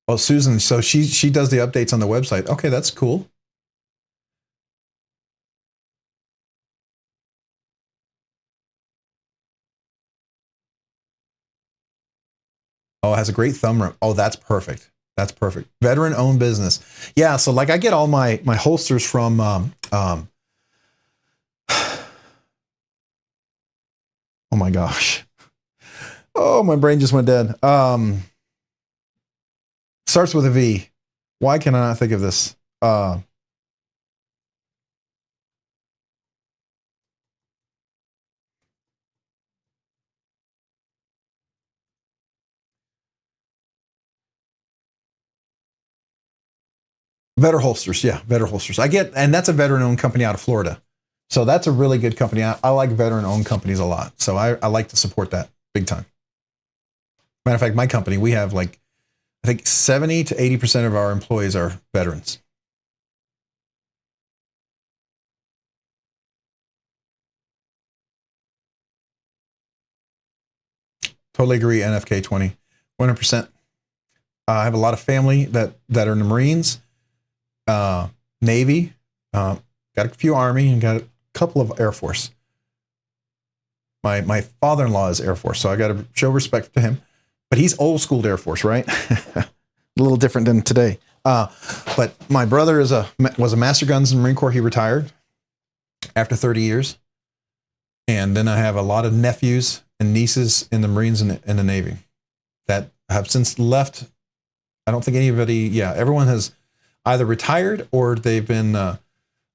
Oh, Susan, so she does the updates on the website. Okay, that's cool. Oh, it has a great thumb rim. Oh, that's perfect. That's perfect. Veteran-owned business. Yeah, so like I get all my holsters from oh my gosh. Oh, my brain just went dead. Starts with a V. Why can I not think of this? Vetter Holsters, yeah, Vetter Holsters. I get, and that's a veteran-owned company out of Florida. So that's a really good company. I like veteran-owned companies a lot. So I like to support that big time. Matter of fact, my company, we have like, I think 70 to 80% of our employees are veterans. Totally agree, NFK 20, 100%. I have a lot of family that are in the Marines, Navy, got a few Army, and got a couple of Air Force. My father-in-law is Air Force, so I got to show respect to him. But he's old school Air Force, right? A little different than today. But my brother was a Master Guns in the Marine Corps. He retired after 30 years. And then I have a lot of nephews and nieces in the Marines and in the Navy that have since left. I don't think anybody, yeah, everyone has either retired or they've been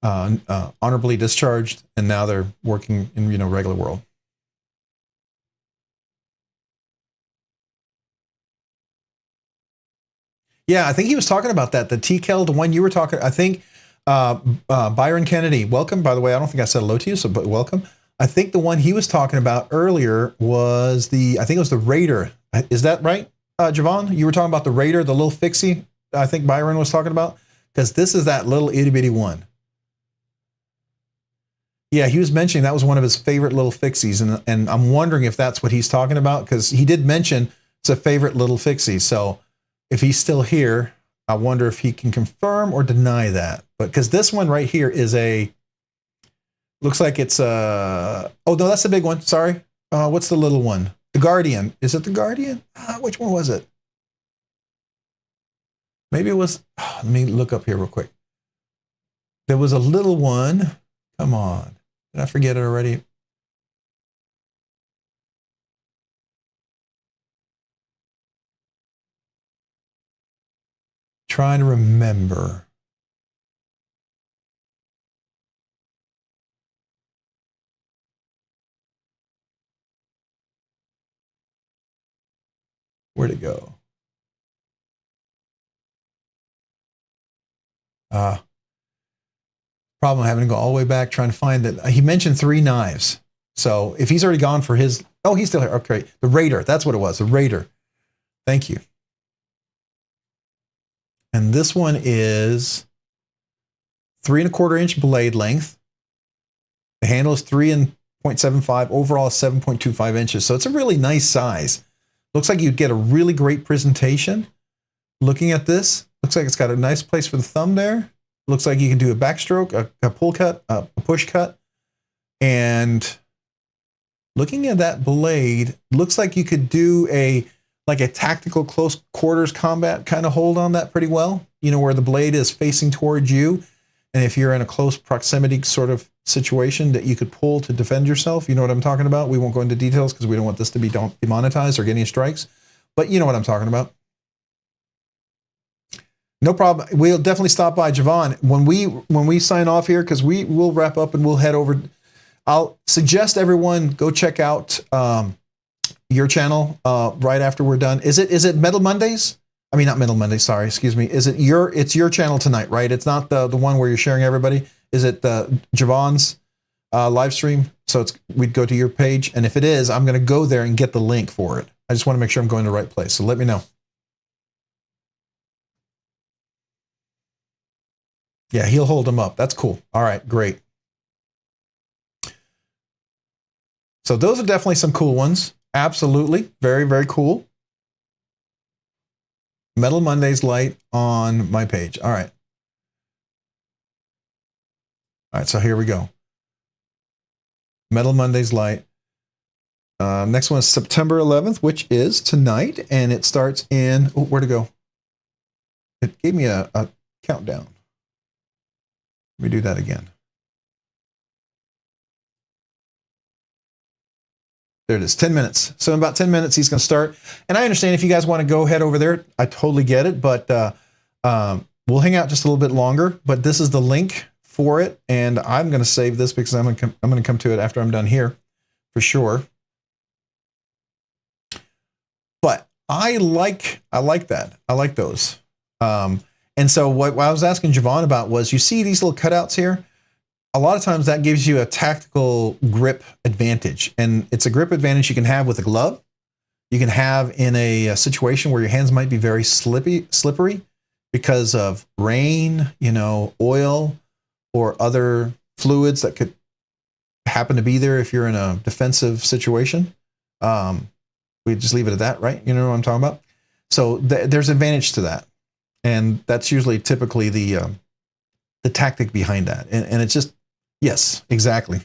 honorably discharged, and now they're working in, you know, regular world. Yeah, I think he was talking about that. The TKL, the one you were talking, I think Byron Kennedy, welcome. By the way, I don't think I said hello to you, so but welcome. I think the one he was talking about earlier was I think it was the Raider. Is that right, Javon? You were talking about the Raider, the little fixie, I think Byron was talking about? Because this is that little itty bitty one. Yeah, he was mentioning that was one of his favorite little fixies, and I'm wondering if that's what he's talking about, because he did mention it's a favorite little fixie. So if he's still here, I wonder if he can confirm or deny that. But because this one right here is looks like it's oh no, that's the big one. Sorry. What's the little one? The Guardian. Is it the Guardian? Which one was it? Maybe it was, let me look up here real quick. There was a little one. Come on. Did I forget it already? Trying to remember. Where'd it go? Problem having to go all the way back trying to find it. He mentioned 3 knives. So if he's already gone for his, oh, he's still here. Okay, the Raider. That's what it was. The Raider. Thank you. And this one is 3 1/4 inch blade length. The handle is 3.75. Overall, 7.25 inches. So it's a really nice size. Looks like you'd get a really great presentation. Looking at this, looks like it's got a nice place for the thumb there. Looks like you can do a backstroke, a pull cut, a push cut. And looking at that blade, looks like you could do a tactical close quarters combat kind of hold on that pretty well. You know, where the blade is facing towards you. And if you're in a close proximity sort of situation that you could pull to defend yourself, you know what I'm talking about? We won't go into details because we don't want this to be demonetized or get any strikes. But you know what I'm talking about. No problem. We'll definitely stop by, Javon. When we sign off here, because we will wrap up and we'll head over. I'll suggest everyone go check out your channel right after we're done. Is it Metal Mondays? I mean, not Metal Mondays. Sorry, excuse me. Is it it's your channel tonight, right? It's not the one where you're sharing everybody. Is it Javon's live stream? So we'd go to your page, and if it is, I'm going to go there and get the link for it. I just want to make sure I'm going to the right place. So let me know. Yeah, he'll hold them up. That's cool. All right, great. So those are definitely some cool ones. Absolutely. Very, very cool. Metal Mondays light on my page. All right. All right, so here we go. Metal Mondays light. Next one is September 11th, which is tonight, and it starts in, where to go? It gave me a countdown. Let me do that again. There it is, 10 minutes. So in about 10 minutes, he's going to start. And I understand if you guys want to go head over there, I totally get it. But we'll hang out just a little bit longer. But this is the link for it. And I'm going to save this because I'm going to come to it after I'm done here for sure. But I like that. I like those. And so what I was asking Javon about was, you see these little cutouts here? A lot of times that gives you a tactical grip advantage. And it's a grip advantage you can have with a glove. You can have in a situation where your hands might be very slippery because of rain, oil, or other fluids that could happen to be there if you're in a defensive situation. We just leave it at that, right? You know what I'm talking about? So there's advantage to that. And that's usually typically the tactic behind that. And it's just, yes, exactly.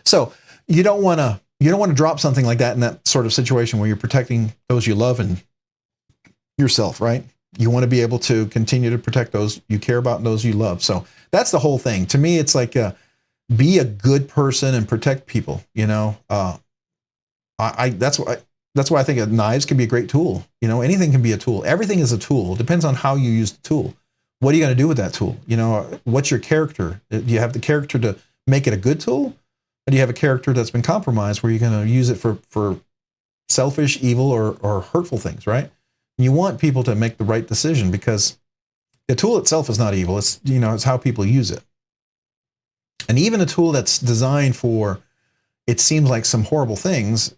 So you don't want to drop something like that in that sort of situation where you're protecting those you love and yourself, right? You want to be able to continue to protect those you care about and those you love. So that's the whole thing. To me, it's like be a good person and protect people. That's why I think knives can be a great tool. Anything can be a tool. Everything is a tool. It depends on how you use the tool. What are you going to do with that tool? What's your character? Do you have the character to make it a good tool? Or do you have a character that's been compromised where you're going to use it for selfish, evil, or hurtful things, right? And you want people to make the right decision because the tool itself is not evil. It's, it's how people use it. And even a tool that's designed for, it seems like some horrible things,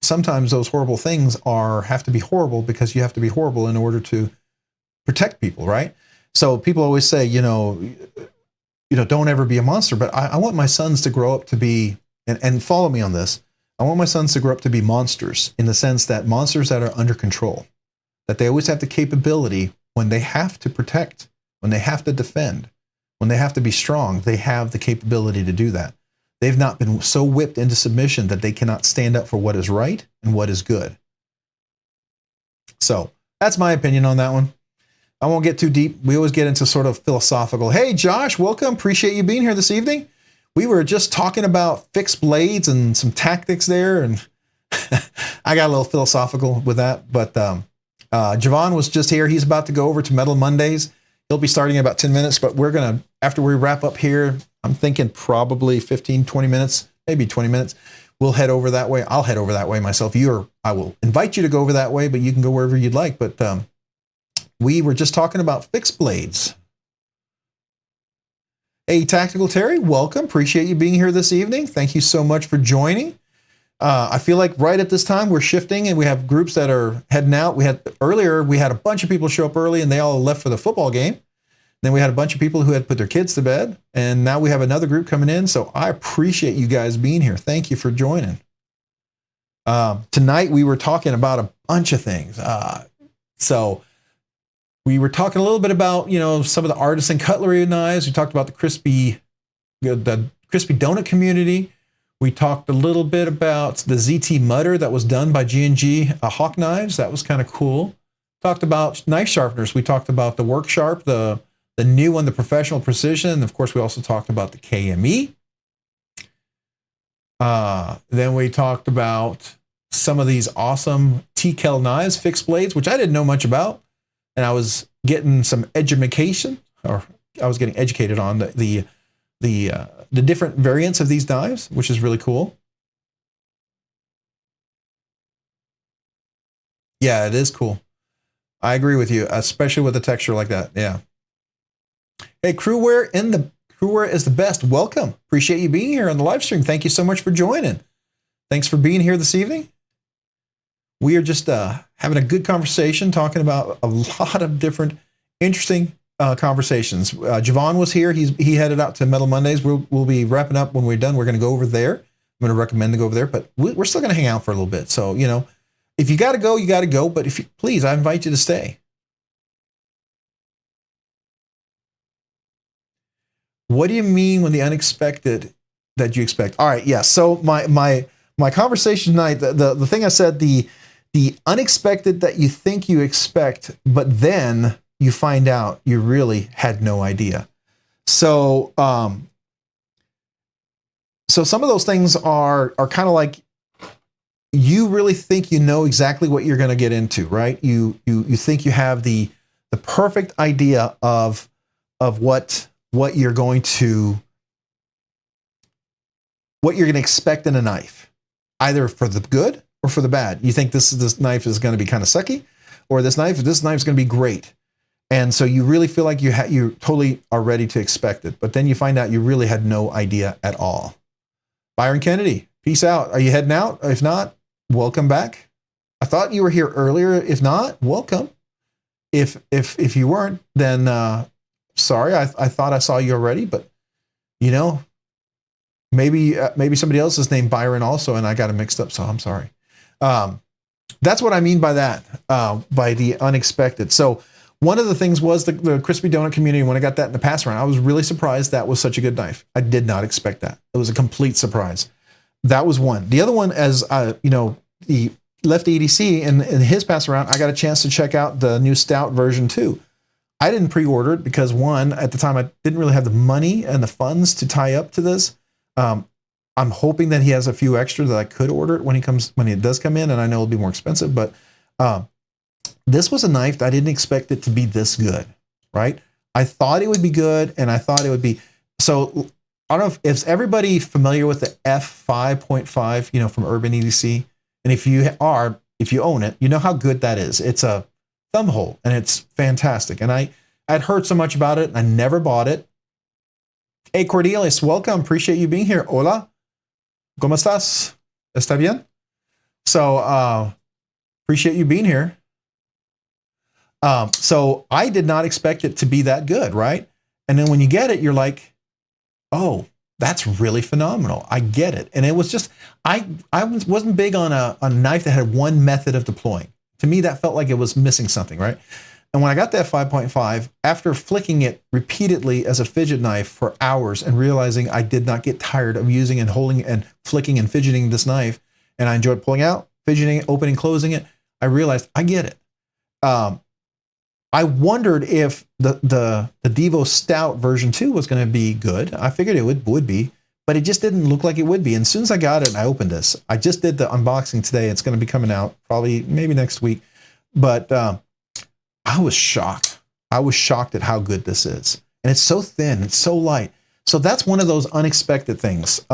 sometimes those horrible things have to be horrible because you have to be horrible in order to protect people, right? So people always say, don't ever be a monster. But I want my sons to grow up to be, and follow me on this, I want my sons to grow up to be monsters, in the sense that monsters that are under control, that they always have the capability when they have to protect, when they have to defend, when they have to be strong, they have the capability to do that. They've not been so whipped into submission that they cannot stand up for what is right and what is good. So that's my opinion on that one. I won't get too deep. We always get into sort of philosophical. Hey, Josh, welcome. Appreciate you being here this evening. We were just talking about fixed blades and some tactics there, and I got a little philosophical with that. But Javon was just here. He's about to go over to Metal Mondays. He'll be starting in about 10 minutes, but we're going to, after we wrap up here, I'm thinking probably 15, 20 minutes, maybe 20 minutes. We'll head over that way. I'll head over that way myself. I will invite you to go over that way, but you can go wherever you'd like. But we were just talking about fixed blades. Hey, Tactical Terry, welcome. Appreciate you being here this evening. Thank you so much for joining. I feel like right at this time we're shifting and we have groups that are heading out. We had a bunch of people show up early and they all left for the football game. Then we had a bunch of people who had put their kids to bed, and now we have another group coming in. So I appreciate you guys being here. Thank you for joining. Tonight we were talking about a bunch of things. So we were talking a little bit about, some of the artisan cutlery knives. We talked about the crispy donut community. We talked a little bit about the ZT Mutter that was done by G&G Hawk Knives. That was kind of cool. Talked about knife sharpeners. We talked about the Work Sharp, the new one, the Professional Precision. And of course, we also talked about the KME. Then we talked about some of these awesome TKL knives, fixed blades, which I didn't know much about. And I was getting some education, or I was getting educated on the different variants of these knives, which is really cool. Yeah, it is cool. I agree with you, especially with a texture like that. Yeah. Hey, Crewware is the best. Welcome. Appreciate you being here on the live stream. Thank you so much for joining. Thanks for being here this evening. We are just having a good conversation, talking about a lot of different interesting conversations. Javon was here. He headed out to Metal Mondays. We'll be wrapping up when we're done. We're going to go over there. I'm going to recommend to go over there, but we're still going to hang out for a little bit. So, if you got to go, you got to go. But please, I invite you to stay. What do you mean when the unexpected that you expect? All right. Yeah. So my conversation tonight, the thing I said, the unexpected that you think you expect, but then you find out you really had no idea. So, so some of those things are kind of like, you really think you know exactly what you're going to get into, right? You think you have the perfect idea of what you're going to expect in a knife, either for the good or for the bad. You think this knife is going to be kind of sucky, or this knife's going to be great. And so you really feel like you totally are ready to expect it. But then you find out you really had no idea at all. Byron Kennedy, peace out. Are you heading out? If not, welcome back. I thought you were here earlier. If not, welcome. If you weren't, then sorry. I thought I saw you already, but maybe somebody else is named Byron also, and I got it mixed up. So I'm sorry. That's what I mean by that, by the unexpected. So one of the things was the crispy donut community. When I got that in the pass around, I was really surprised that was such a good knife. I did not expect that. It was a complete surprise. That was one. The other one, as the Lefty EDC in his pass around, I got a chance to check out the new Stout version 2. I didn't pre-order it because, one, at the time I didn't really have the money and the funds to tie up to this. I'm hoping that he has a few extra that I could order it when it does come in, and I know it'll be more expensive. But this was a knife that I didn't expect it to be this good, right? I thought it would be good, and I thought it would be. So I don't know if everybody familiar with the F5.5, from Urban EDC, and if you own it, you know how good that is. It's a thumb hole, and it's fantastic. And I'd heard so much about it, and I never bought it. Hey, Cornelius, welcome. Appreciate you being here. Hola. ¿Cómo estás? ¿Está bien? So, appreciate you being here. So I did not expect it to be that good, right? And then when you get it, you're like, oh, that's really phenomenal. I get it. And it was just, I wasn't big on a knife that had one method of deploying. To me, that felt like it was missing something, right? And when I got that 5.5, after flicking it repeatedly as a fidget knife for hours and realizing I did not get tired of using and holding and flicking and fidgeting this knife, and I enjoyed pulling out, fidgeting, opening, closing it, I realized I get it. I wondered if the Devo Stout version 2 was going to be good. I figured it would be, but it just didn't look like it would be. And as soon as I got it and I opened this, I just did the unboxing today. It's going to be coming out probably maybe next week. But I was shocked. I was shocked at how good this is. And it's so thin. It's so light. So that's one of those unexpected things.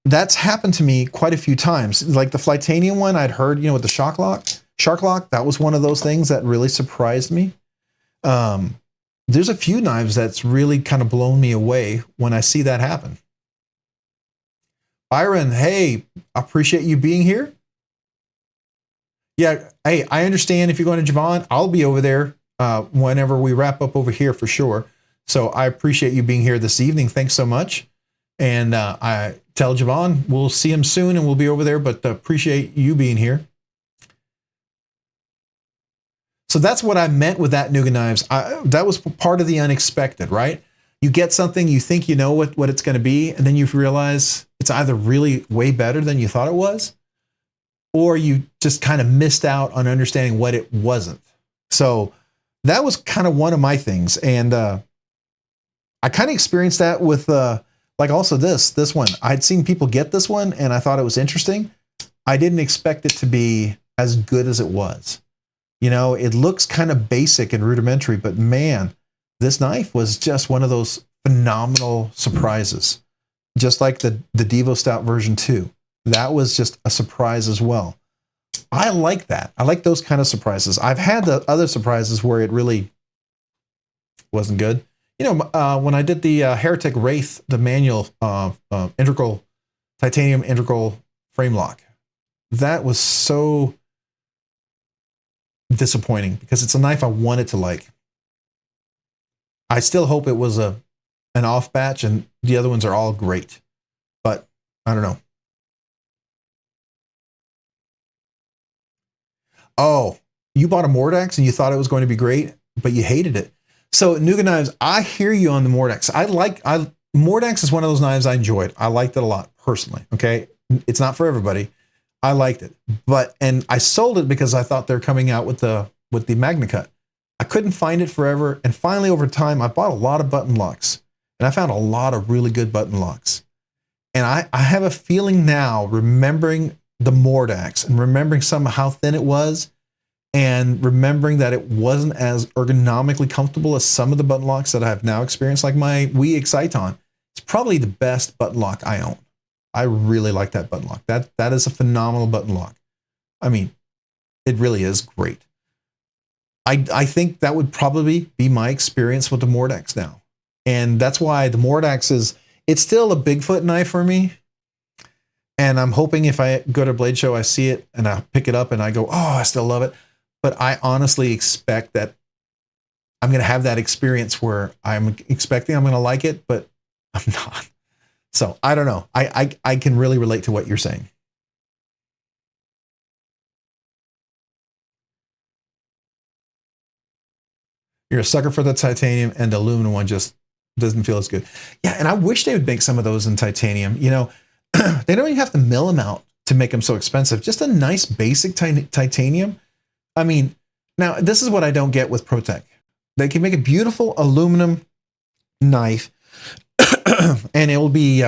That's happened to me quite a few times. Like the Flightanium one I'd heard, with the Shark Lock, that was one of those things that really surprised me. There's a few knives that's really kind of blown me away when I see that happen. Byron, hey, I appreciate you being here. Yeah, hey, I understand if you're going to Javon, I'll be over there whenever we wrap up over here for sure. So I appreciate you being here this evening. Thanks so much. And I tell Javon we'll see him soon and we'll be over there, but appreciate you being here. So that's what I meant with that Nuga Knives. That was part of the unexpected, right? You get something, you think you know what it's going to be, and then you realize it's either really way better than you thought it was, or you just kind of missed out on understanding what it wasn't. So that was kind of one of my things. And I kind of experienced that with like also this one. I'd seen people get this one and I thought it was interesting. I didn't expect it to be as good as it was. It looks kind of basic and rudimentary, but man, this knife was just one of those phenomenal surprises. Just like the Devo Stout version 2. That was just a surprise as well. I like that. I like those kind of surprises. I've had the other surprises where it really wasn't good. When I did the Heretic Wraith, the manual titanium integral frame lock, that was so disappointing because it's a knife I wanted to like. I still hope it was an off batch and the other ones are all great, but I don't know. Oh, you bought a Mordax and you thought it was going to be great, but you hated it. So Nuga Knives, I hear you on the Mordax. Mordax is one of those knives I enjoyed. I liked it a lot personally. Okay. It's not for everybody. I liked it, and I sold it because I thought they're coming out with the Magna Cut. I couldn't find it forever. And finally over time, I bought a lot of button locks and I found a lot of really good button locks. And I have a feeling now, remembering the Mordax and remembering some of how thin it was and remembering that it wasn't as ergonomically comfortable as some of the button locks that I've now experienced, like my Wii Exciton. It's probably the best button lock I own. I really like that button lock. That is a phenomenal button lock. I mean, it really is great. I think that would probably be my experience with the Mordax now. And that's why the Mordax it's still a Bigfoot knife for me. And I'm hoping if I go to Blade Show, I see it and I pick it up and I go, oh, I still love it. But I honestly expect that I'm going to have that experience where I'm expecting I'm going to like it, but I'm not. So I don't know. I can really relate to what you're saying. You're a sucker for the titanium, and the aluminum one just doesn't feel as good. Yeah, and I wish they would make some of those in titanium. They don't even have to mill them out to make them so expensive. Just a nice basic titanium. I mean, now this is what I don't get with ProTech. They can make a beautiful aluminum knife, and it will be,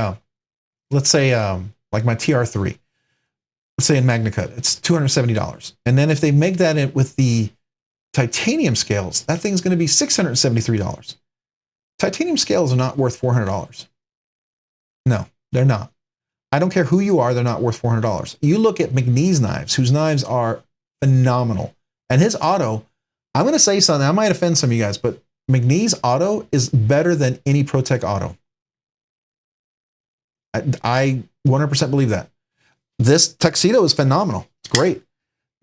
let's say, like my TR3. Let's say in Magna Cut, it's $270. And then if they make that with the titanium scales, that thing's going to be $673. Titanium scales are not worth $400. No, they're not. I don't care who you are, they're not worth $400. You look at McNee's knives, whose knives are phenomenal. And his auto, I'm going to say something, I might offend some of you guys, but McNee's auto is better than any ProTech auto. I 100% believe that. This tuxedo is phenomenal. It's great.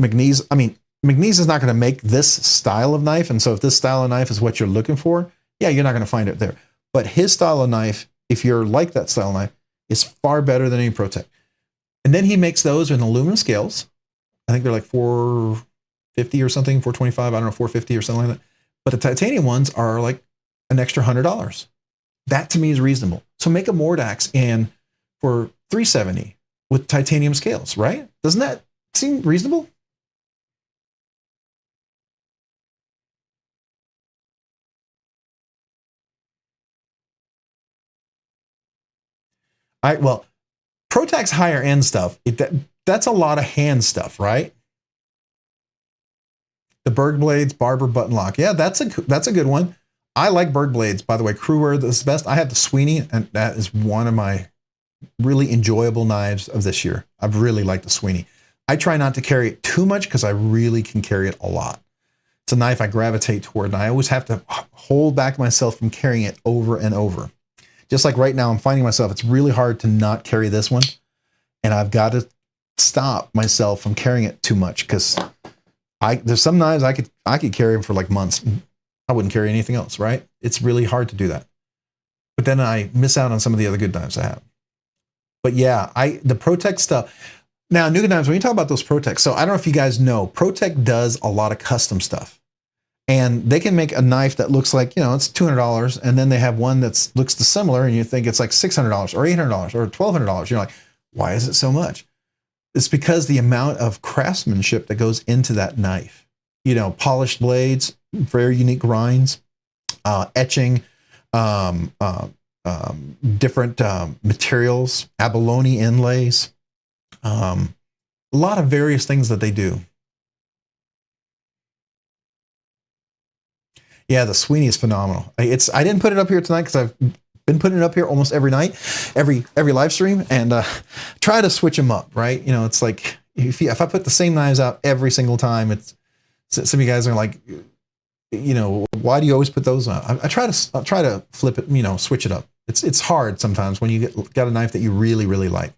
McNee's is not going to make this style of knife. And so if this style of knife is what you're looking for, yeah, you're not going to find it there. But his style of knife, if you're like that style of knife, is far better than any ProTech. And then he makes those in aluminum scales. I think they're like $450 450 or something, 425, I don't know, 450 or something like that. But the titanium ones are like an extra $100. That to me is reasonable. So make a Mordax and for $370 with titanium scales, right? Doesn't that seem reasonable? Well, ProTax higher end stuff, that's a lot of hand stuff, right? The Berg Blades Barber button lock. Yeah, that's a good one. I like Berg Blades, by the way. Crewwear is the best. I have the Sweeney, and that is one of my really enjoyable knives of this year. I've really liked the Sweeney. I try not to carry it too much because I really can carry it a lot. It's a knife I gravitate toward, and I always have to hold back myself from carrying it over and over. Just like right now, I'm finding myself, it's really hard to not carry this one, and I've got to stop myself from carrying it too much because there's some knives I could carry them for like months. I wouldn't carry anything else, right? It's really hard to do that. But then I miss out on some of the other good knives I have. But yeah, the ProTech stuff. Now, Nuga knives, when you talk about those ProTech, so I don't know if you guys know, ProTech does a lot of custom stuff. And they can make a knife that looks like, it's $200, and then they have one that looks similar, and you think it's like $600 or $800 or $1,200. You're like, why is it so much? It's because the amount of craftsmanship that goes into that knife. Polished blades, very unique grinds, etching, different materials, abalone inlays, a lot of various things that they do. Yeah, the Sweeney is phenomenal. I didn't put it up here tonight because I've been putting it up here almost every night, every live stream, and try to switch them up, right? It's like if I put the same knives out every single time, some of you guys are like, why do you always put those on? I'll try to flip it, switch it up. It's hard sometimes when you got a knife that you really, really like.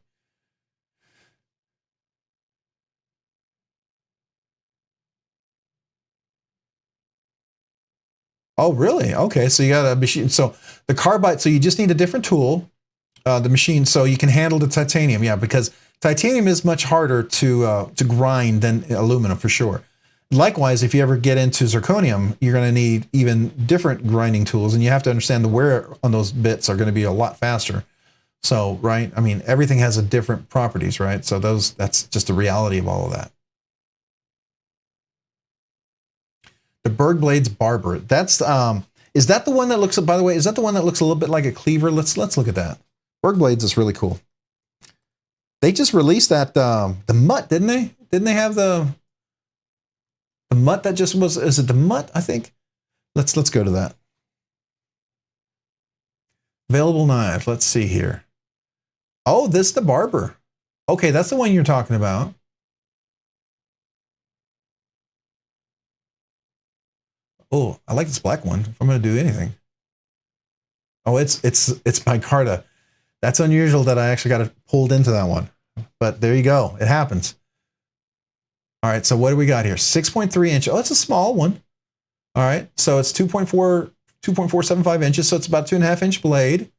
Oh, really? Okay, so you got a machine. So the carbide, so you just need a different tool, the machine, so you can handle the titanium. Yeah, because titanium is much harder to grind than aluminum for sure. Likewise, if you ever get into zirconium, you're going to need even different grinding tools, and you have to understand the wear on those bits are going to be a lot faster. So, right? I mean, everything has a different properties, right? So that's just the reality of all of that. The Berg Blades Barber. That's is that the one that looks, by the way, is that the one that looks a little bit like a cleaver? Let's look at that. Berg Blades is really cool. They just released that the Mutt, didn't they? Didn't they have the Mutt that just was, is it the Mutt, I think? Let's go to that. Available knives. Let's see here. Oh, this is the Barber. Okay, that's the one you're talking about. Oh, I like this black one. If I'm going to do anything. Oh, it's micarta. That's unusual that I actually got it pulled into that one. But there you go. It happens. All right, so what do we got here? 6.3 inch. Oh, it's a small one. All right, so it's 2.475 inches, so it's about 2.5 inch blade.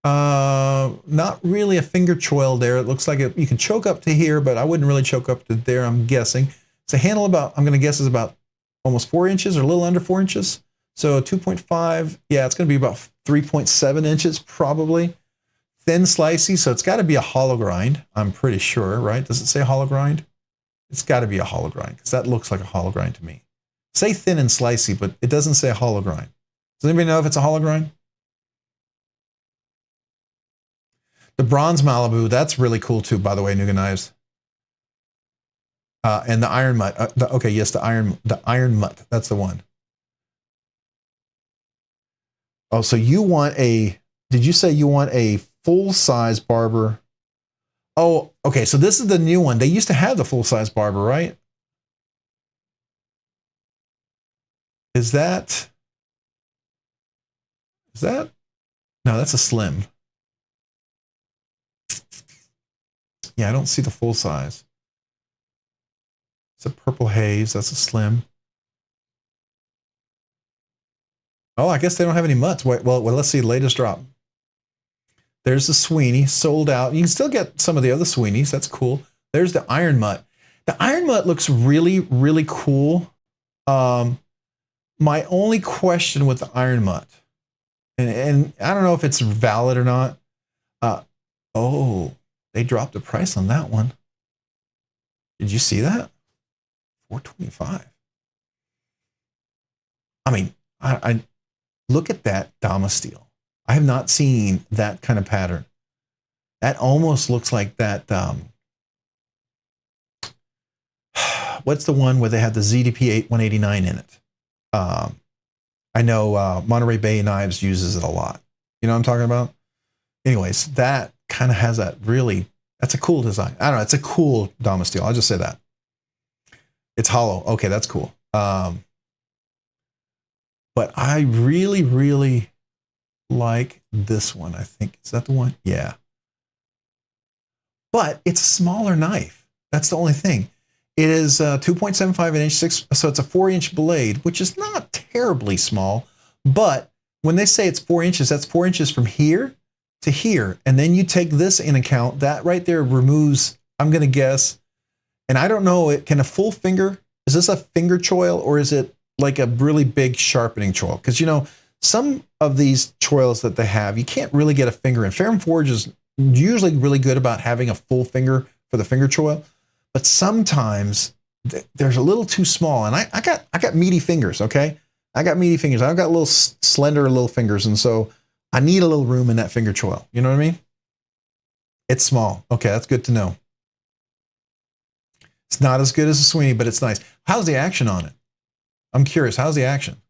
Not really a finger choil there. It looks like you can choke up to here, but I wouldn't really choke up to there, I'm guessing. It's a handle about, I'm going to guess is about almost 4 inches or a little under 4 inches. So 2.5, yeah, it's going to be about 3.7 inches probably. Thin slicey, so it's got to be a hollow grind, I'm pretty sure, right? Does it say hollow grind? It's got to be a hollow grind because that looks like a hollow grind to me. Say thin and slicey, but it doesn't say a hollow grind. Does anybody know if it's a hollow grind? The bronze Malibu, that's really cool too, by the way, Nuga knives. And the iron mutt. Okay, yes, the iron mutt. That's the one. Oh, so you want a? Did you say you want a full-size Barber? Oh, okay. So this is the new one. They used to have the full-size Barber, right? Is that? No, that's a slim. Yeah, I don't see the full size. It's a purple haze. That's a slim. Oh, I guess they don't have any mutts. Wait, well, let's see. Latest drop. There's the Sweeney sold out. You can still get some of the other Sweeneys. That's cool. There's the iron mutt. The iron mutt looks really, really cool. My only question with the iron mutt, and I don't know if it's valid or not. Oh, they dropped the price on that one. Did you see that? $425. I mean, I look at that Dama steel. I have not seen that kind of pattern. That almost looks like that. What's the one where they had the ZDP 189 in it? I know Monterey Bay Knives uses it a lot. You know what I'm talking about? Anyways, that kind of has that really, that's a cool design. I don't know, it's a cool Dama steel. I'll just say that. It's hollow. Okay, that's cool. But I really, really like this one, I think. Is that the one? Yeah. But it's a smaller knife. That's the only thing. It is 2.75 inch, so it's a 4-inch blade, which is not terribly small. But when they say it's 4 inches, that's 4 inches from here to here. And then you take this in account, that right there removes, I'm going to guess, and I don't know, can a full finger, is this a finger choil or is it like a really big sharpening choil? Because, you know, some of these choils that they have, you can't really get a finger in. Ferrum Forge is usually really good about having a full finger for the finger choil, but sometimes there's a little too small. And I got meaty fingers, okay? I got meaty fingers. I've got little slender little fingers, and so I need a little room in that finger choil. You know what I mean? It's small. Okay, that's good to know. It's not as good as a Sweeney, but it's nice. How's the action on it? I'm curious. How's the action?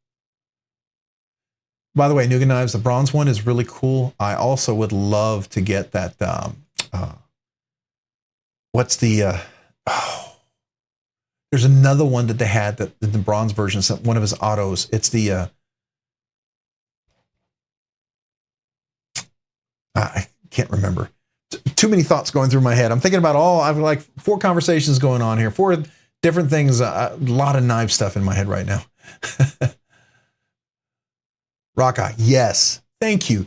By the way, Nuga Knives, the bronze one is really cool. I also would love to get that. What's the? Oh, there's another one that they had that the bronze version, one of his autos. It's the. I can't remember. Too many thoughts going through my head. I'm thinking about I've like 4 conversations going on here, 4 different things. A lot of knife stuff in my head right now. Rockeye, yes, thank you.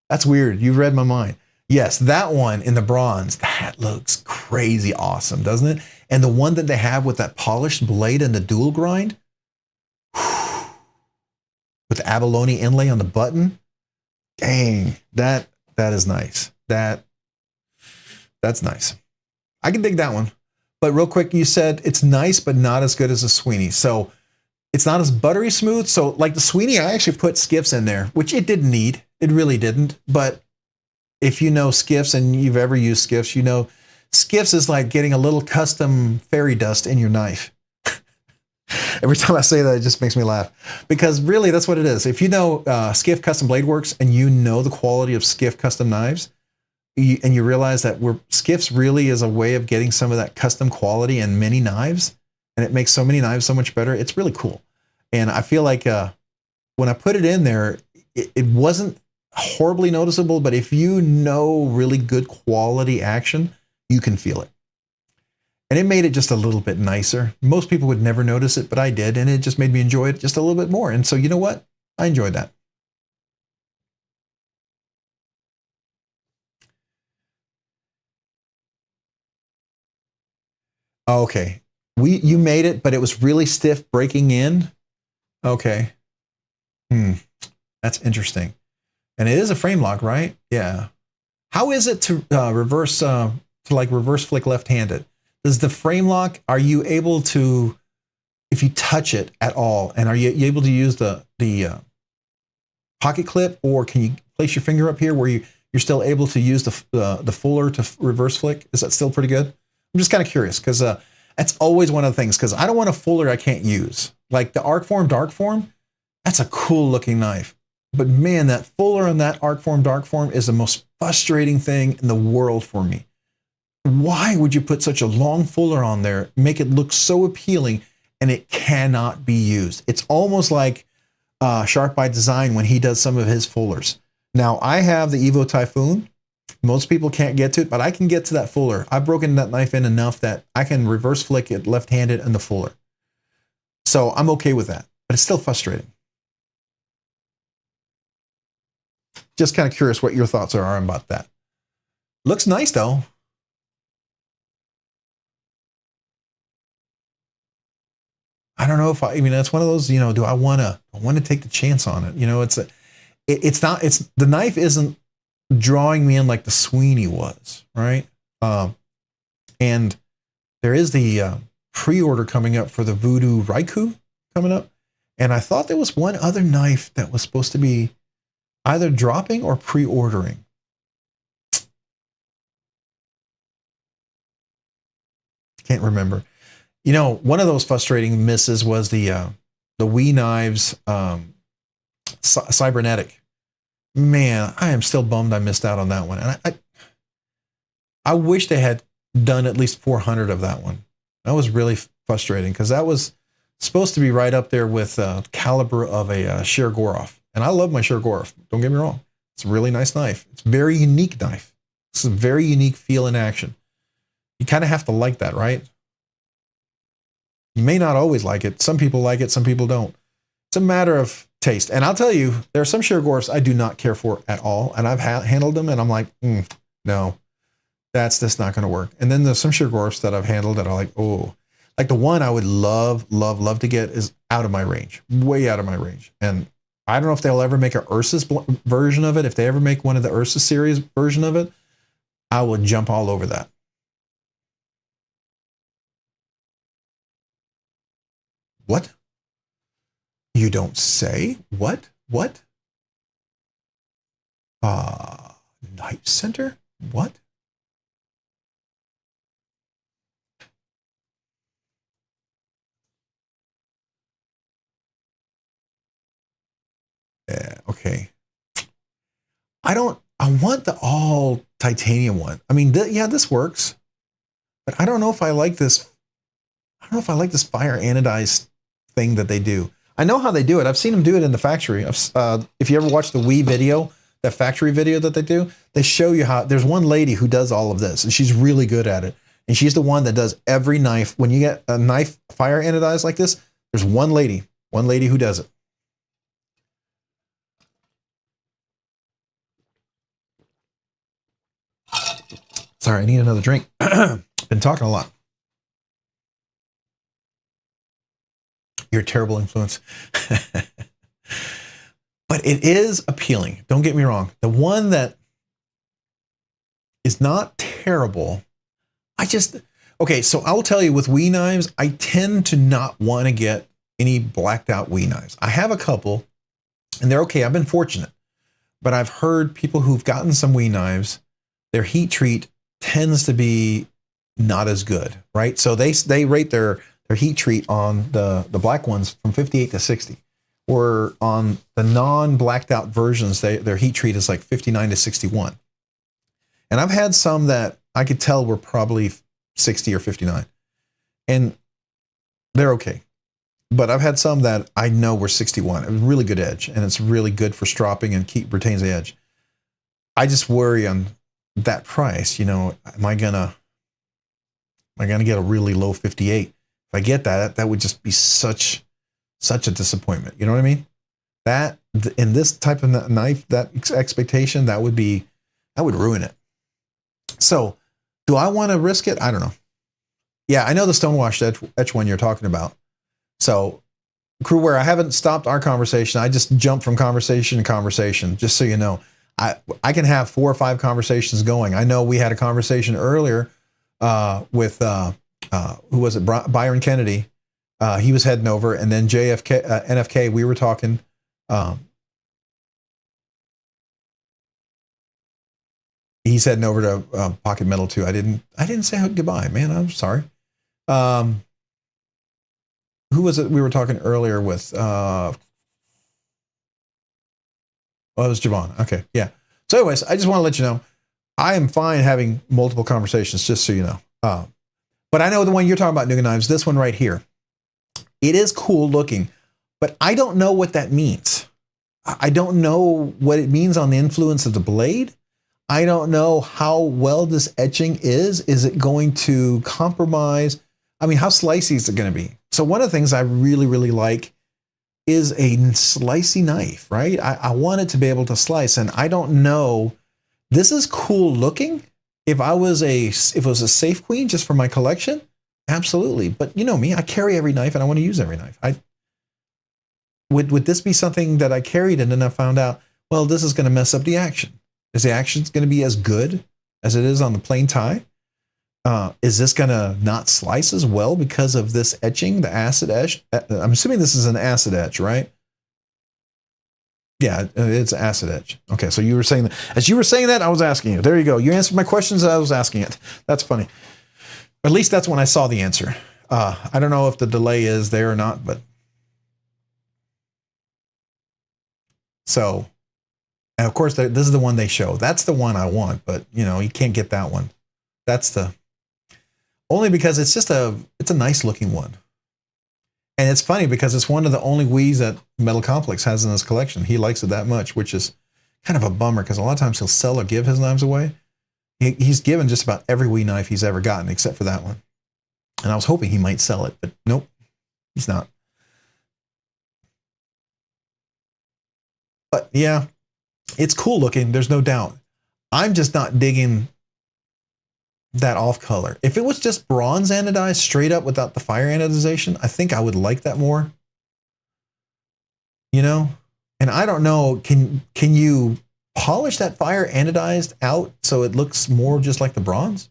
That's weird. You read my mind. Yes, that one in the bronze, that looks crazy awesome, doesn't it? And the one that they have with that polished blade and the dual grind, with the abalone inlay on the button, dang, that is nice. That's nice. I can dig that one. But real quick, you said it's nice, but not as good as a Sweeney. So it's not as buttery smooth. So like the Sweeney, I actually put Skiffs in there, which it didn't need. It really didn't. But if you know Skiffs and you've ever used Skiffs, you know Skiffs is like getting a little custom fairy dust in your knife. Every time I say that, it just makes me laugh. Because really, that's what it is. If you know Skiff Custom Blade Works and you know the quality of Skiff custom knives, and you realize that Skiffs really is a way of getting some of that custom quality in many knives, and it makes so many knives so much better. It's really cool. And I feel like when I put it in there, it wasn't horribly noticeable, but if you know really good quality action, you can feel it. And it made it just a little bit nicer. Most people would never notice it, but I did, and it just made me enjoy it just a little bit more. And so you know what? I enjoyed that. Okay. You made it, but it was really stiff breaking in. Okay. That's interesting. And it is a frame lock, right? Yeah. How is it to reverse flick left-handed? Does the frame lock, are you able to, if you touch it at all, and are you able to use the pocket clip, or can you place your finger up here where you're still able to use the fuller to reverse flick? Is that still pretty good? I'm just kind of curious, because that's always one of the things, because I don't want a fuller I can't use. Like the Arcform Dark Form, that's a cool looking knife. But man, that fuller on that Arcform Dark Form is the most frustrating thing in the world for me. Why would you put such a long fuller on there, make it look so appealing, and it cannot be used? It's almost like Sharp by Design when he does some of his fullers. Now, I have the Evo Typhoon. Most people can't get to it, but I can get to that fuller. I've broken that knife in enough that I can reverse flick it left-handed and the fuller. So I'm okay with that, but it's still frustrating. Just kind of curious what your thoughts are about that. Looks nice, though. don't know if I mean, that's one of those, you know, do I want to take the chance on it? You know, it's not, the knife isn't drawing me in like the Sweeney was, right? And there is the pre-order coming up for the Voodoo Raikou coming up. And I thought there was one other knife that was supposed to be either dropping or pre-ordering. Can't remember. You know, one of those frustrating misses was the WE Knives Cybernetic. Man, I am still bummed I missed out on that one. And I wish they had done at least 400 of that one. That was really frustrating because that was supposed to be right up there with caliber of a Shergorov. And I love my Shergorov. Don't get me wrong. It's a really nice knife. It's a very unique knife. It's a very unique feel in action. You kind of have to like that, right? You may not always like it. Some people like it, some people don't. It's a matter of taste. And I'll tell you, there are some Shergorovs I do not care for at all. And I've handled them and I'm like, no, that's just not going to work. And then there's some Shergorovs that I've handled that are like, oh, like the one I would love to get is out of my range, way out of my range. And I don't know if they'll ever make a Ursus version of it. If they ever make one of the Ursus series version of it, I will jump all over that. What? You don't say? What? What? Knife Center? What? Yeah, okay. I want the all titanium one. I mean, yeah, this works, but I don't know if I like this. I don't know if I like this fire anodized thing that they do. I know how they do it. I've seen them do it in the factory. If you ever watch the WE video, that factory video that they do, they show you how, there's one lady who does all of this and she's really good at it. And she's the one that does every knife. When you get a knife fire anodized like this, there's one lady who does it. Sorry, I need another drink. Been talking a lot. You're a terrible influence. But it is appealing. Don't get me wrong. The one that is not terrible, okay, so I'll tell you with WE knives, I tend to not want to get any blacked out WE knives. I have a couple and they're okay. I've been fortunate, but I've heard people who've gotten some WE knives, their heat treat tends to be not as good, right? So they rate their heat treat on the black ones from 58 to 60. Or on the non-blacked out versions, their heat treat is like 59 to 61. And I've had some that I could tell were probably 60 or 59. And they're okay. But I've had some that I know were 61. It was really good edge. And it's really good for stropping and retains the edge. I just worry on that price. You know, am I gonna get a really low 58? If I get that would just be such a disappointment. You know what I mean? That in this type of knife, that expectation, that would ruin it. So do I want to risk it? I don't know. Yeah, I know the stonewashed etch one you're talking about. So Crewware, I haven't stopped our conversation. I just jump from conversation to conversation, just so you know. I can have 4 or 5 conversations going. I know we had a conversation earlier with who was it? Byron Kennedy. He was heading over, and then NFK, we were talking. He's heading over to Pocket Metal too. I didn't say goodbye, man. I'm sorry. Who was it we were talking earlier with? Oh, it was Javon. Okay, yeah. So anyways, I just want to let you know, I am fine having multiple conversations, just so you know. But I know the one you're talking about, Nuga Knives, this one right here. It is cool looking, but I don't know what that means. I don't know what it means on the influence of the blade. I don't know how well this etching is. Is it going to compromise? I mean, how slicey is it going to be? So one of the things I really, really like is a slicey knife, right? I want it to be able to slice, and I don't know. This is cool looking. If it was a Safe Queen just for my collection, Absolutely. But you know me, I carry every knife and I want to use every knife. Would this be something that I carried and then I found out, well, this is going to mess up the action? Is the action going to be as good as it is on the plain tie? Is this going to not slice as well because of this etching, the acid etch? I'm assuming this is an acid etch, right? Yeah, it's acid etch. Okay, so you were saying that. As you were saying that, I was asking you. There you go. You answered my questions as I was asking it. That's funny. At least that's when I saw the answer. I don't know if the delay is there or not, but so, and of course, this is the one they show. That's the one I want, but you know, you can't get that one. That's the only because it's a nice looking one. And it's funny because it's one of the only Wii's that Metal Complex has in his collection. He likes it that much, which is kind of a bummer because a lot of times he'll sell or give his knives away. He's given just about every Wii knife he's ever gotten except for that one. And I was hoping he might sell it, but nope, he's not. But yeah, it's cool looking. There's no doubt. I'm just not digging that off color. If it was just bronze anodized straight up without the fire anodization, I think I would like that more. You know? And I don't know, can you polish that fire anodized out so it looks more just like the bronze?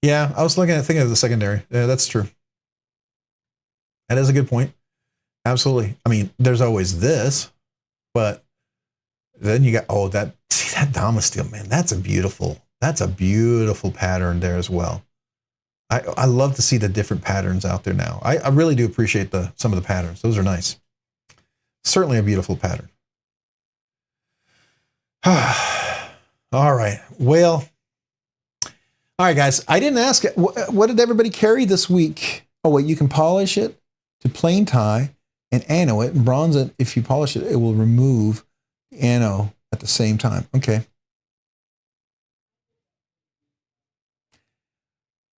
Yeah, I was thinking of the secondary. Yeah, that's true. That is a good point. Absolutely. I mean, there's always this, but then you got, oh, see that Damasteel, man, that's a beautiful pattern there as well. I love to see the different patterns out there now. I really do appreciate some of the patterns. Those are nice. Certainly a beautiful pattern. All right. Well, all right, guys. I didn't ask it. What did everybody carry this week? Oh, wait, you can polish it to plain tie and ano it and bronze it. If you polish it, it will remove ano at the same time. Okay.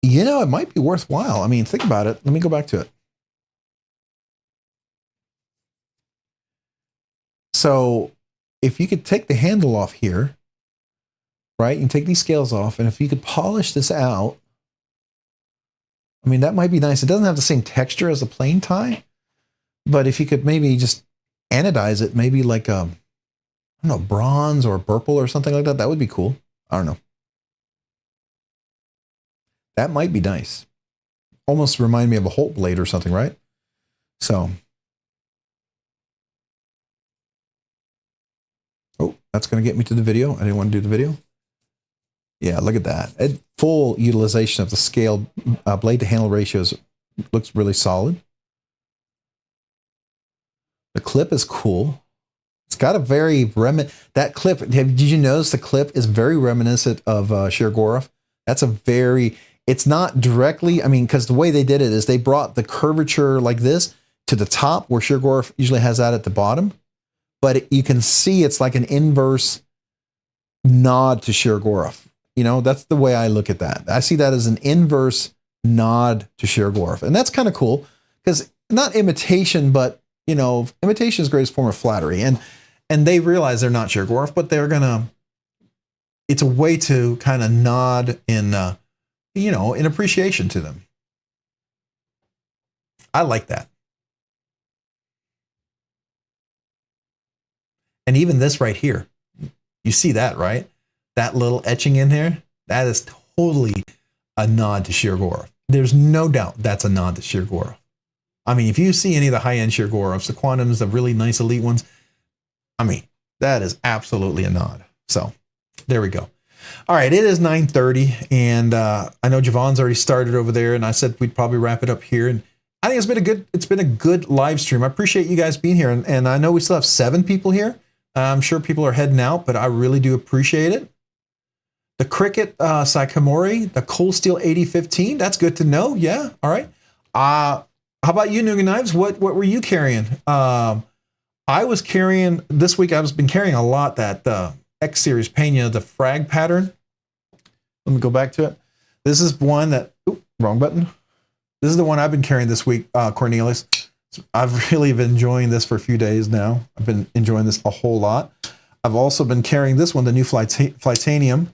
You know, it might be worthwhile. I mean, think about it. Let me go back to it. So if you could take the handle off here, right, and take these scales off, and if you could polish this out, I mean, that might be nice. It doesn't have the same texture as a plain tie, but if you could maybe just anodize it, maybe like I don't know, bronze or purple or something like that, that would be cool. I don't know. That might be nice. Almost remind me of a Holt blade or something, right? So, oh, that's going to get me to the video. I didn't want to do the video. Yeah, look at that. Full utilization of the scale blade to handle ratios looks really solid. The clip is cool. It's got a very that clip. Did you notice the clip is very reminiscent of Shirogorov? That's a very. It's not directly. I mean, because the way they did it is they brought the curvature like this to the top, where Shirogorov usually has that at the bottom. But you can see it's like an inverse nod to Shirogorov. You know, that's the way I look at that. I see that as an inverse nod to Shirogorov, and that's kind of cool because not imitation, but you know, imitation is the greatest form of flattery, and they realize they're not Shirogorov, but they're gonna. It's a way to kind of nod in, you know, in appreciation to them. I like that, and even this right here, you see that, right? That little etching in here, that is totally a nod to Shirogorov. There's no doubt that's a nod to Shirogorov. I mean, if you see any of the high-end Shirogorovs, the Quantums, the really nice elite ones, I mean, that is absolutely a nod. So there we go. All right, it is 9:30, and I know Javon's already started over there, and I said we'd probably wrap it up here. And I think it's been a good live stream. I appreciate you guys being here, and I know we still have 7 people here. I'm sure people are heading out, but I really do appreciate it. The Cricket Sakamori, the Cold Steel 8015. That's good to know. Yeah. All right. How about you, Nuga Knives? What were you carrying? I was carrying this week. I've been carrying a lot that X Series Pena, the frag pattern. Let me go back to it. This is one that. Oops, wrong button. This is the one I've been carrying this week, Cornelius. I've really been enjoying this for a few days now. I've been enjoying this a whole lot. I've also been carrying this one, the new Flightanium.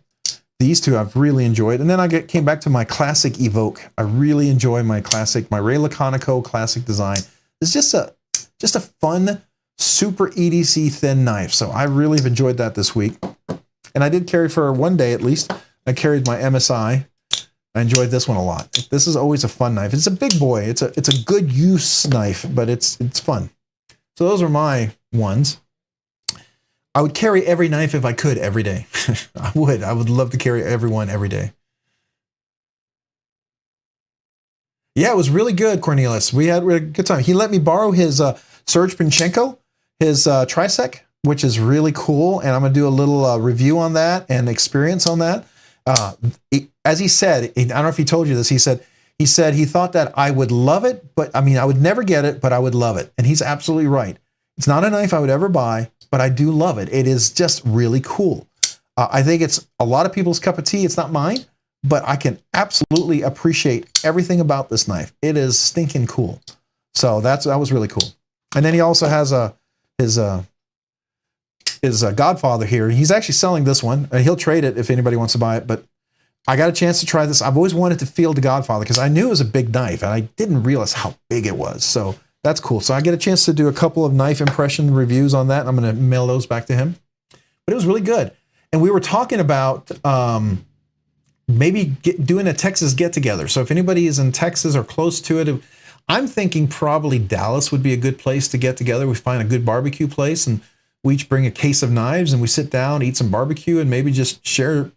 These two I've really enjoyed. And then I came back to my classic Evoke. I really enjoy my Ray Laconico classic design. It's just a fun, super EDC thin knife. So I really have enjoyed that this week. And I did carry for one day at least. I carried my MSI. I enjoyed this one a lot. This is always a fun knife. It's a big boy. It's a good use knife, but it's fun. So those are my ones. I would carry every knife if I could every day. I would love to carry every one every day. Yeah, it was really good, Cornelius. We had a good time. He let me borrow his Serge Pinchenko, his Trisec, which is really cool. And I'm going to do a little review on that and experience on that. As he said, I don't know if he told you this, he said he thought that I would love it, but I mean, I would never get it, but I would love it. And he's absolutely right. It's not a knife I would ever buy, but I do love it. It is just really cool. I think it's a lot of people's cup of tea. It's not mine, but I can absolutely appreciate everything about this knife. It is stinking cool. So that was really cool. And then he also has his Godfather here. He's actually selling this one. He'll trade it if anybody wants to buy it, but I got a chance to try this. I've always wanted to feel the Godfather because I knew it was a big knife and I didn't realize how big it was. So that's cool. So I get a chance to do a couple of knife impression reviews on that. And I'm going to mail those back to him. But it was really good. And we were talking about maybe doing a Texas get-together. So if anybody is in Texas or close to it, I'm thinking probably Dallas would be a good place to get together. We find a good barbecue place and we each bring a case of knives and we sit down, eat some barbecue, and maybe just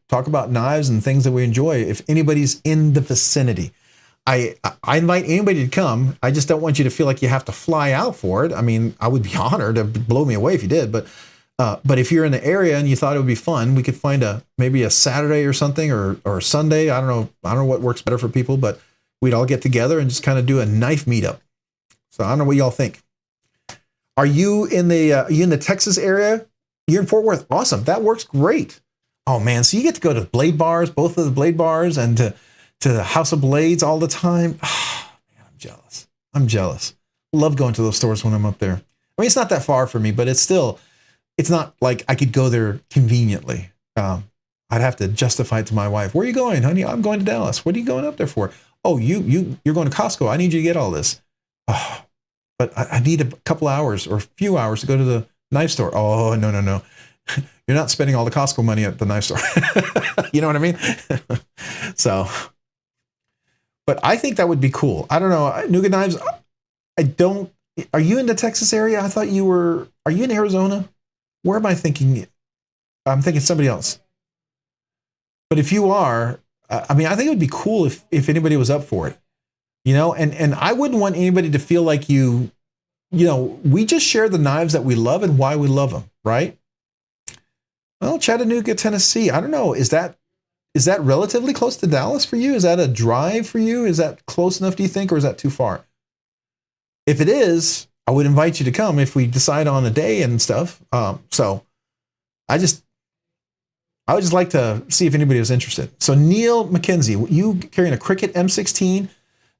talk about knives and things that we enjoy. If anybody's in the vicinity, I invite anybody to come. I just don't want you to feel like you have to fly out for it. I mean, I would be honored. It'd blow me away if you did. But if you're in the area and you thought it would be fun, we could find maybe a Saturday or something or Sunday. I don't know what works better for people, but we'd all get together and just kind of do a knife meetup. So I don't know what y'all think. Are you in the Texas area? You're in Fort Worth. Awesome. That works great. Oh man. So you get to go to Blade Bars, both of the Blade Bars, and to the House of Blades all the time. Oh, man, I'm jealous. Love going to those stores when I'm up there. I mean, it's not that far for me, but it's not like I could go there conveniently. I'd have to justify it to my wife. Where are you going, honey? I'm going to Dallas. What are you going up there for? Oh, you're going to Costco. I need you to get all this. Oh, but I need a couple hours or a few hours to go to the knife store. Oh, no. You're not spending all the Costco money at the knife store. You know what I mean? So, but I think that would be cool. I don't know. Nougat Knives, are you in the Texas area? I thought are you in Arizona? Where am I thinking? I'm thinking somebody else. But if you are, I mean, I think it would be cool if anybody was up for it. And I wouldn't want anybody to feel like we just share the knives that we love and why we love them, right? Well, Chattanooga, Tennessee, I don't know. Is that relatively close to Dallas for you? Is that a drive for you? Is that close enough, do you think, or is that too far? If it is, I would invite you to come if we decide on a day and stuff. So I would just like to see if anybody was interested. So Neil McKenzie, you carrying a Cricut M16,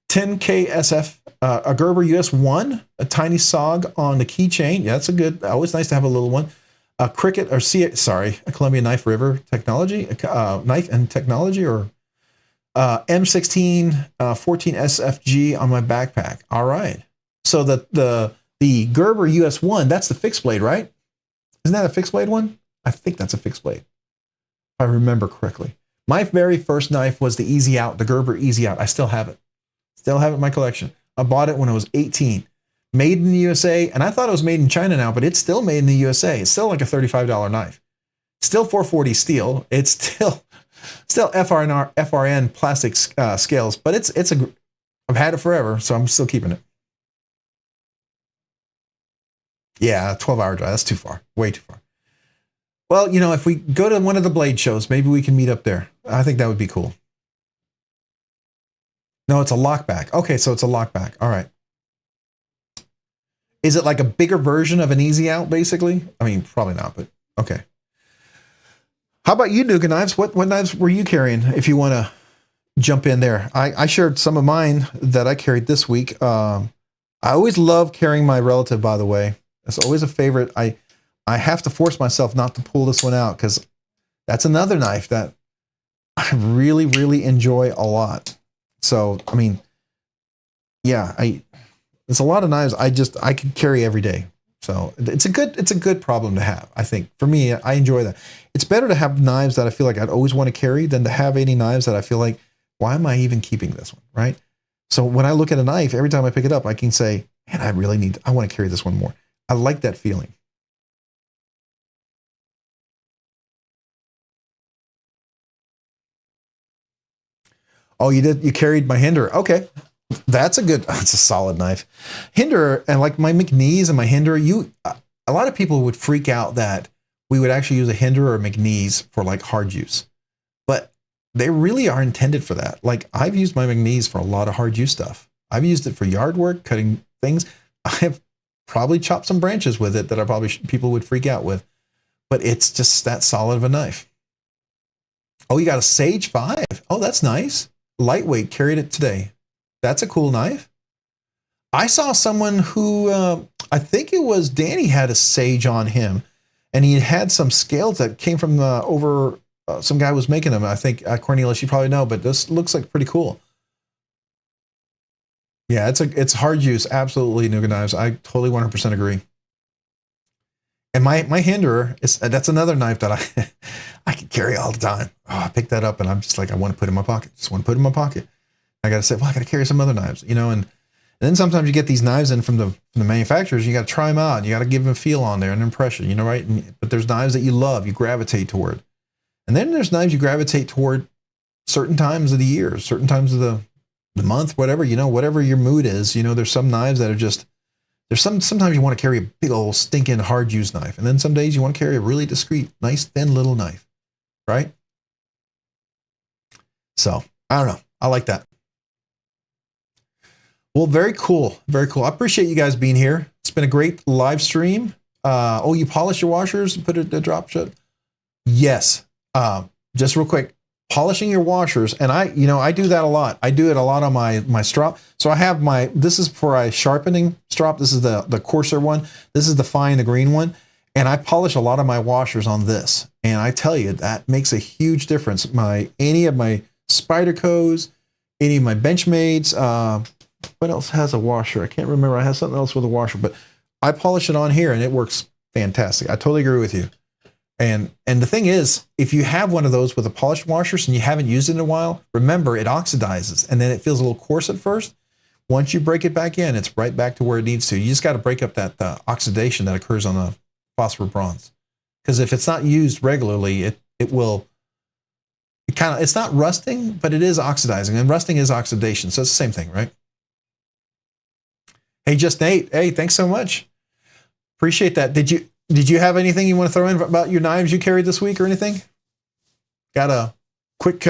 10K SF, a Gerber US1, a tiny SOG on the keychain. Yeah, that's always nice to have a little one. A Cricut a Columbia Knife River Technology, Knife and Technology, or M16, 14 SFG on my backpack. All right. So the Gerber US1, that's the fixed blade, right? Isn't that a fixed blade one? I think that's a fixed blade, if I remember correctly. My very first knife was the Easy Out, the Gerber Easy Out. I still have it. Still have it in my collection. I bought it when I was 18. Made in the USA, and I thought it was made in China now, but it's still made in the USA. It's still like a $35 knife. Still 440 steel. It's still FRN plastic scales, but I've had it forever, so I'm still keeping it. Yeah, 12-hour drive. That's too far. Way too far. Well, if we go to one of the blade shows, maybe we can meet up there. I think that would be cool. No, it's a lockback. Okay, so it's a lockback. All right. Is it like a bigger version of an Easy Out, basically? I mean, probably not, but okay. How about you, Nougat Knives? What knives were you carrying, if you want to jump in there? I shared some of mine that I carried this week. I always love carrying my relative, by the way. It's always a favorite. I have to force myself not to pull this one out because that's another knife that I really, really enjoy a lot. So, I mean, yeah, it's a lot of knives I could carry every day. So it's a good problem to have. I think for me, I enjoy that. It's better to have knives that I feel like I'd always want to carry than to have any knives that I feel like, why am I even keeping this one, right? So when I look at a knife, every time I pick it up, I can say, man, I want to carry this one more. I like that feeling. Oh, you did? You carried my Hinder. Okay. That's a solid knife. Hinder, and like my McNeese and my Hinder, a lot of people would freak out that we would actually use a Hinder or a McNeese for like hard use. But they really are intended for that. Like I've used my McNeese for a lot of hard use stuff. I've used it for yard work, cutting things. I have probably chopped some branches with it that I probably people would freak out with. But it's just that solid of a knife. Oh, you got a Sage 5. Oh, that's nice. Lightweight, carried it today. That's a cool knife. I saw someone who, I think it was Danny, had a Sage on him, and he had some scales that came from some guy was making them. I think Cornelius, you probably know, but this looks like pretty cool. Yeah, it's hard use, absolutely, Nuga knives. I totally 100% agree. And my Hinder that's another knife that I can carry all the time. Oh, I picked that up and I'm just like, I want to put it in my pocket. Just want to put it in my pocket. I got to say, well, I got to carry some other knives, you know, and then sometimes you get these knives in from the manufacturers. You got to try them out. And you got to give them a feel on there, an impression, you know, right? But there's knives that you love, you gravitate toward. And then there's knives you gravitate toward certain times of the year, certain times of the month, whatever, you know, whatever your mood is. You know, there's some knives that are just, sometimes you want to carry a big old stinking hard use knife. And then some days you want to carry a really discreet, nice, thin little knife, right? So I don't know. I like that. Well, very cool. Very cool. I appreciate you guys being here. It's been a great live stream. Oh, you polish your washers and put it to drop shut? Yes. Just real quick, polishing your washers. And I do that a lot. I do it a lot on my strop. So I have this is for a sharpening strop. This is the coarser one. This is the fine, the green one. And I polish a lot of my washers on this. And I tell you, that makes a huge difference. Any of my Spydercos, any of my Benchmades, what else has a washer? I can't remember. I have something else with a washer, but I polish it on here and it works fantastic. I totally agree with you. And the thing is, if you have one of those with a polished washers and you haven't used it in a while, remember it oxidizes and then it feels a little coarse at first. Once you break it back in, it's right back to where it needs to. You just got to break up that oxidation that occurs on the phosphor bronze. Because if it's not used regularly, it's not rusting, but it is oxidizing, and rusting is oxidation. So it's the same thing, right? Hey, Just Nate. Hey, thanks so much. Appreciate that. Did you have anything you want to throw in about your knives you carried this week or anything? Got a quick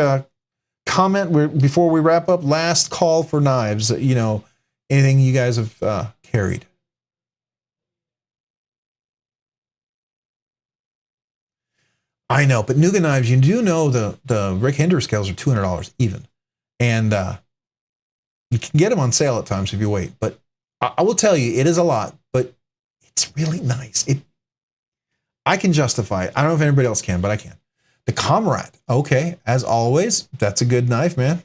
comment before we wrap up? Last call for knives. You know, anything you guys have carried? I know, but Nuga knives, you do know the Rick Hinder scales are $200 even. And you can get them on sale at times if you wait. But I will tell you, it is a lot, but it's really nice. I can justify it. I don't know if anybody else can, but I can. The Comrade. Okay, as always, that's a good knife, man.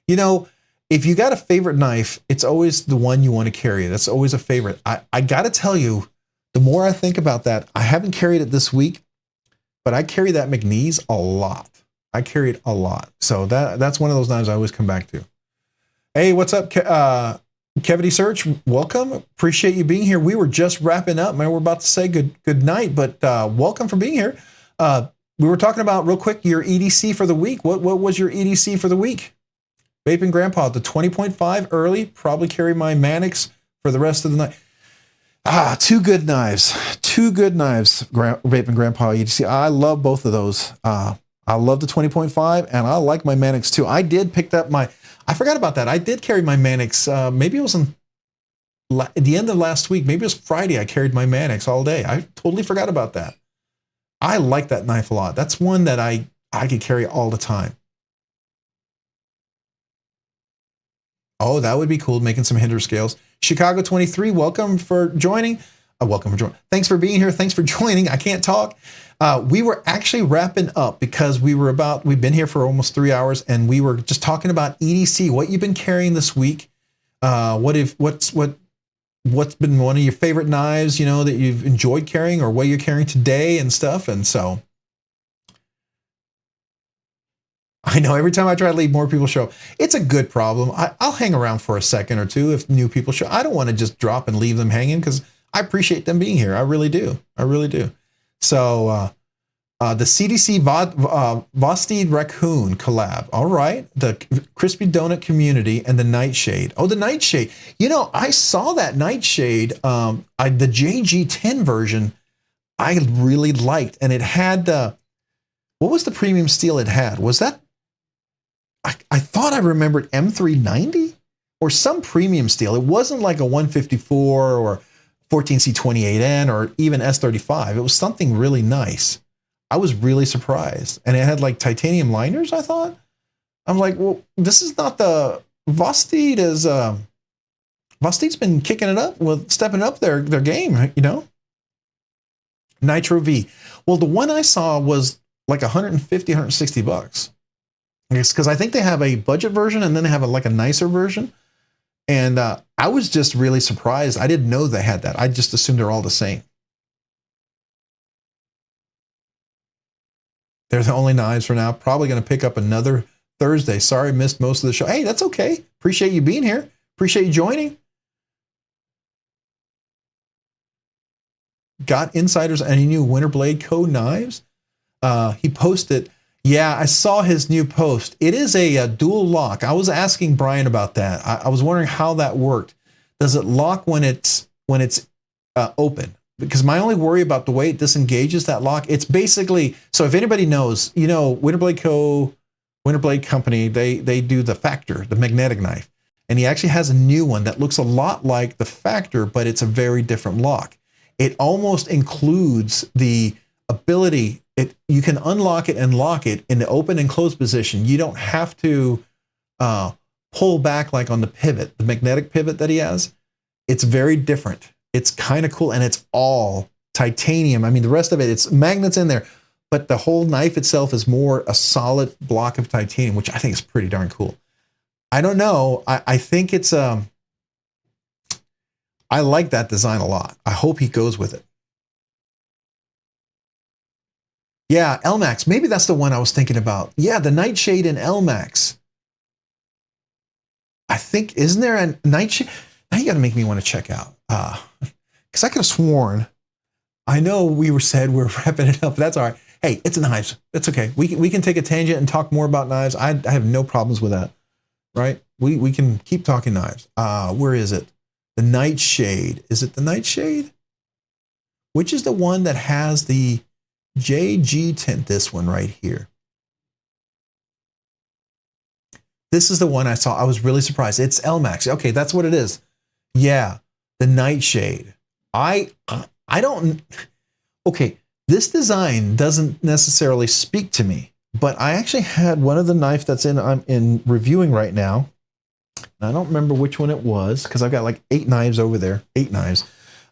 You know, if you got a favorite knife, it's always the one you want to carry. That's always a favorite. I got to tell you, the more I think about that, I haven't carried it this week, but I carry that McNeese a lot. I carry it a lot. So that's one of those knives I always come back to. Hey, what's up, Kevity Search? Welcome. Appreciate you being here. We were just wrapping up, man. We're about to say good night, but welcome for being here. We were talking about real quick your EDC for the week. What was your EDC for the week? Vaping Grandpa, the 20.5 early. Probably carry my Mannix for the rest of the night. Two good knives. Vaping Grandpa EDC. I love both of those. I love the 20.5 and I like my Mannix too. I did pick up I forgot about that. I did carry my Mannix. Maybe it was at the end of last week. Maybe it was Friday. I carried my Mannix all day. I totally forgot about that. I like that knife a lot. That's one that I could carry all the time. Oh, that would be cool, making some Hinder scales. Chicago 23, welcome for joining. Welcome for joining. Thanks for being here. Thanks for joining. I can't talk. We were actually wrapping up because we've been here for almost 3 hours, and we were just talking about EDC, what you've been carrying this week. What's been one of your favorite knives, that you've enjoyed carrying, or what you're carrying today and stuff. And so I know every time I try to leave, more people show up. It's a good problem. I'll hang around for a second or two if new people show. I don't want to just drop and leave them hanging because I appreciate them being here. I really do. I really do. So the CDC Vosteed Raccoon collab. All right. The Crispy Donut Community and the Nightshade. Oh, the Nightshade. I saw that Nightshade, the JG10 version, I really liked. And it had, what was the premium steel it had? Was that, I thought I remembered M390 or some premium steel. It wasn't like a 154 or 14C28N or even S35. It was something really nice. I was really surprised. And it had like titanium liners, I thought. I'm like, well, this is not the Vosteed Vosteed's been kicking it up, stepping up their game, Nitro V. Well, the one I saw was like 150, 160 bucks. It's because I think they have a budget version and then they have a nicer version. And I was just really surprised. I didn't know they had that. I just assumed they're all the same. They're the only knives for now. Probably going to pick up another Thursday. Sorry, missed most of the show. Hey, that's okay. Appreciate you being here. Appreciate you joining. Got insiders any new Winterblade Co. knives? He posted. Yeah, I saw his new post. It is a dual lock. I was asking Brian about that. I was wondering how that worked. Does it lock when it's open? Because my only worry about the way it disengages that lock, it's basically, so if anybody knows, Winterblade Co., Winterblade Company, they do the Factor, the magnetic knife. And he actually has a new one that looks a lot like the Factor, but it's a very different lock. It almost includes the ability, you can unlock it and lock it in the open and closed position. You don't have to pull back like on the pivot, the magnetic pivot that he has. It's very different. It's kind of cool, and it's all titanium. I mean, the rest of it, it's magnets in there, but the whole knife itself is more a solid block of titanium, which I think is pretty darn cool. I don't know. I think it's, I like that design a lot. I hope he goes with it. Yeah, LMAX. Maybe that's the one I was thinking about. Yeah, the Nightshade in LMAX. I think, isn't there a Nightshade? Now you got to make me want to check out. Because I could have sworn, I know we said we're wrapping it up, but that's all right. Hey, it's knives. It's okay. We can take a tangent and talk more about knives. I have no problems with that, right? We can keep talking knives. Where is it? The Nightshade. Is it the Nightshade? Which is the one that has the JG10? This one right here. This is the one I saw. I was really surprised. It's LMAX. Okay, that's what it is. Yeah, the Nightshade. I don't. Okay, this design doesn't necessarily speak to me, but I actually had one of the knife that's I'm in reviewing right now. I don't remember which one it was because I've got like 8 knives over there, 8 knives.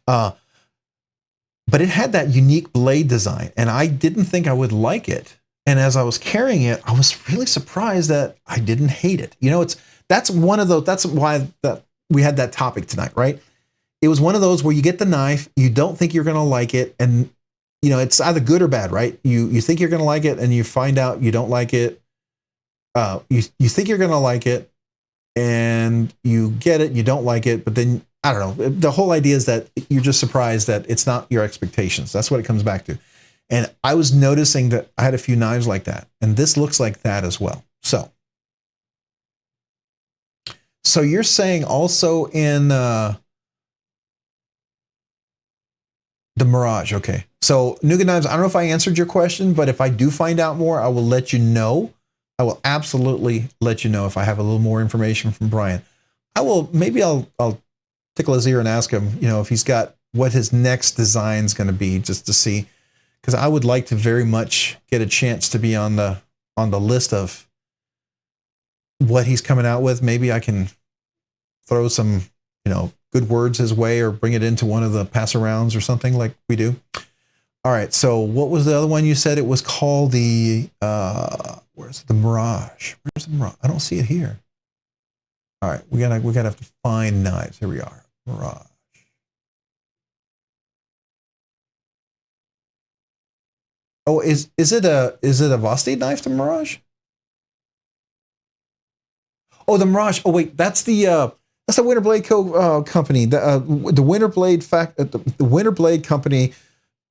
But it had that unique blade design, and I didn't think I would like it. And as I was carrying it, I was really surprised that I didn't hate it. That's one of those. That's why we had that topic tonight, right? It was one of those where you get the knife, you don't think you're going to like it, and it's either good or bad, right? You think you're going to like it, and you find out you don't like it. You think you're going to like it, and you get it, and you don't like it, but then I don't know. The whole idea is that you're just surprised that it's not your expectations. That's what it comes back to. And I was noticing that I had a few knives like that, and this looks like that as well. So you're saying also in the Mirage, okay. So Nougat Knives, I don't know if I answered your question, but if I do find out more, I will let you know. I will absolutely let you know if I have a little more information from Brian. Maybe I'll tickle his ear and ask him, if he's got what his next design is going to be, just to see, because I would like to very much get a chance to be on the list of what he's coming out with. Maybe I can throw some, good words his way, or bring it into one of the pass arounds or something like we do. All right. So what was the other one you said? It was called the, where's the Mirage? Where's the Mirage? I don't see it here. All right. We're going to have to find knives. Here we are. Mirage. Oh, is it a Voste knife, the Mirage? Oh, the Mirage. Oh, wait, that's the Winter Blade company. The Winter Blade the Winter Blade company.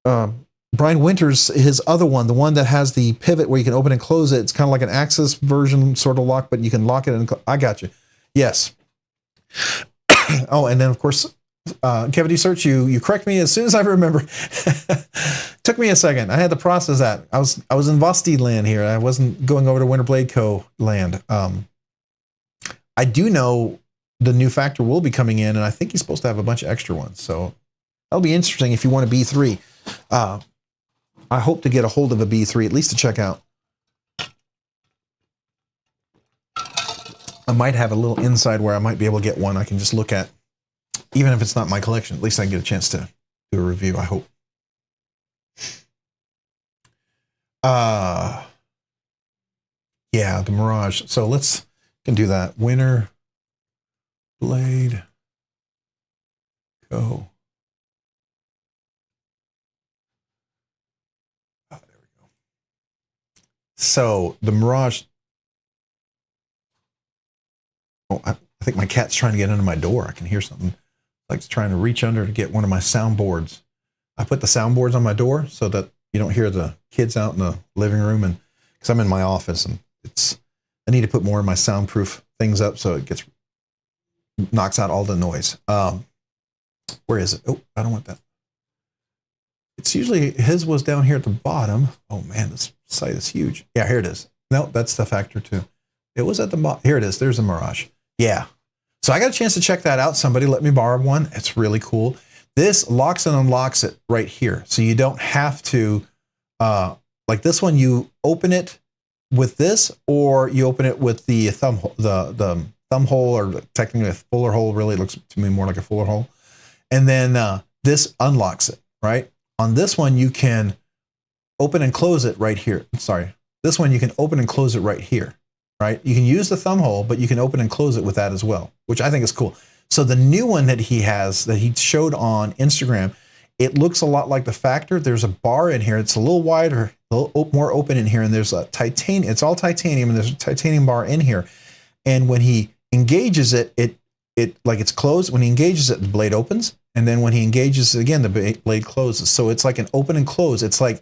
Brian Winters, his other one, the one that has the pivot where you can open and close it. It's kind of like an Axis version sort of lock, but you can lock it and I got you. Yes. Oh, and then of course, Cavity Search, you correct me as soon as I remember. Took me a second. I had to process that. I was in Voste land here. I wasn't going over to Winter Blade Co. land. I do know the new factor will be coming in, and I think he's supposed to have a bunch of extra ones. So that'll be interesting if you want a B3. I hope to get a hold of a B3, at least to check out. I might have a little inside where I might be able to get one I can just look at. Even if it's not my collection, at least I can get a chance to do a review, I hope. Yeah, the Mirage. So can do that. Winter Blade Co. Oh, there we go. So the Mirage. Oh, I think my cat's trying to get under my door. I can hear something. Like it's trying to reach under to get one of my soundboards. I put the soundboards on my door so that you don't hear the kids out in the living room, and because I'm in my office and I need to put more of my soundproof things up so it knocks out all the noise. Where is it? Oh, I don't want that. It's usually, his was down here at the bottom. Oh man, this site is huge. Yeah, here it is. No, that's the factor too. It was at the bottom. Here it is. There's a Mirage. Yeah. So I got a chance to check that out. Somebody let me borrow one. It's really cool. This locks and unlocks it right here. So you don't have to, like this one, you open it with this, or you open it with the thumb hole, or technically a fuller hole. Really looks to me more like a fuller hole. And then this unlocks it, right? On this one, you can open and close it right here. Sorry. This one, you can open and close it right here, right? You can use the thumb hole, but you can open and close it with that as well, which I think is cool. So the new one that he has, that he showed on Instagram, it looks a lot like the Factor. There's a bar in here. It's a little wider, a little more open in here, and there's a titanium. It's all titanium, and there's a titanium bar in here. And when he engages it, like it's closed. When he engages it, the blade opens, and then when he engages it again, the blade closes. So it's like an open and close. It's like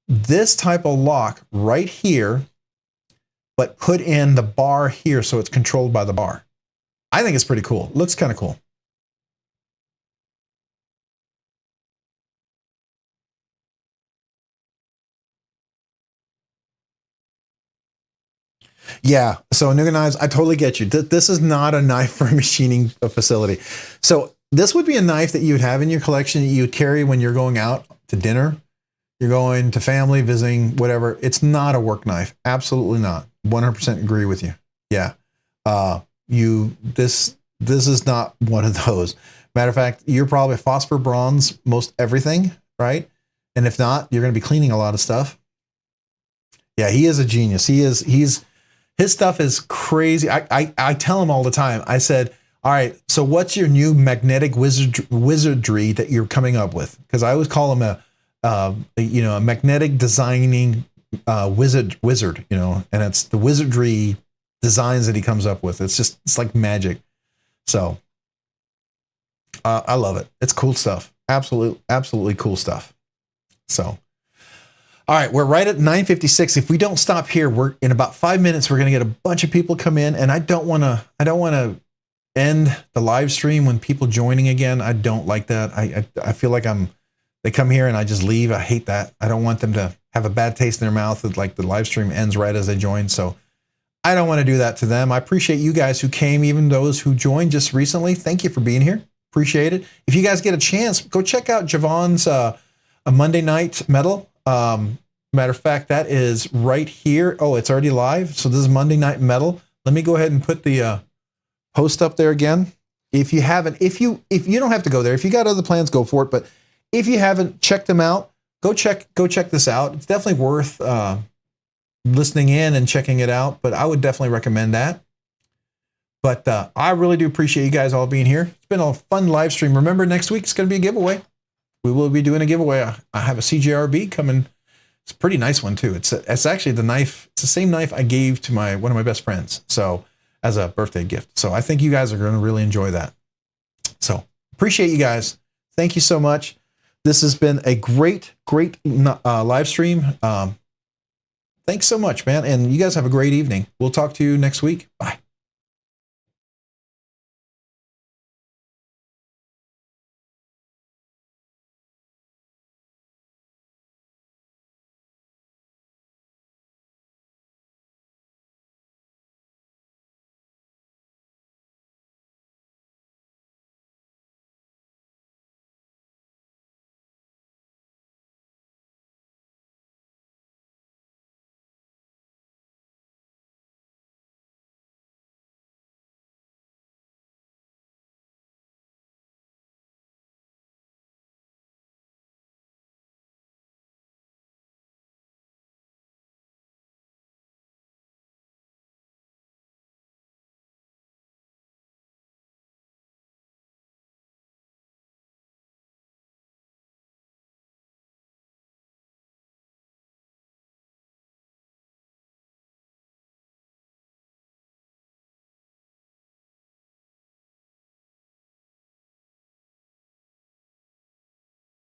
this type of lock right here, but put in the bar here, so it's controlled by the bar. I think it's pretty cool. It looks kind of cool. Yeah. So Nuga knives, I totally get you. This is not a knife for a machining facility. So this would be a knife that you would have in your collection that you would carry when you're going out to dinner. You're going to family, visiting, whatever. It's not a work knife. Absolutely not. 100% agree with you. Yeah. This is not one of those. Matter of fact, you're probably phosphor bronze most everything, right? And if not, you're going to be cleaning a lot of stuff. Yeah, he is a genius. His stuff is crazy. I tell him all the time. I said, all right, so what's your new magnetic wizardry that you're coming up with? Because I always call him a magnetic designing wizard, and it's the wizardry designs that he comes up with. It's like magic. So I love it. It's cool stuff. Absolutely cool stuff. So, all right, we're right at 9:56. If we don't stop here, we're in about 5 minutes. We're going to get a bunch of people come in, and I don't want to end the live stream when people joining again. I don't like that. I feel like they come here and I just leave. I hate that. I don't want them to have a bad taste in their mouth that like the live stream ends right as they join. So I don't want to do that to them. I appreciate you guys who came, even those who joined just recently. Thank you for being here. Appreciate it. If you guys get a chance, go check out Javon's a Monday Night Metal. Matter of fact, that is right here. Oh, it's already live. So this is Monday Night Metal. Let me go ahead and put the post up there again. If you haven't, if you don't have to go there, if you got other plans, go for it. But if you haven't checked them out, go check this out. It's definitely worth listening in and checking it out. But I would definitely recommend that. But I really do appreciate you guys all being here. It's been a fun live stream. Remember, next week it's going to be a giveaway. We will be doing a giveaway. I have a CJRB coming. It's a pretty nice one too. It's actually the knife. It's the same knife I gave to one of my best friends. So as a birthday gift. So I think you guys are going to really enjoy that. So appreciate you guys. Thank you so much. This has been a great live stream. Thanks so much, man. And you guys have a great evening. We'll talk to you next week. Bye.